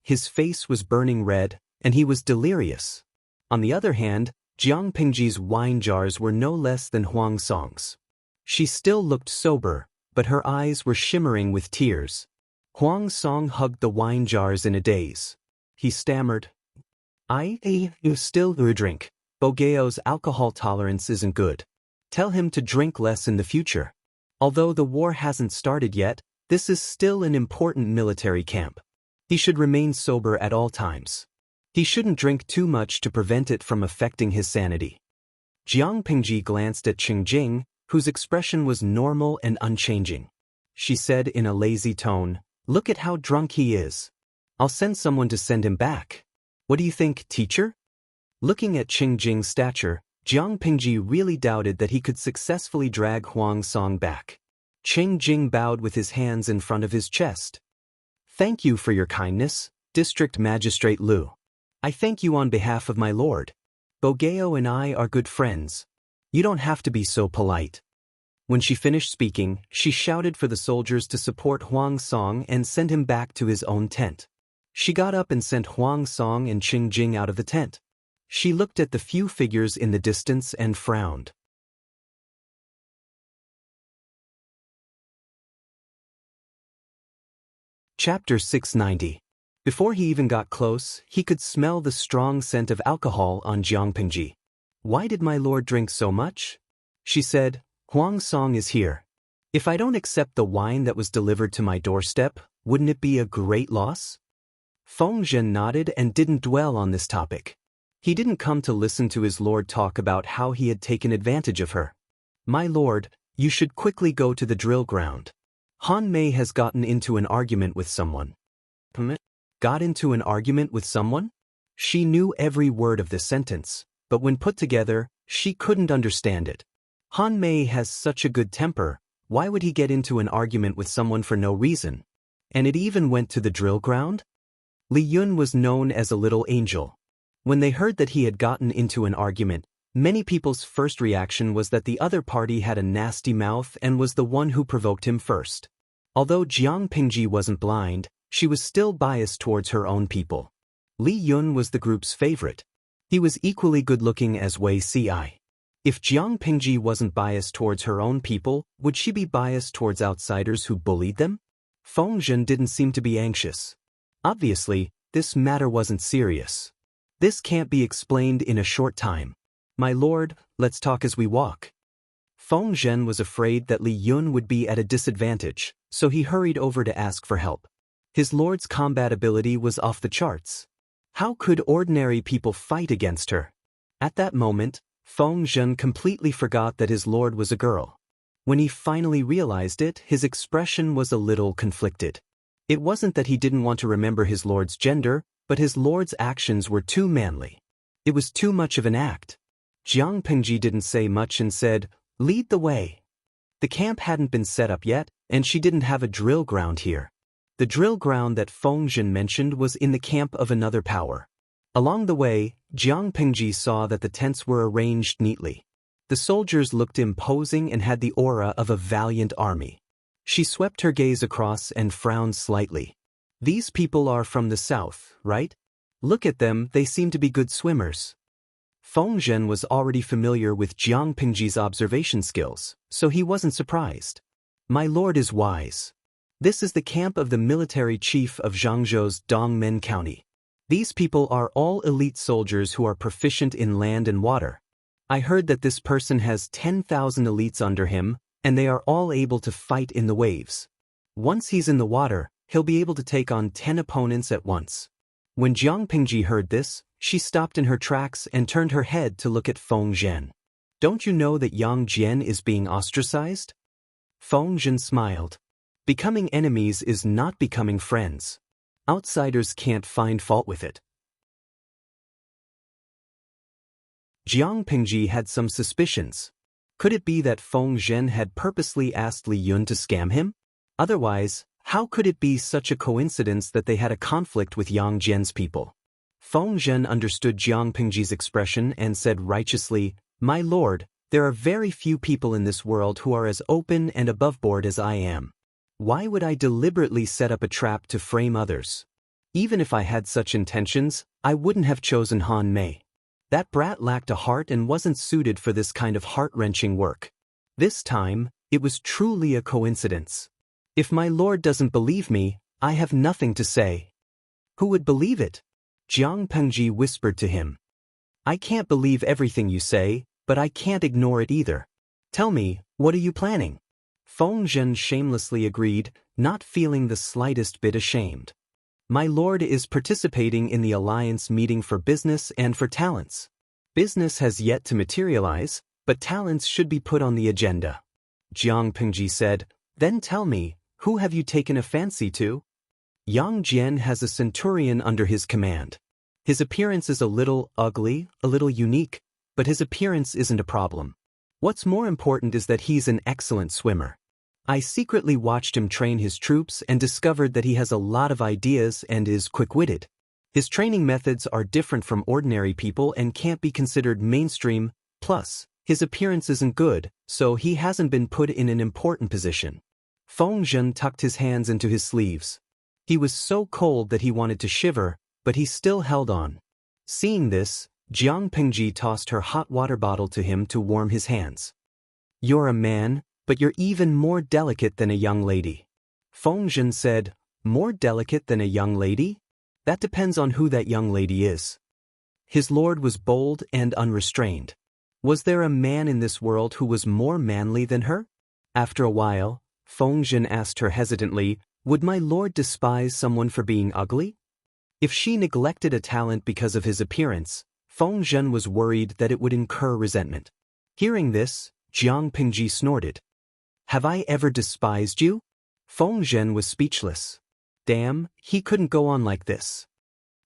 [SPEAKER 1] His face was burning red, and he was delirious. On the other hand, Jiang Pingji's wine jars were no less than Huang Song's. She still looked sober, but her eyes were shimmering with tears. Huang Song hugged the wine jars in a daze. He stammered, you still drink. Bogeo's alcohol tolerance isn't good. Tell him to drink less in the future. Although the war hasn't started yet, this is still an important military camp. He should remain sober at all times. He shouldn't drink too much to prevent it from affecting his sanity. Jiang Pingji glanced at Qing Jing, whose expression was normal and unchanging. She said in a lazy tone, "Look at how drunk he is. I'll send someone to send him back. What do you think, teacher?" Looking at Qing Jing's stature, Jiang Pingji really doubted that he could successfully drag Huang Song back. Qing Jing bowed with his hands in front of his chest. "Thank you for your kindness, District Magistrate Liu. I thank you on behalf of my lord. Bogeo and I are good friends. You don't have to be so polite." When she finished speaking, she shouted for the soldiers to support Huang Song and send him back to his own tent. She got up and sent Huang Song and Qing Jing out of the tent. She looked at the few figures in the distance and frowned. Chapter 690. Before he even got close, he could smell the strong scent of alcohol on Jiang Pingji. "Why did my lord drink so much?" She said, "Huang Song is here. If I don't accept the wine that was delivered to my doorstep, wouldn't it be a great loss?" Feng Zhen nodded and didn't dwell on this topic. He didn't come to listen to his lord talk about how he had taken advantage of her. "My lord, you should quickly go to the drill ground. Han Mei has gotten into an argument with someone." Got into an argument with someone? She knew every word of this sentence, but when put together, she couldn't understand it. Han Mei has such a good temper, why would he get into an argument with someone for no reason? And it even went to the drill ground? Li Yun was known as a little angel. When they heard that he had gotten into an argument, many people's first reaction was that the other party had a nasty mouth and was the one who provoked him first. Although Jiang Pingji wasn't blind, she was still biased towards her own people. Li Yun was the group's favorite. He was equally good-looking as Wei Ci. If Jiang Pingji wasn't biased towards her own people, would she be biased towards outsiders who bullied them? Feng Zhen didn't seem to be anxious. Obviously, this matter wasn't serious. "This can't be explained in a short time. My lord, let's talk as we walk." Feng Zhen was afraid that Li Yun would be at a disadvantage, so he hurried over to ask for help. His lord's combat ability was off the charts. How could ordinary people fight against her? At that moment, Feng Zhen completely forgot that his lord was a girl. When he finally realized it, his expression was a little conflicted. It wasn't that he didn't want to remember his lord's gender, but his lord's actions were too manly. It was too much of an act. Jiang Pingji didn't say much and said, "Lead the way." The camp hadn't been set up yet, and she didn't have a drill ground here. The drill ground that Feng Zhen mentioned was in the camp of another power. Along the way, Jiang Pingji saw that the tents were arranged neatly. The soldiers looked imposing and had the aura of a valiant army. She swept her gaze across and frowned slightly. "These people are from the south, right? Look at them, they seem to be good swimmers." Feng Zhen was already familiar with Jiang Pingji's observation skills, so he wasn't surprised. "My lord is wise. This is the camp of the military chief of Zhangzhou's Dongmen County. These people are all elite soldiers who are proficient in land and water. I heard that this person has 10,000 elites under him, and they are all able to fight in the waves. Once he's in the water, he'll be able to take on 10 opponents at once." When Jiang Pingji heard this, she stopped in her tracks and turned her head to look at Feng Zhen. "Don't you know that Yang Jian is being ostracized?" Feng Zhen smiled. "Becoming enemies is not becoming friends. Outsiders can't find fault with it." Jiang Pingji had some suspicions. Could it be that Feng Zhen had purposely asked Li Yun to scam him? Otherwise, how could it be such a coincidence that they had a conflict with Yang Jian's people? Feng Zhen understood Jiang Pingji's expression and said righteously, "My lord, there are very few people in this world who are as open and aboveboard as I am. Why would I deliberately set up a trap to frame others? Even if I had such intentions, I wouldn't have chosen Han Mei. That brat lacked a heart and wasn't suited for this kind of heart-wrenching work. This time, it was truly a coincidence. If my lord doesn't believe me, I have nothing to say." "Who would believe it?" Jiang Pingji whispered to him. "I can't believe everything you say, but I can't ignore it either. Tell me, what are you planning? Feng Zhen shamelessly agreed, not feeling the slightest bit ashamed. My lord is participating in the alliance meeting for business and for talents. Business has yet to materialize, but talents should be put on the agenda. Jiang Pingji said, then tell me, who have you taken a fancy to? Yang Jian has a centurion under his command. His appearance is a little ugly, a little unique, but his appearance isn't a problem. What's more important is that he's an excellent swimmer. I secretly watched him train his troops and discovered that he has a lot of ideas and is quick-witted. His training methods are different from ordinary people and can't be considered mainstream, plus, his appearance isn't good, so he hasn't been put in an important position. Feng Zhen tucked his hands into his sleeves. He was so cold that he wanted to shiver, but he still held on. Seeing this, Jiang Pingji tossed her hot water bottle to him to warm his hands. You're a man, but you're even more delicate than a young lady. Feng Zhen said, more delicate than a young lady? That depends on who that young lady is. His lord was bold and unrestrained. Was there a man in this world who was more manly than her? After a while, Feng Zhen asked her hesitantly, would my lord despise someone for being ugly? If she neglected a talent because of his appearance, Feng Zhen was worried that it would incur resentment. Hearing this, Jiang Pingji snorted. Have I ever despised you? Feng Zhen was speechless. Damn, he couldn't go on like this.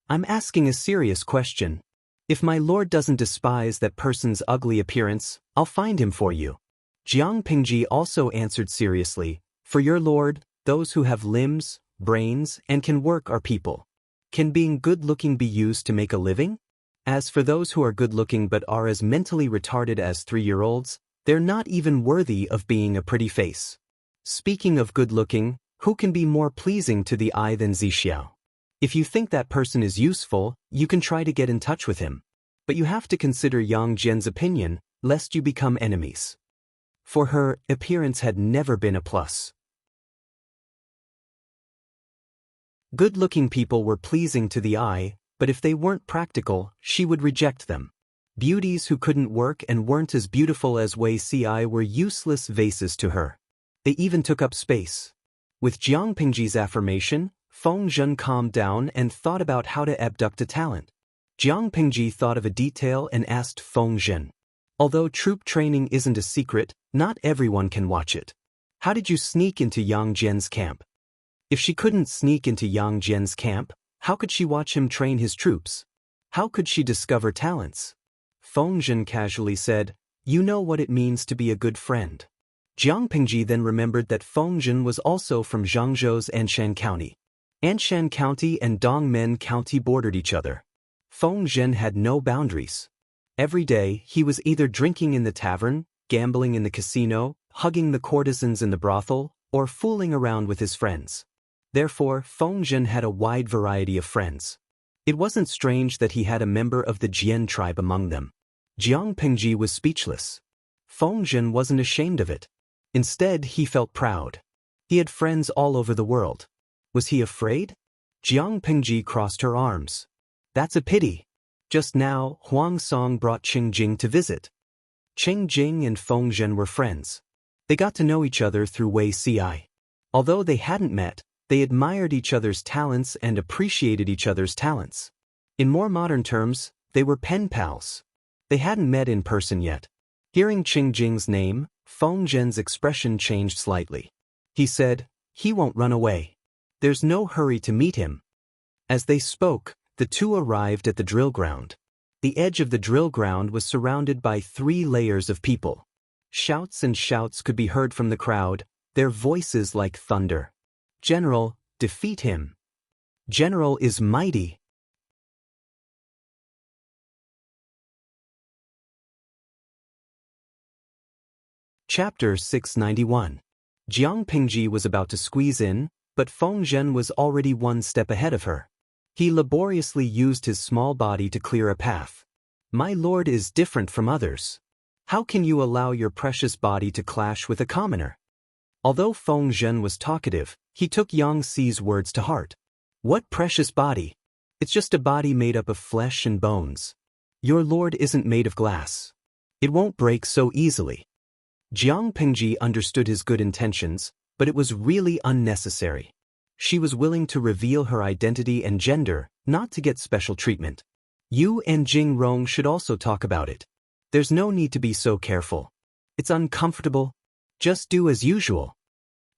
[SPEAKER 1] I'm asking a serious question. If my lord doesn't despise that person's ugly appearance, I'll find him for you. Jiang Pingji also answered seriously, for your lord, those who have limbs, brains, and can work are people. Can being good-looking be used to make a living? As for those who are good-looking but are as mentally retarded as 3-year-olds, they're not even worthy of being a pretty face. Speaking of good-looking, who can be more pleasing to the eye than Zixiao? If you think that person is useful, you can try to get in touch with him. But you have to consider Yang Jian's opinion, lest you become enemies. For her, appearance had never been a plus. Good-looking people were pleasing to the eye, but if they weren't practical, she would reject them. Beauties who couldn't work and weren't as beautiful as Wei Ci were useless vases to her. They even took up space. With Jiang Pingji's affirmation, Feng Zhen calmed down and thought about how to abduct a talent. Jiang Pingji thought of a detail and asked Feng Zhen. Although troop training isn't a secret, not everyone can watch it. How did you sneak into Yang Jian's camp? If she couldn't sneak into Yang Jian's camp, how could she watch him train his troops? How could she discover talents? Feng Zhen casually said, you know what it means to be a good friend. Jiang Pingji then remembered that Feng Zhen was also from Zhangzhou's Anshan County. Anshan County and Dongmen County bordered each other. Feng Zhen had no boundaries. Every day, he was either drinking in the tavern, gambling in the casino, hugging the courtesans in the brothel, or fooling around with his friends. Therefore, Feng Zhen had a wide variety of friends. It wasn't strange that he had a member of the Jian tribe among them. Jiang Pingji was speechless. Feng Zhen wasn't ashamed of it. Instead, he felt proud. He had friends all over the world. Was he afraid? Jiang Pingji crossed her arms. That's a pity. Just now, Huang Song brought Qing Jing to visit. Qing Jing and Feng Zhen were friends. They got to know each other through Wei Ci. Although they hadn't met, they admired each other's talents and appreciated each other's talents. In more modern terms, they were pen pals. They hadn't met in person yet. Hearing Qing Jing's name, Feng Zhen's expression changed slightly. He said, he won't run away. There's no hurry to meet him. As they spoke, the two arrived at the drill ground. The edge of the drill ground was surrounded by 3 layers of people. Shouts and shouts could be heard from the crowd, their voices like thunder. General, defeat him. General is mighty. Chapter 691. Jiang Pingji was about to squeeze in, but Feng Zhen was already one step ahead of her. He laboriously used his small body to clear a path. My lord is different from others. How can you allow your precious body to clash with a commoner? Although Feng Zhen was talkative, he took Yang Xi's words to heart. What precious body? It's just a body made up of flesh and bones. Your lord isn't made of glass. It won't break so easily. Jiang Pingji understood his good intentions, but it was really unnecessary. She was willing to reveal her identity and gender, not to get special treatment. You and Jing Rong should also talk about it. There's no need to be so careful. It's uncomfortable. Just do as usual.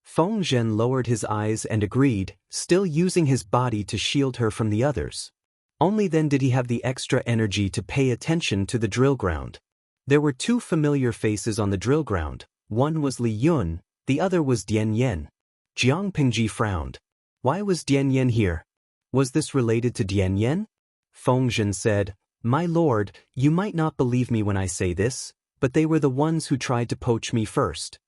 [SPEAKER 1] Feng Zhen lowered his eyes and agreed, still using his body to shield her from the others. Only then did he have the extra energy to pay attention to the drill ground. There were two familiar faces on the drill ground. One was Li Yun, the other was Dian Yen. Jiang Pingji frowned. Why was Dian Yen here? Was this related to Dian Yen? Feng Zhen said, "My lord, you might not believe me when I say this, but they were the ones who tried to poach me first."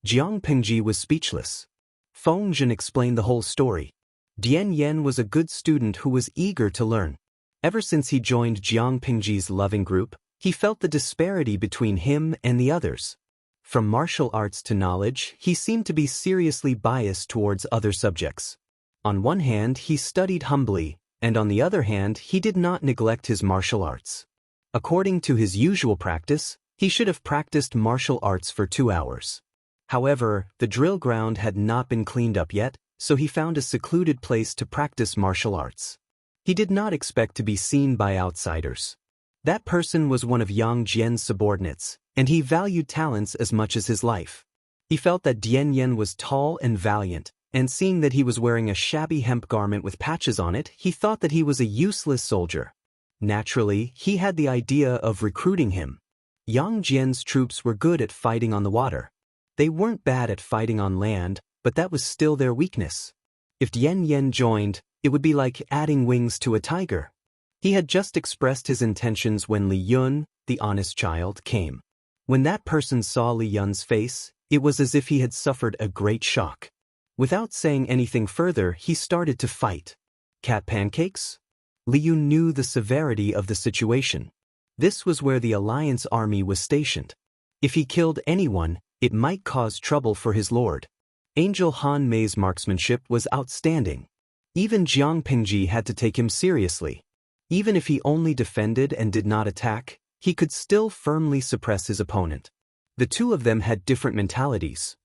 [SPEAKER 1] Jiang Pingji was speechless. Feng Zhen explained the whole story. Dian Yen was a good student who was eager to learn. Ever since he joined Jiang Pingji's loving group, he felt the disparity between him and the others. From martial arts to knowledge, he seemed to be seriously biased towards other subjects. On one hand, he studied humbly, and on the other hand, he did not neglect his martial arts. According to his usual practice, he should have practiced martial arts for 2 hours. However, the drill ground had not been cleaned up yet, so he found a secluded place to practice martial arts. He did not expect to be seen by outsiders. That person was one of Yang Jian's subordinates, and he valued talents as much as his life. He felt that Dian Yen was tall and valiant, and seeing that he was wearing a shabby hemp garment with patches on it, he thought that he was a useless soldier. Naturally, he had the idea of recruiting him. Yang Jian's troops were good at fighting on the water. They weren't bad at fighting on land, but that was still their weakness. If Dian Yen joined, it would be like adding wings to a tiger. He had just expressed his intentions when Li Yun, the honest child, came. When that person saw Li Yun's face, it was as if he had suffered a great shock. Without saying anything further, he started to fight. Cat pancakes? Li Yun knew the severity of the situation. This was where the Alliance army was stationed. If he killed anyone, it might cause trouble for his lord. Angel Han Mei's marksmanship was outstanding. Even Jiang Pingji had to take him seriously. Even if he only defended and did not attack, he could still firmly suppress his opponent. The two of them had different mentalities.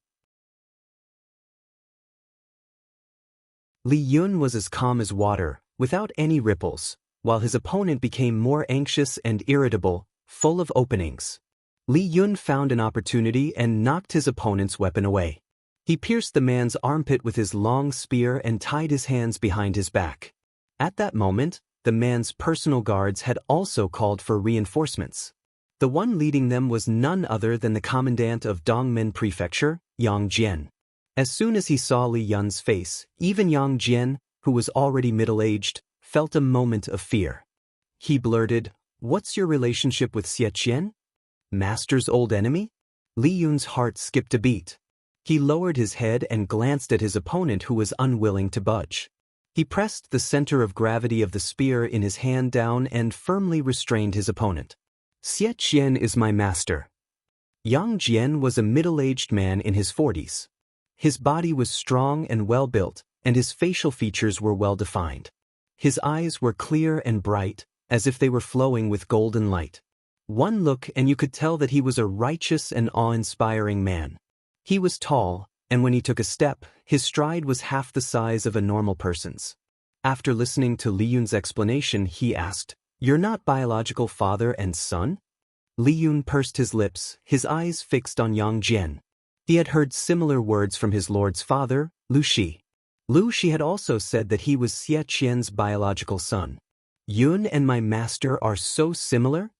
[SPEAKER 1] Li Yun was as calm as water, without any ripples, while his opponent became more anxious and irritable, full of openings. Li Yun found an opportunity and knocked his opponent's weapon away. He pierced the man's armpit with his long spear and tied his hands behind his back. At that moment, the man's personal guards had also called for reinforcements. The one leading them was none other than the commandant of Dongmen Prefecture, Yang Jian. As soon as he saw Li Yun's face, even Yang Jian, who was already middle-aged, felt a moment of fear. He blurted, "What's your relationship with Xie Qian? Master's old enemy?" Li Yun's heart skipped a beat. He lowered his head and glanced at his opponent who was unwilling to budge. He pressed the center of gravity of the spear in his hand down and firmly restrained his opponent. "Xie Qian is my master." Yang Jian was a middle-aged man in his 40s. His body was strong and well-built, and his facial features were well-defined. His eyes were clear and bright, as if they were flowing with golden light. One look and you could tell that he was a righteous and awe-inspiring man. He was tall, and when he took a step, his stride was half the size of a normal person's. After listening to Li Yun's explanation, he asked, "You're not biological father and son?" Li Yun pursed his lips, his eyes fixed on Yang Jian. He had heard similar words from his lord's father, Lu Shi. Lu Shi had also said that he was Xie Qian's biological son. "Yun and my master are so similar?"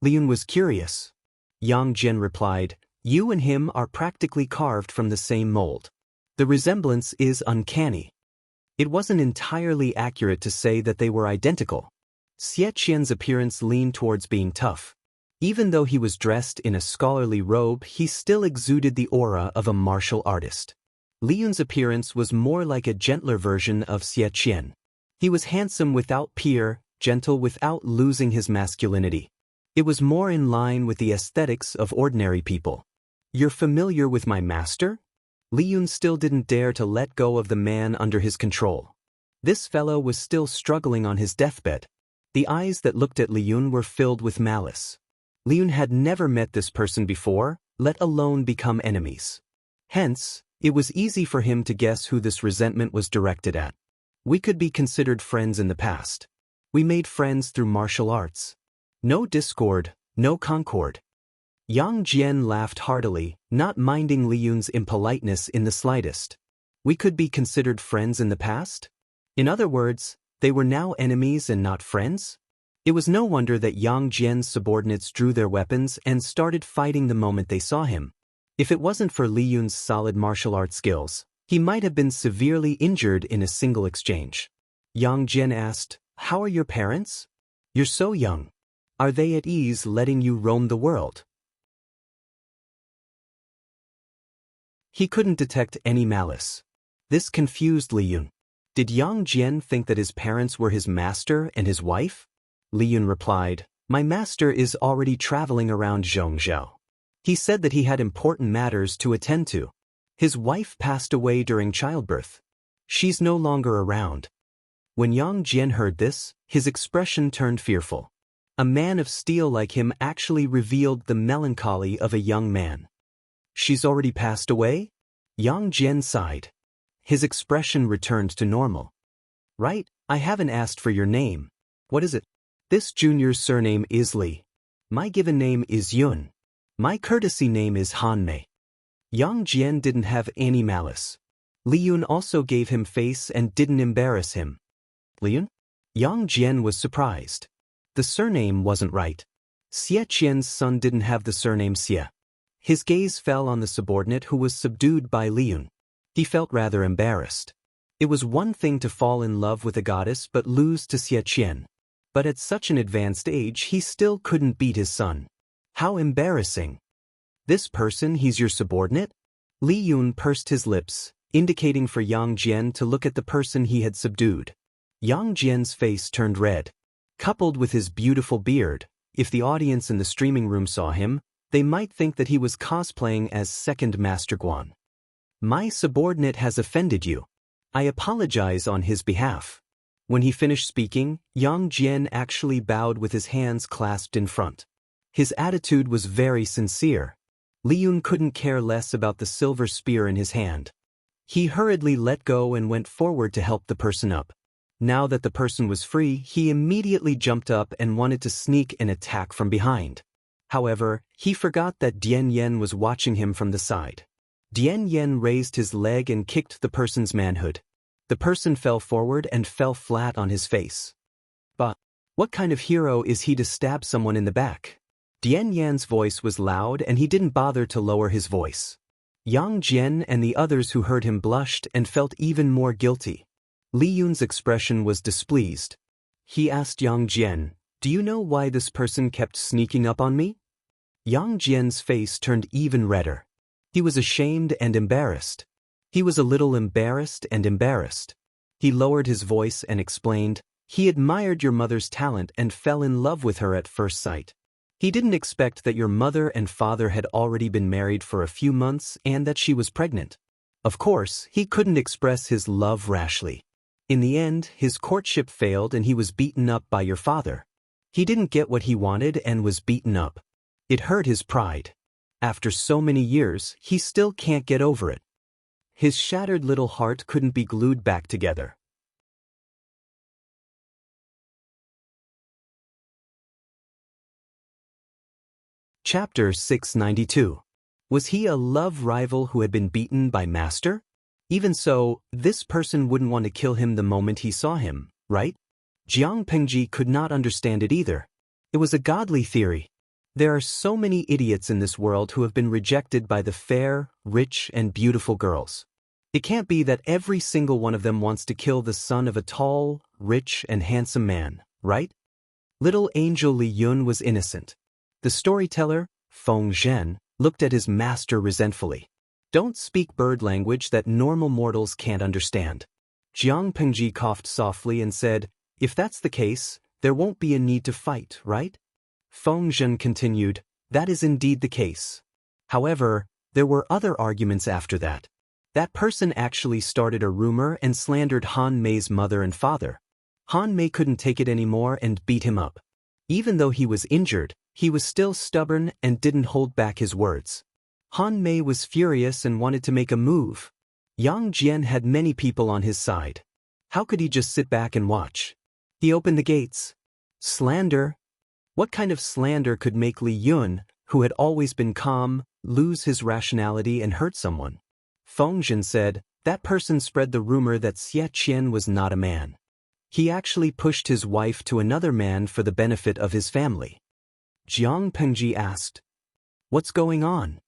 [SPEAKER 1] Li Yun was curious. Yang Jian replied, "You and him are practically carved from the same mold. The resemblance is uncanny." It wasn't entirely accurate to say that they were identical. Xie Qian's appearance leaned towards being tough. Even though he was dressed in a scholarly robe, he still exuded the aura of a martial artist. Li Yun's appearance was more like a gentler version of Xie Qian. He was handsome without peer, gentle without losing his masculinity. It was more in line with the aesthetics of ordinary people. "You're familiar with my master?" Li Yun still didn't dare to let go of the man under his control. This fellow was still struggling on his deathbed. The eyes that looked at Li Yun were filled with malice. Li Yun had never met this person before, let alone become enemies. Hence, it was easy for him to guess who this resentment was directed at. We could be considered friends in the past. We made friends through martial arts. No discord, no concord. Yang Jian laughed heartily, not minding Li Yun's impoliteness in the slightest. We could be considered friends in the past? In other words, they were now enemies and not friends? It was no wonder that Yang Jian's subordinates drew their weapons and started fighting the moment they saw him. If it wasn't for Li Yun's solid martial arts skills, he might have been severely injured in a single exchange. Yang Jian asked, "How are your parents? You're so young. Are they at ease letting you roam the world?" He couldn't detect any malice. This confused Li Yun. Did Yang Jian think that his parents were his master and his wife? Li Yun replied, "My master is already traveling around Zhongzhou. He said that he had important matters to attend to. His wife passed away during childbirth. She's no longer around." When Yang Jian heard this, his expression turned fearful. A man of steel like him actually revealed the melancholy of a young man. "She's already passed away?" Yang Jian sighed. His expression returned to normal. "Right, I haven't asked for your name. What is it?" "This junior's surname is Li. My given name is Yun. My courtesy name is Han Mei." Yang Jian didn't have any malice. Li Yun also gave him face and didn't embarrass him. "Li Yun?" Yang Jian was surprised. The surname wasn't right. Xie Qian's son didn't have the surname Xie. His gaze fell on the subordinate who was subdued by Li Yun. He felt rather embarrassed. It was one thing to fall in love with a goddess but lose to Xie Qian. But at such an advanced age he still couldn't beat his son. How embarrassing. "This person, he's your subordinate?" Li Yun pursed his lips, indicating for Yang Jian to look at the person he had subdued. Yang Jian's face turned red. Coupled with his beautiful beard, if the audience in the streaming room saw him, they might think that he was cosplaying as Second Master Guan. "My subordinate has offended you. I apologize on his behalf." When he finished speaking, Yang Jian actually bowed with his hands clasped in front. His attitude was very sincere. Li Yun couldn't care less about the silver spear in his hand. He hurriedly let go and went forward to help the person up. Now that the person was free, he immediately jumped up and wanted to sneak an attack from behind. However, he forgot that Dian Yen was watching him from the side. Dian Yen raised his leg and kicked the person's manhood. The person fell forward and fell flat on his face. But what kind of hero is he to stab someone in the back? Dian Yan's voice was loud and he didn't bother to lower his voice. Yang Jian and the others who heard him blushed and felt even more guilty. Li Yun's expression was displeased. He asked Yang Jian, "Do you know why this person kept sneaking up on me?" Yang Jian's face turned even redder. He was ashamed and embarrassed. He was a little embarrassed and embarrassed. He lowered his voice and explained, "He admired your mother's talent and fell in love with her at first sight. He didn't expect that your mother and father had already been married for a few months and that she was pregnant. Of course, he couldn't express his love rashly. In the end, his courtship failed and he was beaten up by your father. He didn't get what he wanted and was beaten up. It hurt his pride. After so many years, he still can't get over it. His shattered little heart couldn't be glued back together." Chapter 692. Was he a love rival who had been beaten by master? Even so, this person wouldn't want to kill him the moment he saw him, right? Jiang Pengji could not understand it either. It was a godly theory. There are so many idiots in this world who have been rejected by the fair, rich, and beautiful girls. It can't be that every single one of them wants to kill the son of a tall, rich, and handsome man, right? Little angel Li Yun was innocent. The storyteller, Feng Zhen, looked at his master resentfully. "Don't speak bird language that normal mortals can't understand." Jiang Pengji coughed softly and said, "If that's the case, there won't be a need to fight, right?" Feng Zhen continued, "That is indeed the case. However, there were other arguments after that. That person actually started a rumor and slandered Han Mei's mother and father. Han Mei couldn't take it anymore and beat him up. Even though he was injured, he was still stubborn and didn't hold back his words. Han Mei was furious and wanted to make a move. Yang Jian had many people on his side. How could he just sit back and watch? He opened the gates. Slander? What kind of slander could make Li Yun, who had always been calm, lose his rationality and hurt someone? Feng Zhen said, that person spread the rumor that Xie Qian was not a man. He actually pushed his wife to another man for the benefit of his family. Jiang Pengji asked, what's going on?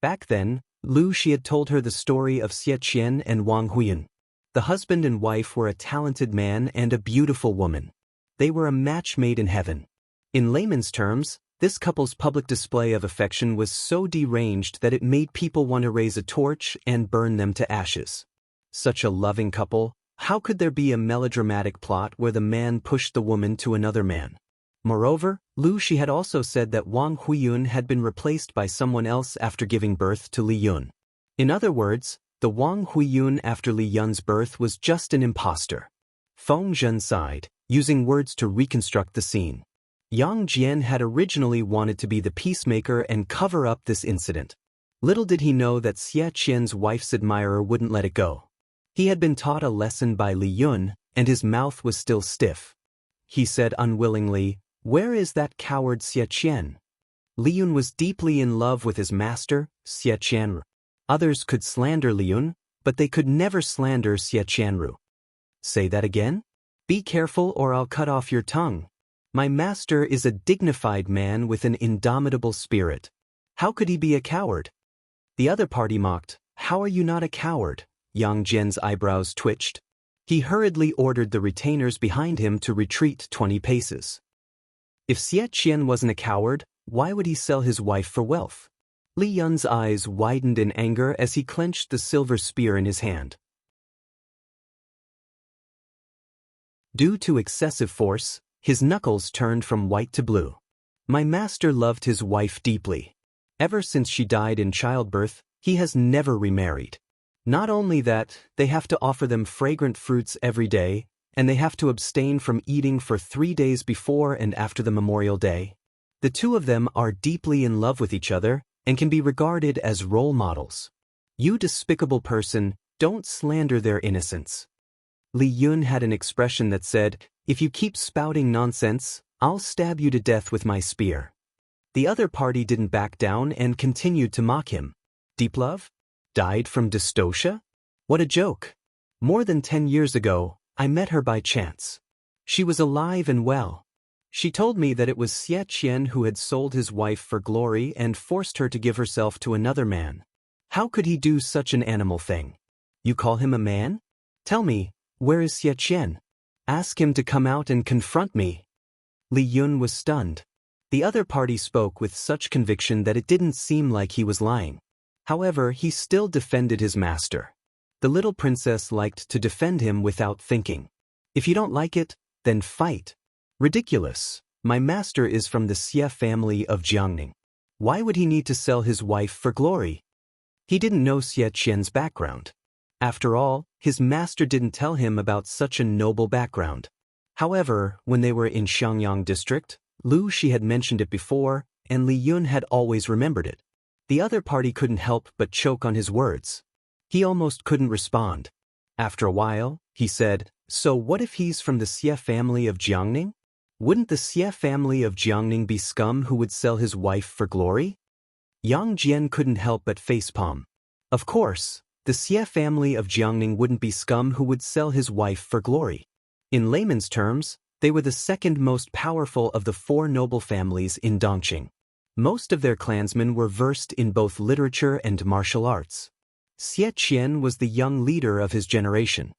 [SPEAKER 1] Back then, Lu Shi had told her the story of Xie Qian and Wang Huyan. The husband and wife were a talented man and a beautiful woman. They were a match made in heaven. In layman's terms, this couple's public display of affection was so deranged that it made people want to raise a torch and burn them to ashes. Such a loving couple, how could there be a melodramatic plot where the man pushed the woman to another man? Moreover, Lu Shi had also said that Wang Huiyun had been replaced by someone else after giving birth to Li Yun. In other words, the Wang Huiyun after Li Yun's birth was just an impostor. Feng Zhen sighed, using words to reconstruct the scene. Yang Jian had originally wanted to be the peacemaker and cover up this incident. Little did he know that Xie Qian's wife's admirer wouldn't let it go. He had been taught a lesson by Li Yun, and his mouth was still stiff. He said unwillingly, where is that coward Xie Qian? Li Yun was deeply in love with his master, Xie Qianru. Others could slander Li Yun, but they could never slander Xie Qianru. Say that again? Be careful or I'll cut off your tongue. My master is a dignified man with an indomitable spirit. How could he be a coward? The other party mocked, how are you not a coward? Yang Jian's eyebrows twitched. He hurriedly ordered the retainers behind him to retreat 20 paces. If Xie Qian wasn't a coward, why would he sell his wife for wealth? Li Yun's eyes widened in anger as he clenched the silver spear in his hand. Due to excessive force, his knuckles turned from white to blue. My master loved his wife deeply. Ever since she died in childbirth, he has never remarried. Not only that, they have to offer them fragrant fruits every day, and they have to abstain from eating for 3 days before and after the Memorial Day. The two of them are deeply in love with each other and can be regarded as role models. You despicable person, don't slander their innocence. Li Yun had an expression that said, if you keep spouting nonsense, I'll stab you to death with my spear. The other party didn't back down and continued to mock him. Deep love? Died from dystocia? What a joke. More than 10 years ago, I met her by chance. She was alive and well. She told me that it was Xie Qian who had sold his wife for glory and forced her to give herself to another man. How could he do such an animal thing? You call him a man? Tell me, where is Xie Qian? Ask him to come out and confront me. Li Yun was stunned. The other party spoke with such conviction that it didn't seem like he was lying. However, he still defended his master. The little princess liked to defend him without thinking. If you don't like it, then fight. Ridiculous. My master is from the Xie family of Jiangning. Why would he need to sell his wife for glory? He didn't know Xie Qian's background. After all, his master didn't tell him about such a noble background. However, when they were in Xiangyang district, Lu Shi had mentioned it before, and Li Yun had always remembered it. The other party couldn't help but choke on his words. He almost couldn't respond. After a while, he said, so what if he's from the Xie family of Jiangning? Wouldn't the Xie family of Jiangning be scum who would sell his wife for glory? Yang Jian couldn't help but facepalm. Of course, the Xie family of Jiangning wouldn't be scum who would sell his wife for glory. In layman's terms, they were the second most powerful of the 4 noble families in Dongqing. Most of their clansmen were versed in both literature and martial arts. Xie Qian was the young leader of his generation.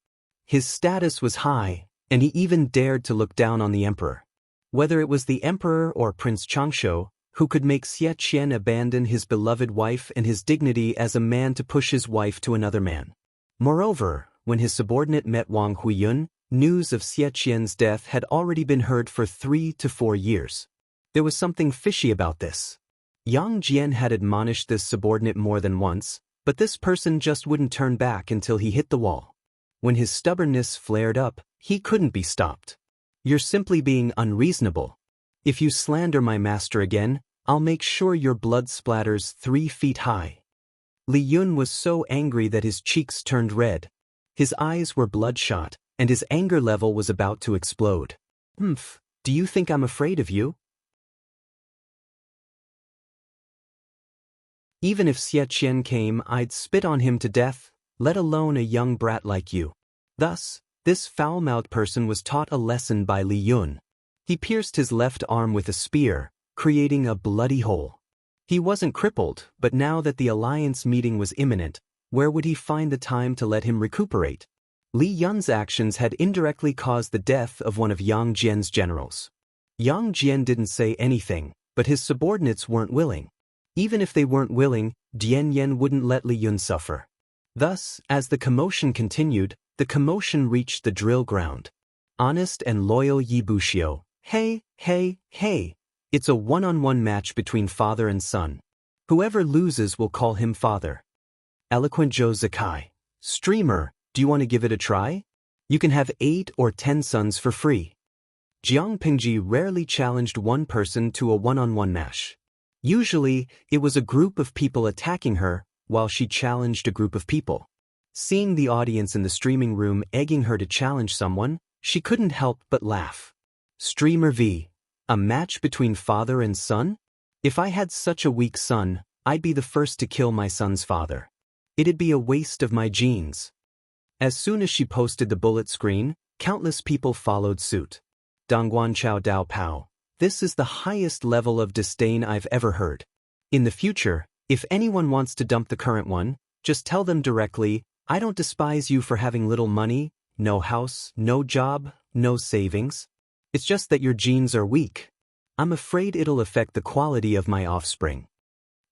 [SPEAKER 1] His status was high, and he even dared to look down on the emperor. Whether it was the emperor or Prince Changsho, who could make Xie Qian abandon his beloved wife and his dignity as a man to push his wife to another man. Moreover, when his subordinate met Wang Huiyun, news of Xie Qian's death had already been heard for 3 to 4 years. There was something fishy about this. Yang Jian had admonished this subordinate more than once, but this person just wouldn't turn back until he hit the wall. When his stubbornness flared up, he couldn't be stopped. You're simply being unreasonable. If you slander my master again, I'll make sure your blood splatters 3 feet high. Li Yun was so angry that his cheeks turned red. His eyes were bloodshot, and his anger level was about to explode. "Humph, do you think I'm afraid of you? Even if Xie Qian came, I'd spit on him to death, let alone a young brat like you." Thus, this foul-mouthed person was taught a lesson by Li Yun. He pierced his left arm with a spear, creating a bloody hole. He wasn't crippled, but now that the alliance meeting was imminent, where would he find the time to let him recuperate? Li Yun's actions had indirectly caused the death of one of Yang Jian's generals. Yang Jian didn't say anything, but his subordinates weren't willing. Even if they weren't willing, Dian Yen wouldn't let Li Yun suffer. Thus, as the commotion continued, the commotion reached the drill ground. Honest and loyal Yi Buxiu, hey, hey, hey. It's a one-on-one match between father and son. Whoever loses will call him father. Eloquent Zhou Zikai, streamer, do you want to give it a try? You can have 8 or 10 sons for free. Jiang Pingji rarely challenged one person to a one-on-one match. Usually, it was a group of people attacking her, while she challenged a group of people. Seeing the audience in the streaming room egging her to challenge someone, she couldn't help but laugh. Streamer V. A match between father and son? If I had such a weak son, I'd be the first to kill my son's father. It'd be a waste of my genes. As soon as she posted the bullet screen, countless people followed suit. Dongguan Chao Dao Pao. This is the highest level of disdain I've ever heard. In the future, if anyone wants to dump the current one, just tell them directly, I don't despise you for having little money, no house, no job, no savings. It's just that your genes are weak. I'm afraid it'll affect the quality of my offspring.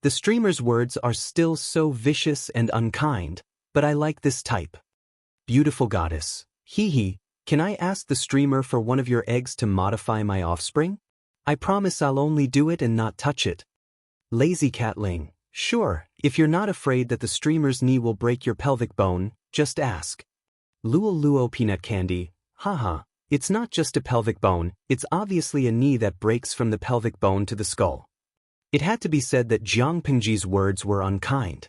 [SPEAKER 1] The streamer's words are still so vicious and unkind, but I like this type. Beautiful goddess. Hee, can I ask the streamer for one of your eggs to modify my offspring? I promise I'll only do it and not touch it. Lazy Catling. Sure, if you're not afraid that the streamer's knee will break your pelvic bone, just ask. Luo Peanut Candy. Haha, it's not just a pelvic bone, it's obviously a knee that breaks from the pelvic bone to the skull. It had to be said that Jiang Pingji's words were unkind.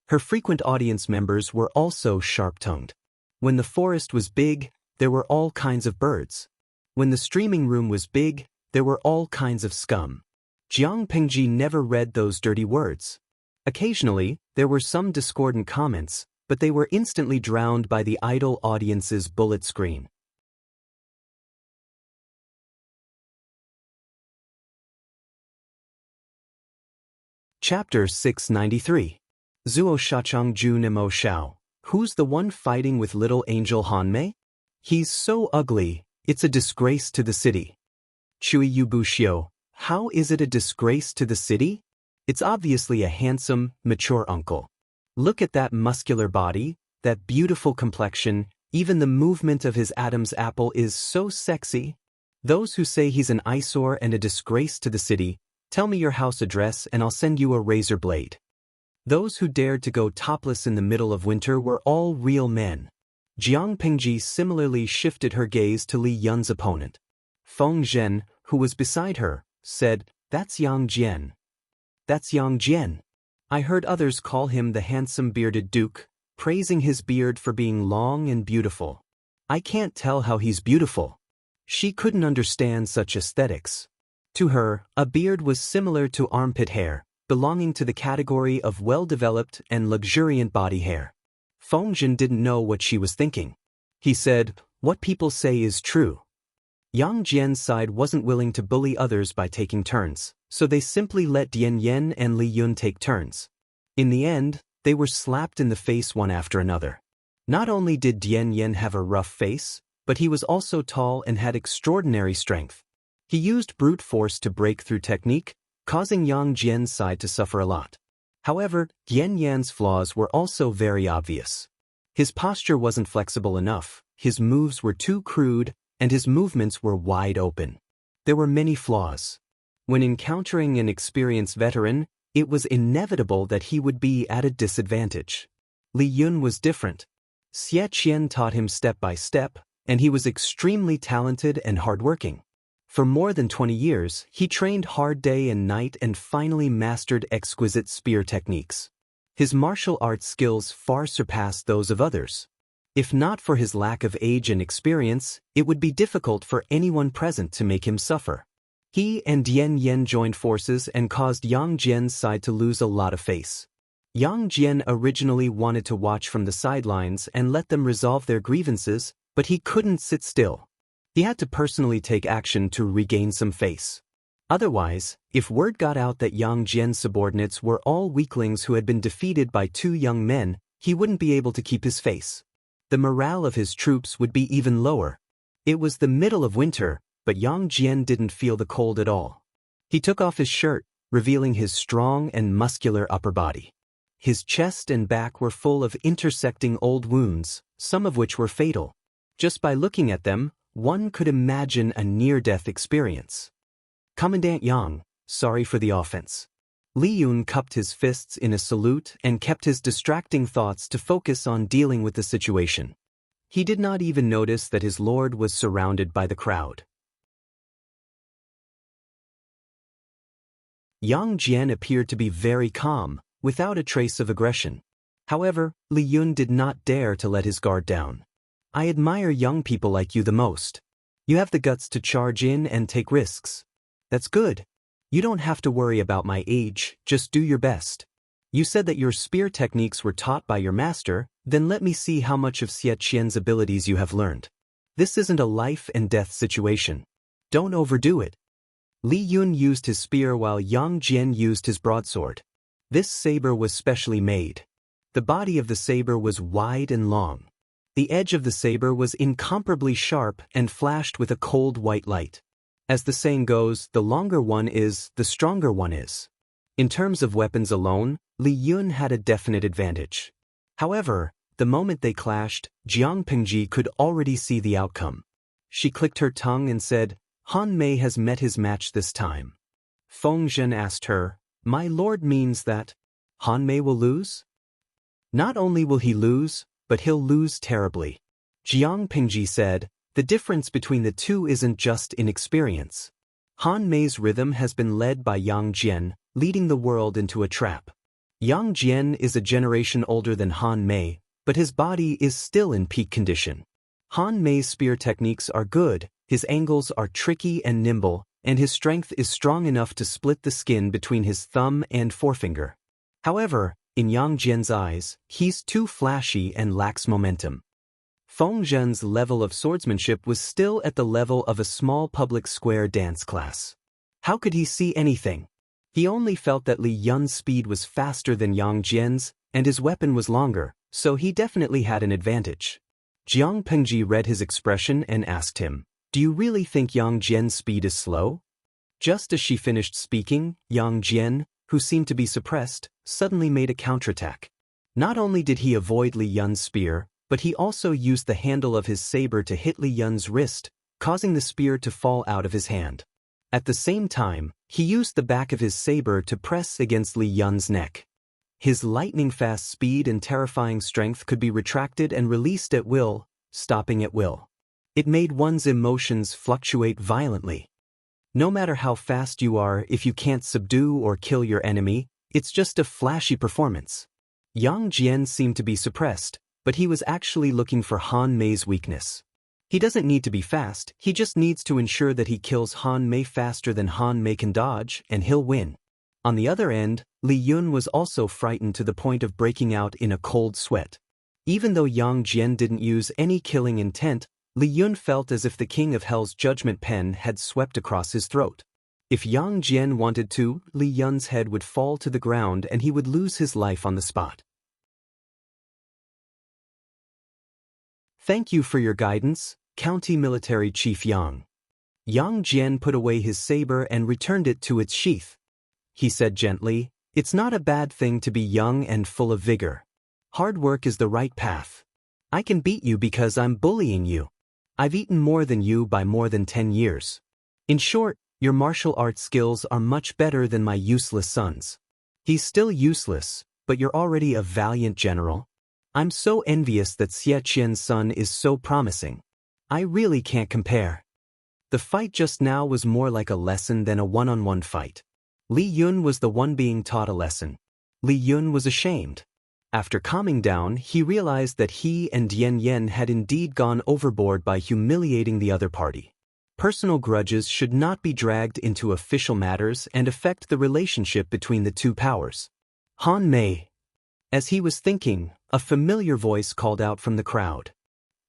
[SPEAKER 1] Her frequent audience members were also sharp-tongued. When the forest was big, there were all kinds of birds. When the streaming room was big, there were all kinds of scum. Jiang Pingji never read those dirty words. Occasionally, there were some discordant comments, but they were instantly drowned by the idle audience's bullet screen. Chapter 693. Zuo Shachang Ju Nemo Shao. Who's the one fighting with little angel Hanmei? He's so ugly, it's a disgrace to the city. Chui Yu Buxiu. How is it a disgrace to the city? It's obviously a handsome, mature uncle. Look at that muscular body, that beautiful complexion, even the movement of his Adam's apple is so sexy. Those who say he's an eyesore and a disgrace to the city, tell me your house address and I'll send you a razor blade. Those who dared to go topless in the middle of winter were all real men. Jiang Pingji similarly shifted her gaze to Li Yun's opponent. Feng Zhen, who was beside her, said, That's Yang Jian. That's Yang Jian. I heard others call him the handsome bearded duke, praising his beard for being long and beautiful. I can't tell how he's beautiful. She couldn't understand such aesthetics. To her, a beard was similar to armpit hair, belonging to the category of well-developed and luxuriant body hair. Feng Zhen didn't know what she was thinking. He said, What people say is true. Yang Jian's side wasn't willing to bully others by taking turns, so they simply let Dian Yen and Li Yun take turns. In the end, they were slapped in the face one after another. Not only did Dian Yen have a rough face, but he was also tall and had extraordinary strength. He used brute force to break through technique, causing Yang Jian's side to suffer a lot. However, Dian Yan's flaws were also very obvious. His posture wasn't flexible enough, his moves were too crude, and his movements were wide open. There were many flaws. When encountering an experienced veteran, it was inevitable that he would be at a disadvantage. Li Yun was different. Xie Qian taught him step by step, and he was extremely talented and hardworking. For more than 20 years, he trained hard day and night and finally mastered exquisite spear techniques. His martial arts skills far surpassed those of others. If not for his lack of age and experience, it would be difficult for anyone present to make him suffer. He and Dian Yen joined forces and caused Yang Jian's side to lose a lot of face. Yang Jian originally wanted to watch from the sidelines and let them resolve their grievances, but he couldn't sit still. He had to personally take action to regain some face. Otherwise, if word got out that Yang Jian's subordinates were all weaklings who had been defeated by two young men, he wouldn't be able to keep his face. The morale of his troops would be even lower. It was the middle of winter, but Yang Jian didn't feel the cold at all. He took off his shirt, revealing his strong and muscular upper body. His chest and back were full of intersecting old wounds, some of which were fatal. Just by looking at them, one could imagine a near-death experience. Commandant Yang, sorry for the offense. Li Yun cupped his fists in a salute and kept his distracting thoughts to focus on dealing with the situation. He did not even notice that his lord was surrounded by the crowd. Yang Jian appeared to be very calm, without a trace of aggression. However, Li Yun did not dare to let his guard down. I admire young people like you the most. You have the guts to charge in and take risks. That's good. You don't have to worry about my age, just do your best. You said that your spear techniques were taught by your master, then let me see how much of Xie Qian's abilities you have learned. This isn't a life and death situation. Don't overdo it. Li Yun used his spear while Yang Jian used his broadsword. This saber was specially made. The body of the saber was wide and long. The edge of the saber was incomparably sharp and flashed with a cold white light. As the saying goes, the longer one is, the stronger one is. In terms of weapons alone, Li Yun had a definite advantage. However, the moment they clashed, Jiang Pingji could already see the outcome. She clicked her tongue and said, Han Mei has met his match this time. Feng Zhen asked her, my lord means that Han Mei will lose? Not only will he lose, but he'll lose terribly. Jiang Pingji said, the difference between the two isn't just inexperience. Han Mei's rhythm has been led by Yang Jian, leading the world into a trap. Yang Jian is a generation older than Han Mei, but his body is still in peak condition. Han Mei's spear techniques are good, his angles are tricky and nimble, and his strength is strong enough to split the skin between his thumb and forefinger. However, in Yang Jian's eyes, he's too flashy and lacks momentum. Feng Zhen's level of swordsmanship was still at the level of a small public square dance class. How could he see anything? He only felt that Li Yun's speed was faster than Yang Jian's, and his weapon was longer, so he definitely had an advantage. Jiang Pengji read his expression and asked him, do you really think Yang Jian's speed is slow? Just as she finished speaking, Yang Jian, who seemed to be suppressed, suddenly made a counterattack. Not only did he avoid Li Yun's spear, but he also used the handle of his saber to hit Li Yun's wrist, causing the spear to fall out of his hand. At the same time, he used the back of his saber to press against Li Yun's neck. His lightning-fast speed and terrifying strength could be retracted and released at will, stopping at will. It made one's emotions fluctuate violently. No matter how fast you are, if you can't subdue or kill your enemy, it's just a flashy performance. Yang Jian seemed to be suppressed, but he was actually looking for Han Mei's weakness. He doesn't need to be fast, he just needs to ensure that he kills Han Mei faster than Han Mei can dodge, and he'll win. On the other end, Li Yun was also frightened to the point of breaking out in a cold sweat. Even though Yang Jian didn't use any killing intent, Li Yun felt as if the King of Hell's judgment pen had swept across his throat. If Yang Jian wanted to, Li Yun's head would fall to the ground and he would lose his life on the spot. Thank you for your guidance, County Military Chief Yang. Yang Jian put away his saber and returned it to its sheath. He said gently, it's not a bad thing to be young and full of vigor. Hard work is the right path. I can beat you because I'm bullying you. I've eaten more than you by more than 10 years. In short, your martial arts skills are much better than my useless son's. He's still useless, but you're already a valiant general. I'm so envious that Xie Qian's son is so promising. I really can't compare. The fight just now was more like a lesson than a one-on-one fight. Li Yun was the one being taught a lesson. Li Yun was ashamed. After calming down, he realized that he and Dian Yen had indeed gone overboard by humiliating the other party. Personal grudges should not be dragged into official matters and affect the relationship between the two powers. Han Mei. As he was thinking, a familiar voice called out from the crowd.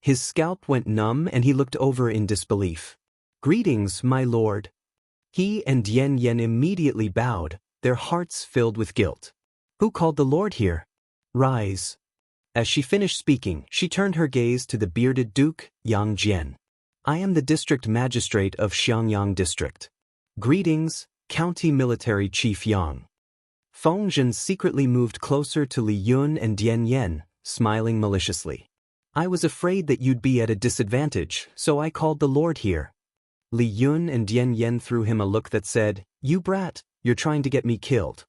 [SPEAKER 1] His scalp went numb and he looked over in disbelief. "Greetings, my lord." He and Dian Yen immediately bowed, their hearts filled with guilt. "Who called the lord here? Rise." As she finished speaking, she turned her gaze to the bearded Duke, Yang Jian. "I am the district magistrate of Xiangyang district. Greetings, County Military Chief Yang." Feng Zhen secretly moved closer to Li Yun and Dian Yen, smiling maliciously. "I was afraid that you'd be at a disadvantage, so I called the lord here." Li Yun and Dian Yen threw him a look that said, "You brat, you're trying to get me killed."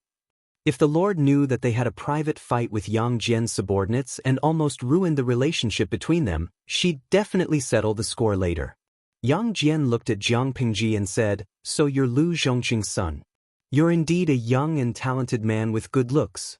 [SPEAKER 1] If the lord knew that they had a private fight with Yang Jian's subordinates and almost ruined the relationship between them, she'd definitely settle the score later. Yang Jian looked at Jiang Pingji and said, "So you're Lu Zhongqing's son. You're indeed a young and talented man with good looks."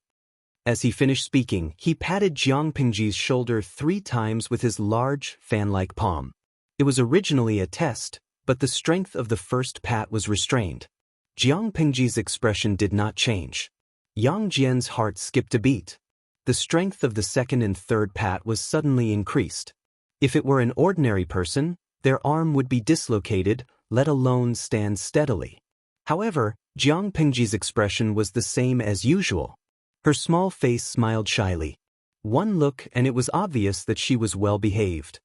[SPEAKER 1] As he finished speaking, he patted Jiang Pingji's shoulder 3 times with his large, fan-like palm. It was originally a test, but the strength of the first pat was restrained. Jiang Pingji's expression did not change. Yang Jian's heart skipped a beat. The strength of the second and third pat was suddenly increased. If it were an ordinary person, their arm would be dislocated, let alone stand steadily. However, Jiang Pingji's expression was the same as usual. Her small face smiled shyly. One look and it was obvious that she was well behaved.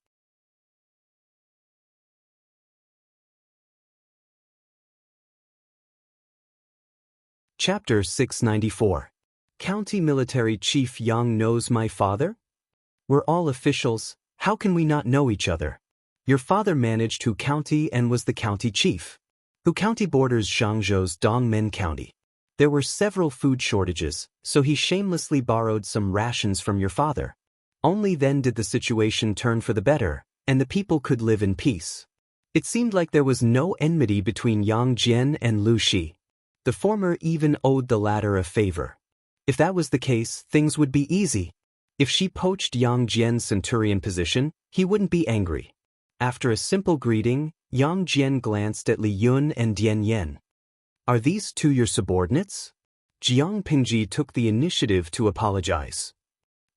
[SPEAKER 1] Chapter 694. County Military Chief Yang knows my father? We're all officials, how can we not know each other? Your father managed Hu County and was the county chief. Hu County borders Shangzhou's Dongmen County. There were several food shortages, so he shamelessly borrowed some rations from your father. Only then did the situation turn for the better, and the people could live in peace. It seemed like there was no enmity between Yang Jian and Lu Shi. The former even owed the latter a favor. If that was the case, things would be easy. If she poached Yang Jian's centurion position, he wouldn't be angry. After a simple greeting, Yang Jian glanced at Li Yun and Dian Yen. Are these two your subordinates? Jiang Pingji took the initiative to apologize.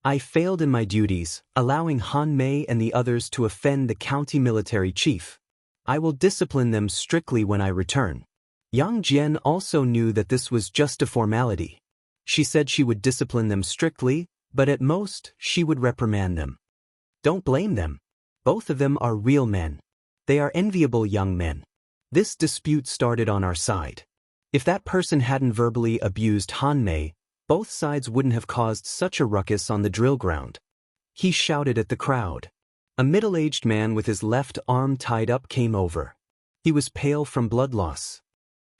[SPEAKER 1] I failed in my duties, allowing Han Mei and the others to offend the county military chief. I will discipline them strictly when I return. Yang Jian also knew that this was just a formality. She said she would discipline them strictly, but at most, she would reprimand them. Don't blame them. Both of them are real men. They are enviable young men. This dispute started on our side. If that person hadn't verbally abused Han Mei, both sides wouldn't have caused such a ruckus on the drill ground. He shouted at the crowd. A middle-aged man with his left arm tied up came over. He was pale from blood loss.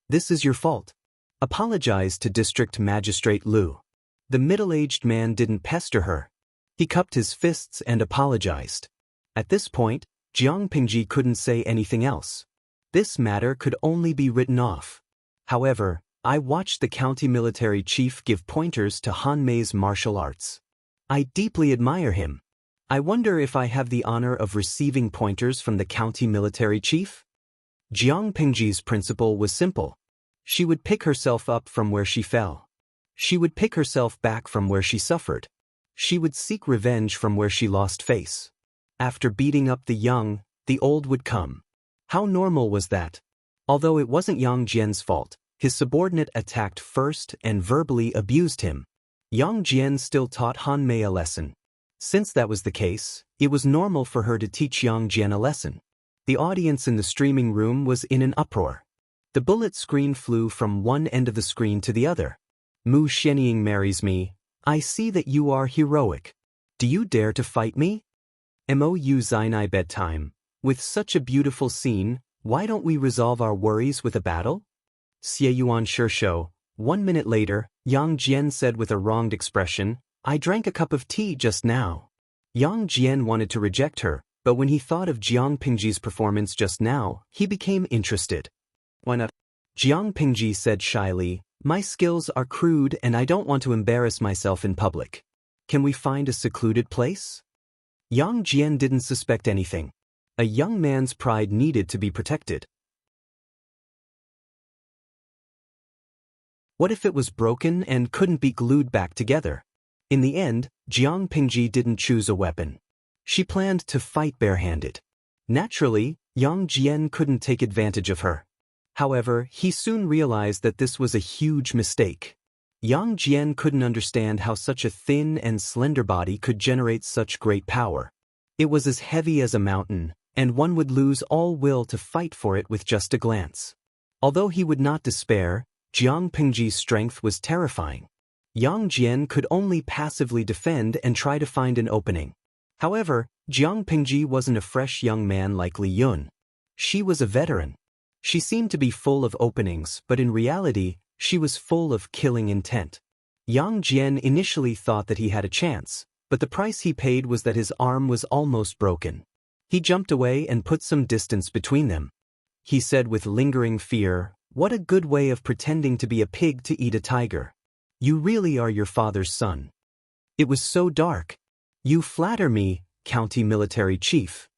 [SPEAKER 1] This is your fault. Apologize to District Magistrate Lu. The middle-aged man didn't pester her. He cupped his fists and apologized. At this point, Jiang Pingji couldn't say anything else. This matter could only be written off. However, I watched the county military chief give pointers to Han Mei's martial arts. I deeply admire him. I wonder if I have the honor of receiving pointers from the county military chief? Jiang Pingji's principle was simple. She would pick herself up from where she fell. She would pick herself back from where she suffered. She would seek revenge from where she lost face. After beating up the young, the old would come. How normal was that? Although it wasn't Yang Jian's fault, his subordinate attacked first and verbally abused him. Yang Jian still taught Han Mei a lesson. Since that was the case, it was normal for her to teach Yang Jian a lesson. The audience in the streaming room was in an uproar. The bullet screen flew from one end of the screen to the other. Mu Xianying marries me. I see that you are heroic. Do you dare to fight me? Mou Zainai bedtime. With such a beautiful scene, why don't we resolve our worries with a battle? Xie Yuan Shishou. 1 minute later, Yang Jian said with a wronged expression, I drank a cup of tea just now. Yang Jian wanted to reject her, but when he thought of Jiang Pingji's performance just now, he became interested. Why not? Jiang Pingji said shyly, My skills are crude and I don't want to embarrass myself in public. Can we find a secluded place? Yang Jian didn't suspect anything. A young man's pride needed to be protected. What if it was broken and couldn't be glued back together? In the end, Jiang Pingji didn't choose a weapon. She planned to fight barehanded. Naturally, Yang Jian couldn't take advantage of her. However, he soon realized that this was a huge mistake. Yang Jian couldn't understand how such a thin and slender body could generate such great power. It was as heavy as a mountain, and one would lose all will to fight for it with just a glance. Although he would not despair, Jiang Pingji's strength was terrifying. Yang Jian could only passively defend and try to find an opening. However, Jiang Pingji wasn't a fresh young man like Li Yun. She was a veteran. She seemed to be full of openings, but in reality, she was full of killing intent. Yang Jian initially thought that he had a chance, but the price he paid was that his arm was almost broken. He jumped away and put some distance between them. He said with lingering fear, "What a good way of pretending to be a pig to eat a tiger. You really are your father's son." It was so dark. "You flatter me, county military chief."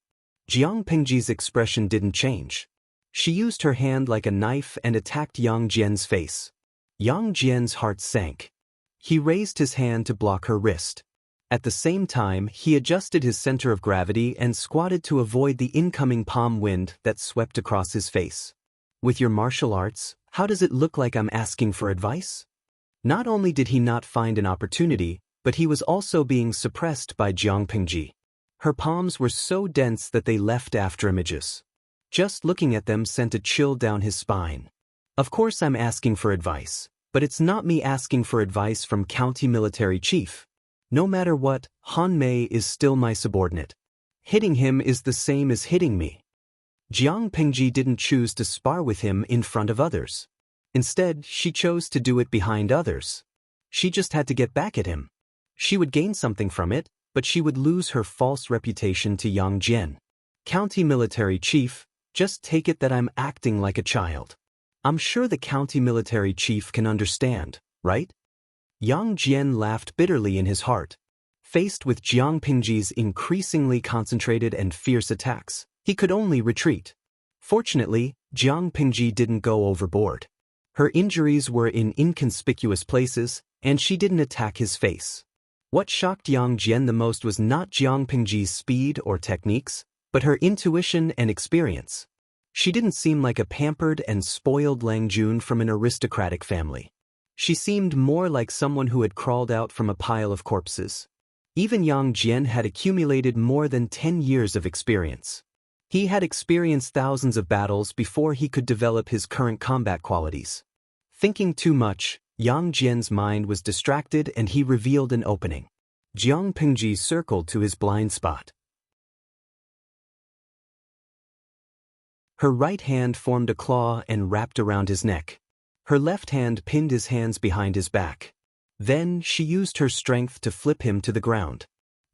[SPEAKER 1] Jiang Pingji's expression didn't change. She used her hand like a knife and attacked Yang Jian's face. Yang Jian's heart sank. He raised his hand to block her wrist. At the same time, he adjusted his center of gravity and squatted to avoid the incoming palm wind that swept across his face. "With your martial arts, how does it look like I'm asking for advice?" Not only did he not find an opportunity, but he was also being suppressed by Jiang Pingji. Her palms were so dense that they left after images. Just looking at them sent a chill down his spine. "Of course I'm asking for advice, but it's not me asking for advice from county military chief. No matter what, Han Mei is still my subordinate. Hitting him is the same as hitting me." Jiang Pingji didn't choose to spar with him in front of others. Instead, she chose to do it behind others. She just had to get back at him. She would gain something from it, but she would lose her false reputation to Yang Jian. "County military chief, just take it that I'm acting like a child. I'm sure the county military chief can understand, right?" Yang Jian laughed bitterly in his heart. Faced with Jiang Pingji's increasingly concentrated and fierce attacks, he could only retreat. Fortunately, Jiang Pingji didn't go overboard. Her injuries were in inconspicuous places, and she didn't attack his face. What shocked Yang Jian the most was not Jiang Pingji's speed or techniques, but her intuition and experience. She didn't seem like a pampered and spoiled Lang Jun from an aristocratic family. She seemed more like someone who had crawled out from a pile of corpses. Even Yang Jian had accumulated more than 10 years of experience. He had experienced thousands of battles before he could develop his current combat qualities. Thinking too much, Yang Jian's mind was distracted and he revealed an opening. Jiang Pingji circled to his blind spot. Her right hand formed a claw and wrapped around his neck. Her left hand pinned his hands behind his back. Then she used her strength to flip him to the ground.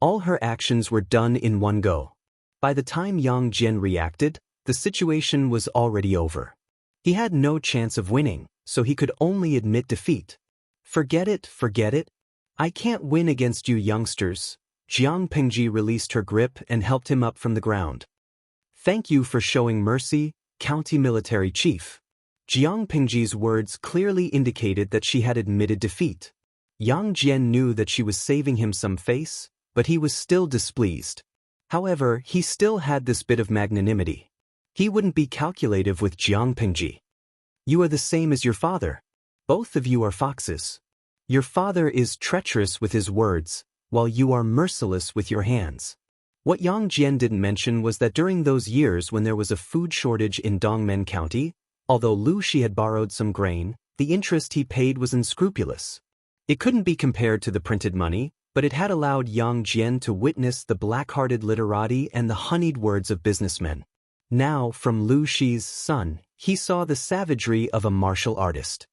[SPEAKER 1] All her actions were done in one go. By the time Yang Jian reacted, the situation was already over. He had no chance of winning, so he could only admit defeat. Forget it. I can't win against you youngsters." Jiang Pingji released her grip and helped him up from the ground. "Thank you for showing mercy, county military chief." Jiang Pingji's words clearly indicated that she had admitted defeat. Yang Jian knew that she was saving him some face, but he was still displeased. However, he still had this bit of magnanimity. He wouldn't be calculative with Jiang Pingji. "You are the same as your father. Both of you are foxes. Your father is treacherous with his words, while you are merciless with your hands." What Yang Jian didn't mention was that during those years when there was a food shortage in Dongmen County, although Lu Shi had borrowed some grain, the interest he paid was unscrupulous. It couldn't be compared to the printed money, but it had allowed Yang Jian to witness the black-hearted literati and the honeyed words of businessmen. Now, from Lu Shi's son, he saw the savagery of a martial artist.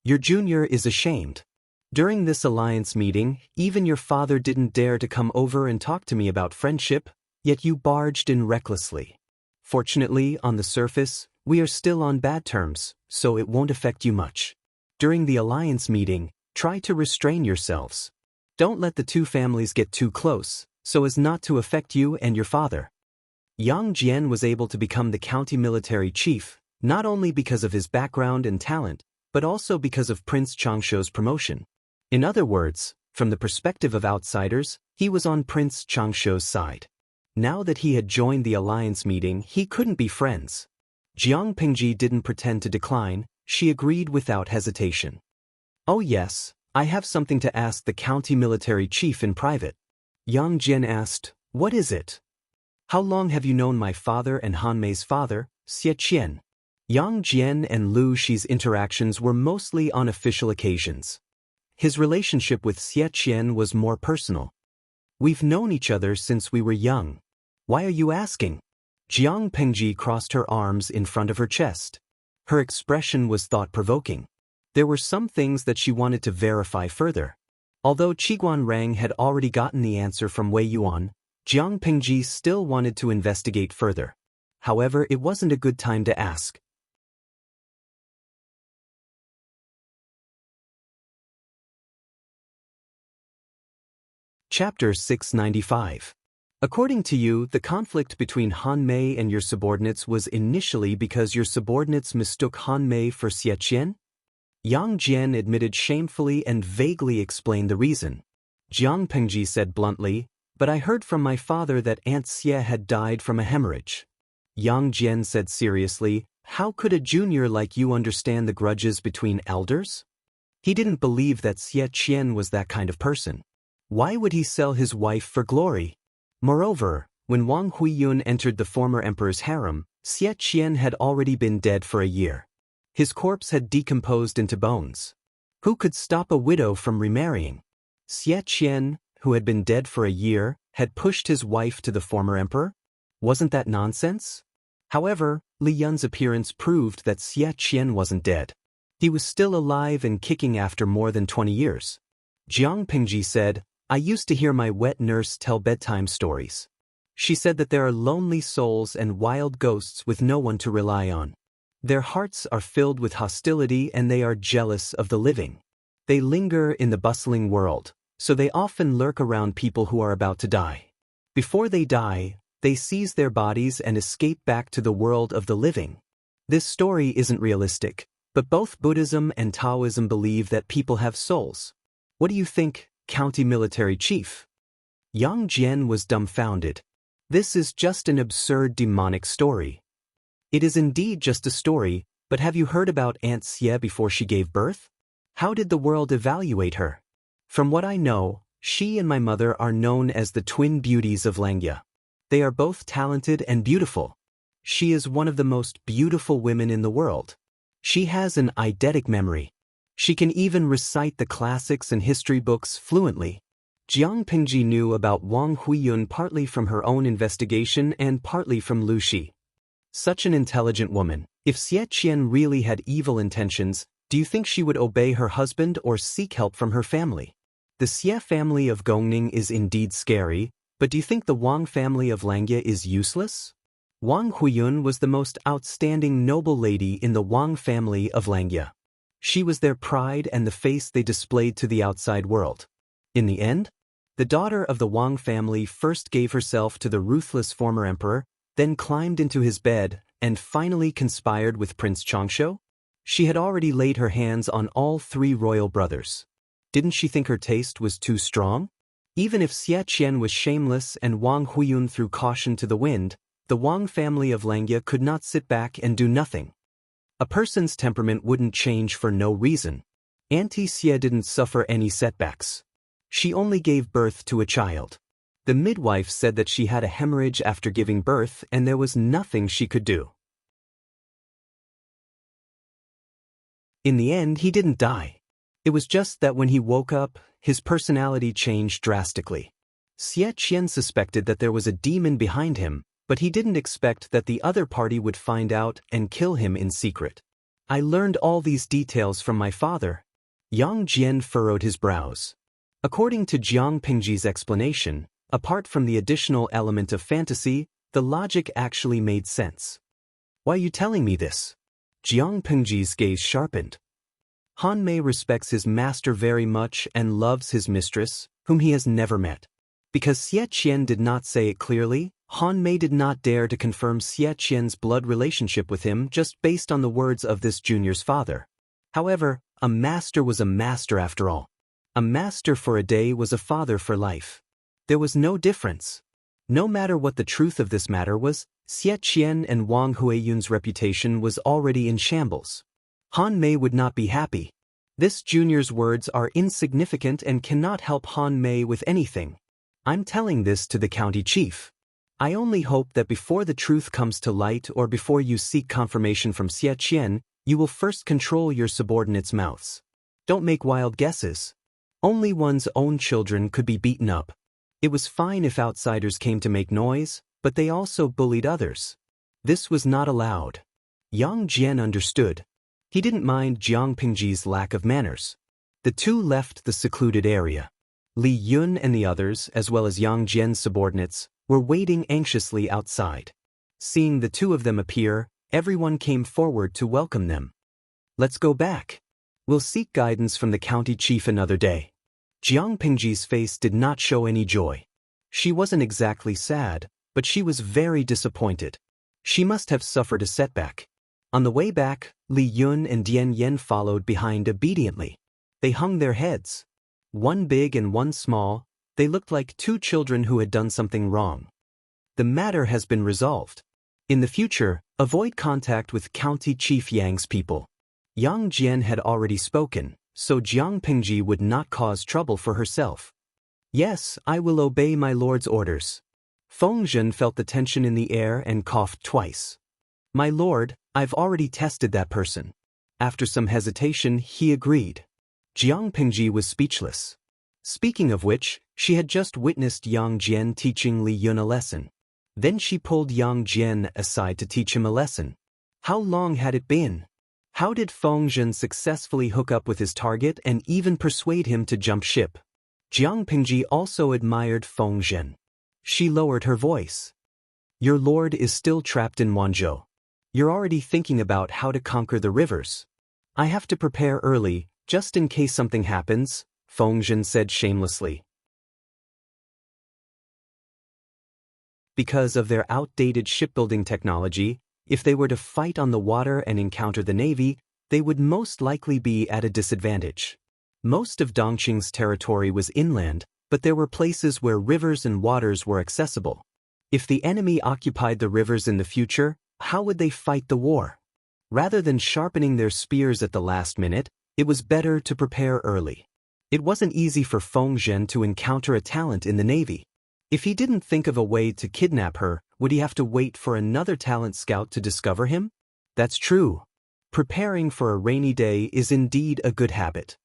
[SPEAKER 1] "Your junior is ashamed. During this alliance meeting, even your father didn't dare to come over and talk to me about friendship, yet you barged in recklessly. Fortunately, on the surface, we are still on bad terms, so it won't affect you much. During the alliance meeting, try to restrain yourselves. Don't let the two families get too close, so as not to affect you and your father. Yang Jian was able to become the county military chief, not only because of his background and talent, but also because of Prince Changshuo's promotion. In other words, from the perspective of outsiders, he was on Prince Changshuo's side. Now that he had joined the alliance meeting, he couldn't be friends. Jiang Pingji didn't pretend to decline, she agreed without hesitation. Oh yes, I have something to ask the county military chief in private. Yang Jian asked, what is it? How long have you known my father and Han Mei's father, Xie Qian? Yang Jian and Lu Shi's interactions were mostly on official occasions. His relationship with Xie Qian was more personal. We've known each other since we were young. Why are you asking? Jiang Pengji crossed her arms in front of her chest. Her expression was thought-provoking. There were some things that she wanted to verify further. Although Qiguan Rang had already gotten the answer from Wei Yuan, Jiang Pengji still wanted to investigate further. However, it wasn't a good time to ask. Chapter 695. According to you, the conflict between Han Mei and your subordinates was initially because your subordinates mistook Han Mei for Xie Qian? Yang Jian admitted shamefully and vaguely explained the reason. Jiang Pengji said bluntly, but I heard from my father that Aunt Xie had died from a hemorrhage. Yang Jian said seriously, how could a junior like you understand the grudges between elders? He didn't believe that Xie Qian was that kind of person. Why would he sell his wife for glory? Moreover, when Wang Huiyun entered the former emperor's harem, Xie Qian had already been dead for a year. His corpse had decomposed into bones. Who could stop a widow from remarrying? Xie Qian, who had been dead for a year, had pushed his wife to the former emperor? Wasn't that nonsense? However, Li Yun's appearance proved that Xie Qian wasn't dead. He was still alive and kicking after more than 20 years. Jiang Pingji said, I used to hear my wet nurse tell bedtime stories. She said that there are lonely souls and wild ghosts with no one to rely on. Their hearts are filled with hostility and they are jealous of the living. They linger in the bustling world, so they often lurk around people who are about to die. Before they die, they seize their bodies and escape back to the world of the living. This story isn't realistic, but both Buddhism and Taoism believe that people have souls. What do you think, County Military Chief? Yang Jian was dumbfounded. This is just an absurd demonic story. It is indeed just a story, but have you heard about Aunt Xie before she gave birth? How did the world evaluate her? From what I know, she and my mother are known as the twin beauties of Langya. They are both talented and beautiful. She is one of the most beautiful women in the world. She has an eidetic memory. She can even recite the classics and history books fluently. Jiang Pingji knew about Wang Huiyun partly from her own investigation and partly from Lu Shi. Such an intelligent woman. If Xie Qian really had evil intentions, do you think she would obey her husband or seek help from her family? The Xie family of Gongning is indeed scary, but do you think the Wang family of Langya is useless? Wang Huiyun was the most outstanding noble lady in the Wang family of Langya. She was their pride and the face they displayed to the outside world. In the end, the daughter of the Wang family first gave herself to the ruthless former emperor, then climbed into his bed, and finally conspired with Prince Changshuo? She had already laid her hands on all three royal brothers. Didn't she think her taste was too strong? Even if Xie Qian was shameless and Wang Huiyun threw caution to the wind, the Wang family of Langya could not sit back and do nothing. A person's temperament wouldn't change for no reason. Auntie Xie didn't suffer any setbacks. She only gave birth to a child. The midwife said that she had a hemorrhage after giving birth and there was nothing she could do. In the end, he didn't die. It was just that when he woke up, his personality changed drastically. Xie Qian suspected that there was a demon behind him, but he didn't expect that the other party would find out and kill him in secret. I learned all these details from my father. Yang Jian furrowed his brows. According to Jiang Pingji's explanation, apart from the additional element of fantasy, the logic actually made sense. Why are you telling me this? Jiang Pingji's gaze sharpened. Han Mei respects his master very much and loves his mistress, whom he has never met. Because Xie Qian did not say it clearly, Han Mei did not dare to confirm Xie Qian's blood relationship with him just based on the words of this junior's father. However, a master was a master after all. A master for a day was a father for life. There was no difference. No matter what the truth of this matter was, Xie Qian and Wang Huiyun's reputation was already in shambles. Han Mei would not be happy. This junior's words are insignificant and cannot help Han Mei with anything. I'm telling this to the county chief. I only hope that before the truth comes to light or before you seek confirmation from Xie Qian, you will first control your subordinates' mouths. Don't make wild guesses. Only one's own children could be beaten up. It was fine if outsiders came to make noise, but they also bullied others. This was not allowed. Yang Jian understood. He didn't mind Jiang Pingji's lack of manners. The two left the secluded area. Li Yun and the others, as well as Yang Jian's subordinates, were waiting anxiously outside. Seeing the two of them appear, everyone came forward to welcome them. Let's go back. We'll seek guidance from the county chief another day. Jiang Pingji's face did not show any joy. She wasn't exactly sad, but she was very disappointed. She must have suffered a setback. On the way back, Li Yun and Dian Yen followed behind obediently. They hung their heads. One big and one small, they looked like two children who had done something wrong. The matter has been resolved. In the future, avoid contact with County Chief Yang's people. Yang Jian had already spoken, so Jiang Pingji would not cause trouble for herself. Yes, I will obey my lord's orders. Feng Zhen felt the tension in the air and coughed twice. My lord, I've already tested that person. After some hesitation, he agreed. Jiang Pingji was speechless. Speaking of which, she had just witnessed Yang Jian teaching Li Yun a lesson. Then she pulled Yang Jian aside to teach him a lesson. How long had it been? How did Feng Zhen successfully hook up with his target and even persuade him to jump ship? Jiang Pingji also admired Feng Zhen. She lowered her voice. Your lord is still trapped in Wanzhou. You're already thinking about how to conquer the rivers. I have to prepare early, just in case something happens, Feng Zhen said shamelessly. Because of their outdated shipbuilding technology, if they were to fight on the water and encounter the navy, they would most likely be at a disadvantage. Most of Dongqing's territory was inland, but there were places where rivers and waters were accessible. If the enemy occupied the rivers in the future, how would they fight the war? Rather than sharpening their spears at the last minute, it was better to prepare early. It wasn't easy for Feng Zhen to encounter a talent in the navy. If he didn't think of a way to kidnap her, would he have to wait for another talent scout to discover him? That's true. Preparing for a rainy day is indeed a good habit.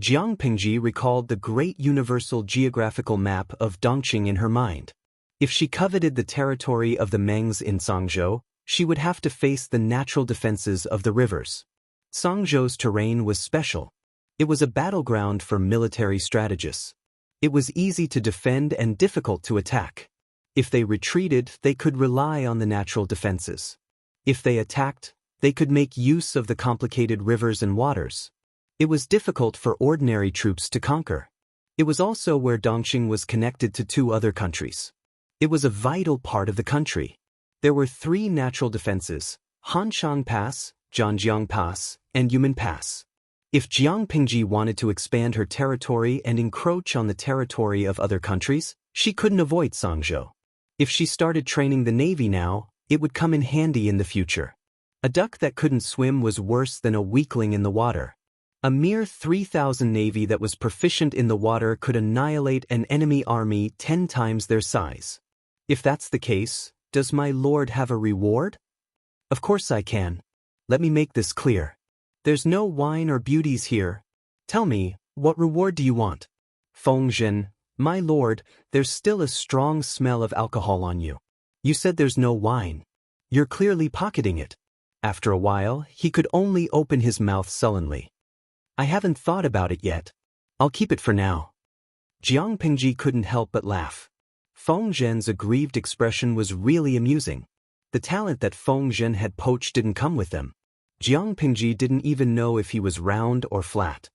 [SPEAKER 1] Jiang Pingji recalled the great universal geographical map of Dongqing in her mind. If she coveted the territory of the Mengs in Songzhou, she would have to face the natural defenses of the rivers. Songzhou's terrain was special. It was a battleground for military strategists. It was easy to defend and difficult to attack. If they retreated, they could rely on the natural defenses. If they attacked, they could make use of the complicated rivers and waters. It was difficult for ordinary troops to conquer. It was also where Dongqing was connected to two other countries. It was a vital part of the country. There were three natural defenses: Hanshang Pass, Zhanjiang Pass, and Yumen Pass. If Jiang Pingji wanted to expand her territory and encroach on the territory of other countries, she couldn't avoid Songzhou. If she started training the navy now, it would come in handy in the future. A duck that couldn't swim was worse than a weakling in the water. A mere 3,000 navy that was proficient in the water could annihilate an enemy army 10 times their size. If that's the case, does my lord have a reward? Of course I can. Let me make this clear. There's no wine or beauties here. Tell me, what reward do you want? Feng Zhen, my lord, there's still a strong smell of alcohol on you. You said there's no wine. You're clearly pocketing it. After a while, he could only open his mouth sullenly. I haven't thought about it yet. I'll keep it for now. Jiang Pingji couldn't help but laugh. Feng Zhen's aggrieved expression was really amusing. The talent that Feng Zhen had poached didn't come with them. Jiang Pingji didn't even know if he was round or flat.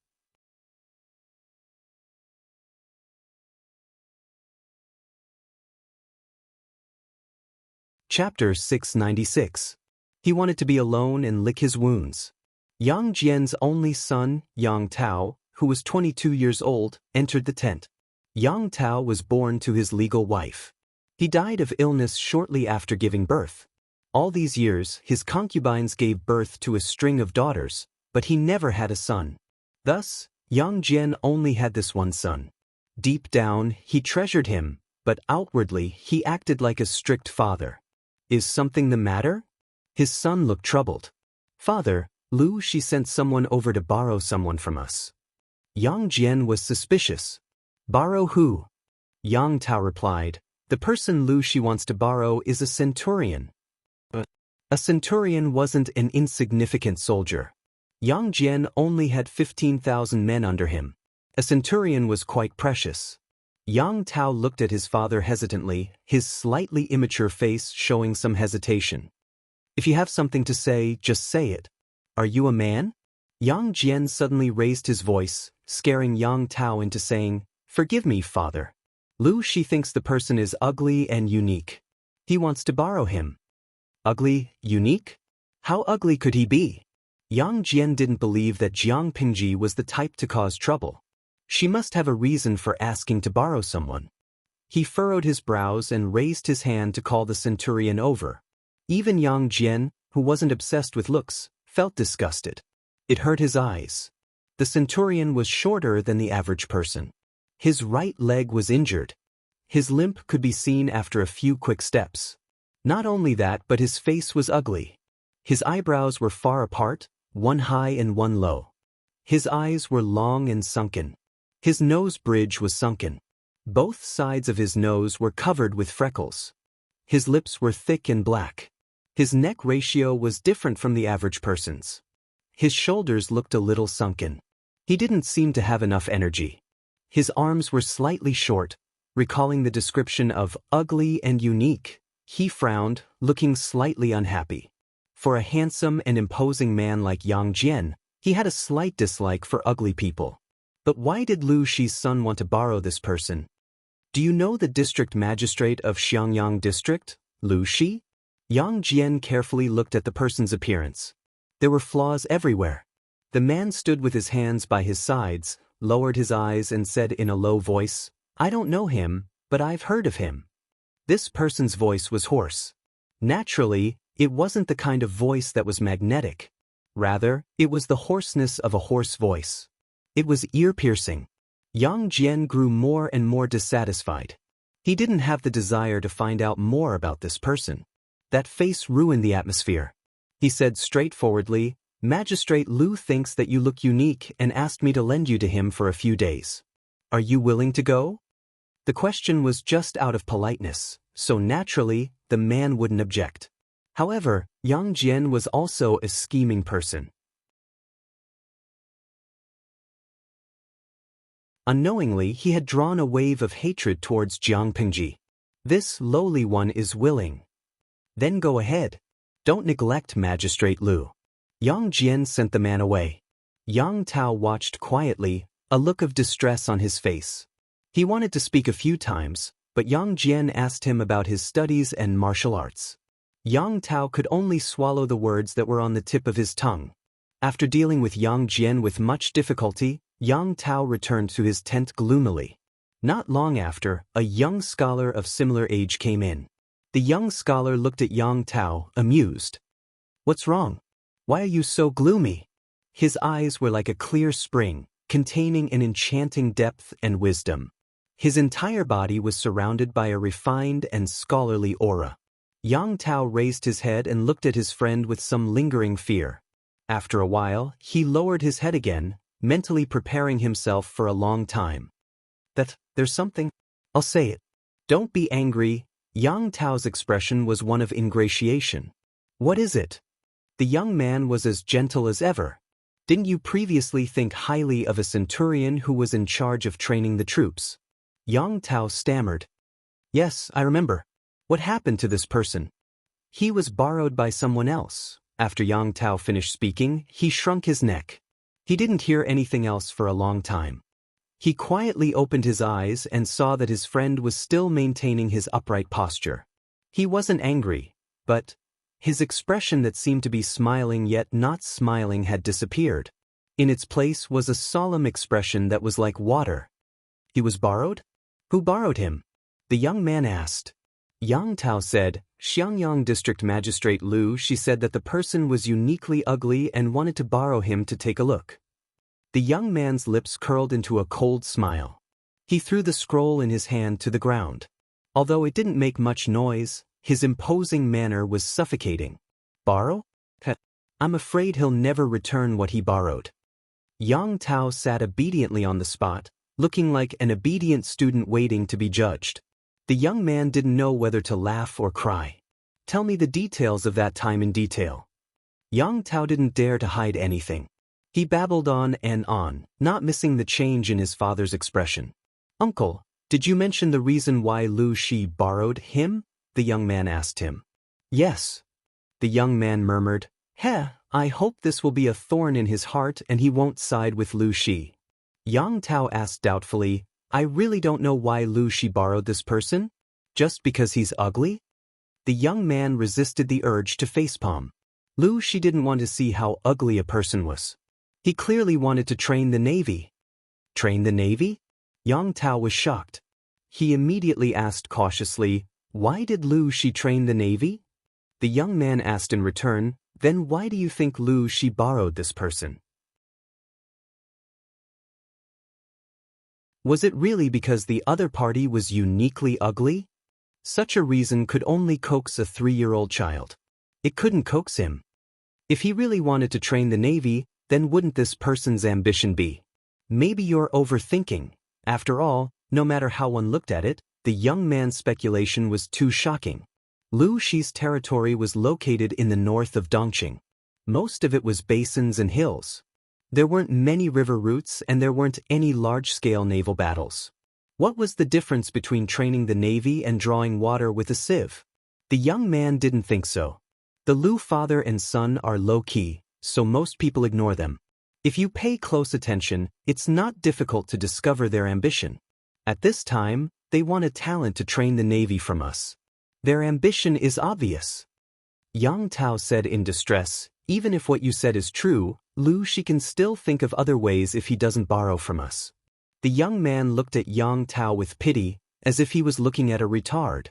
[SPEAKER 1] Chapter 696. He wanted to be alone and lick his wounds. Yang Jian's only son, Yang Tao, who was 22 years old, entered the tent. Yang Tao was born to his legal wife. He died of illness shortly after giving birth. All these years, his concubines gave birth to a string of daughters, but he never had a son. Thus, Yang Jian only had this one son. Deep down, he treasured him, but outwardly, he acted like a strict father. Is something the matter? His son looked troubled. Father, Lu Shi sent someone over to borrow someone from us. Yang Jian was suspicious. Borrow who? Yang Tao replied, the person Lu Shi wants to borrow is a centurion. But a centurion wasn't an insignificant soldier. Yang Jian only had 15,000 men under him. A centurion was quite precious. Yang Tao looked at his father hesitantly, his slightly immature face showing some hesitation. If you have something to say, just say it. Are you a man? Yang Jian suddenly raised his voice, scaring Yang Tao into saying, forgive me, father. Lu Shi thinks the person is ugly and unique. He wants to borrow him. Ugly, unique? How ugly could he be? Yang Jian didn't believe that Jiang Pingji was the type to cause trouble. She must have a reason for asking to borrow someone. He furrowed his brows and raised his hand to call the centurion over. Even Yang Jian, who wasn't obsessed with looks, felt disgusted. It hurt his eyes. The centurion was shorter than the average person. His right leg was injured. His limp could be seen after a few quick steps. Not only that, but his face was ugly. His eyebrows were far apart, one high and one low. His eyes were long and sunken. His nose bridge was sunken. Both sides of his nose were covered with freckles. His lips were thick and black. His neck ratio was different from the average person's. His shoulders looked a little sunken. He didn't seem to have enough energy. His arms were slightly short, recalling the description of ugly and unique. He frowned, looking slightly unhappy. For a handsome and imposing man like Yang Jian, he had a slight dislike for ugly people. But why did Lu Shi's son want to borrow this person? Do you know the district magistrate of Xiangyang district, Lu Shi? Yang Jian carefully looked at the person's appearance. There were flaws everywhere. The man stood with his hands by his sides, lowered his eyes and said in a low voice, I don't know him, but I've heard of him. This person's voice was hoarse. Naturally, it wasn't the kind of voice that was magnetic. Rather, it was the hoarseness of a hoarse voice. It was ear-piercing. Yang Jian grew more and more dissatisfied. He didn't have the desire to find out more about this person. That face ruined the atmosphere. He said straightforwardly, Magistrate Lu thinks that you look unique and asked me to lend you to him for a few days. Are you willing to go? The question was just out of politeness, so naturally, the man wouldn't object. However, Yang Jian was also a scheming person. Unknowingly, he had drawn a wave of hatred towards Jiang Pingji. This lowly one is willing. Then go ahead. Don't neglect Magistrate Lu. Yang Jian sent the man away. Yang Tao watched quietly, a look of distress on his face. He wanted to speak a few times, but Yang Jian asked him about his studies and martial arts. Yang Tao could only swallow the words that were on the tip of his tongue. After dealing with Yang Jian with much difficulty, Yang Tao returned to his tent gloomily. Not long after, a young scholar of similar age came in. The young scholar looked at Yang Tao, amused. What's wrong? Why are you so gloomy? His eyes were like a clear spring, containing an enchanting depth and wisdom. His entire body was surrounded by a refined and scholarly aura. Yang Tao raised his head and looked at his friend with some lingering fear. After a while, he lowered his head again, mentally preparing himself for a long time. There's something. I'll say it. Don't be angry. Yang Tao's expression was one of ingratiation. What is it? The young man was as gentle as ever. Didn't you previously think highly of a centurion who was in charge of training the troops? Yang Tao stammered. Yes, I remember. What happened to this person? He was borrowed by someone else. After Yang Tao finished speaking, he shrunk his neck. He didn't hear anything else for a long time. He quietly opened his eyes and saw that his friend was still maintaining his upright posture. He wasn't angry, but his expression that seemed to be smiling yet not smiling had disappeared. In its place was a solemn expression that was like water. He was borrowed? Who borrowed him? The young man asked. Yang Tao said, Xiangyang District Magistrate Lu. She said that the person was uniquely ugly and wanted to borrow him to take a look. The young man's lips curled into a cold smile. He threw the scroll in his hand to the ground. Although it didn't make much noise, his imposing manner was suffocating. Borrow? I'm afraid he'll never return what he borrowed. Yang Tao sat obediently on the spot, looking like an obedient student waiting to be judged. The young man didn't know whether to laugh or cry. Tell me the details of that time in detail. Yang Tao didn't dare to hide anything. He babbled on and on, not missing the change in his father's expression. Uncle, did you mention the reason why Lu Shi borrowed him? The young man asked him. Yes. The young man murmured, I hope this will be a thorn in his heart and he won't side with Lu Shi. Yang Tao asked doubtfully, I really don't know why Lu Shi borrowed this person? Just because he's ugly? The young man resisted the urge to facepalm. Lu Shi didn't want to see how ugly a person was. He clearly wanted to train the Navy. Train the Navy? Yang Tao was shocked. He immediately asked cautiously, why did Lu Shi train the Navy? The young man asked in return, then why do you think Lu Shi borrowed this person? Was it really because the other party was uniquely ugly? Such a reason could only coax a 3-year-old child. It couldn't coax him. If he really wanted to train the Navy, then wouldn't this person's ambition be? Maybe you're overthinking. After all, no matter how one looked at it, the young man's speculation was too shocking. Lu Shi's territory was located in the north of Dongqing. Most of it was basins and hills. There weren't many river routes and there weren't any large-scale naval battles. What was the difference between training the Navy and drawing water with a sieve? The young man didn't think so. The Lu father and son are low-key, so most people ignore them. If you pay close attention, it's not difficult to discover their ambition. At this time, they want a talent to train the Navy from us. Their ambition is obvious. Yang Tao said in distress, even if what you said is true, Lu Shi can still think of other ways if he doesn't borrow from us. The young man looked at Yang Tao with pity, as if he was looking at a retard.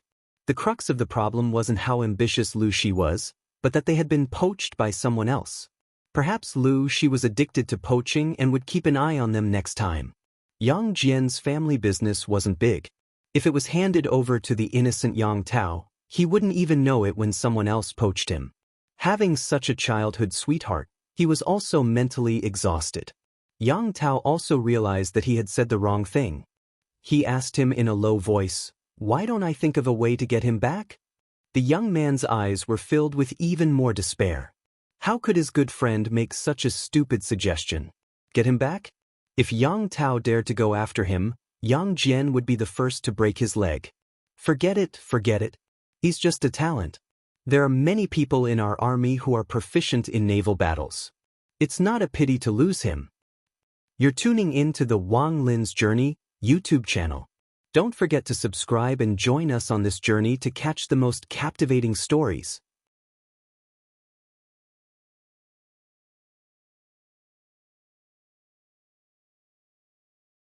[SPEAKER 1] The crux of the problem wasn't how ambitious Lu Shi was, but that they had been poached by someone else. Perhaps Lu Shi was addicted to poaching and would keep an eye on them next time. Yang Jian's family business wasn't big. If it was handed over to the innocent Yang Tao, he wouldn't even know it when someone else poached him. Having such a childhood sweetheart, he was also mentally exhausted. Yang Tao also realized that he had said the wrong thing. He asked him in a low voice, why don't I think of a way to get him back? The young man's eyes were filled with even more despair. How could his good friend make such a stupid suggestion? Get him back? If Yang Tao dared to go after him, Yang Jian would be the first to break his leg. Forget it. He's just a talent. There are many people in our army who are proficient in naval battles. It's not a pity to lose him. You're tuning in to the Wang Lin's Journey YouTube channel. Don't forget to subscribe and join us on this journey to catch the most captivating stories.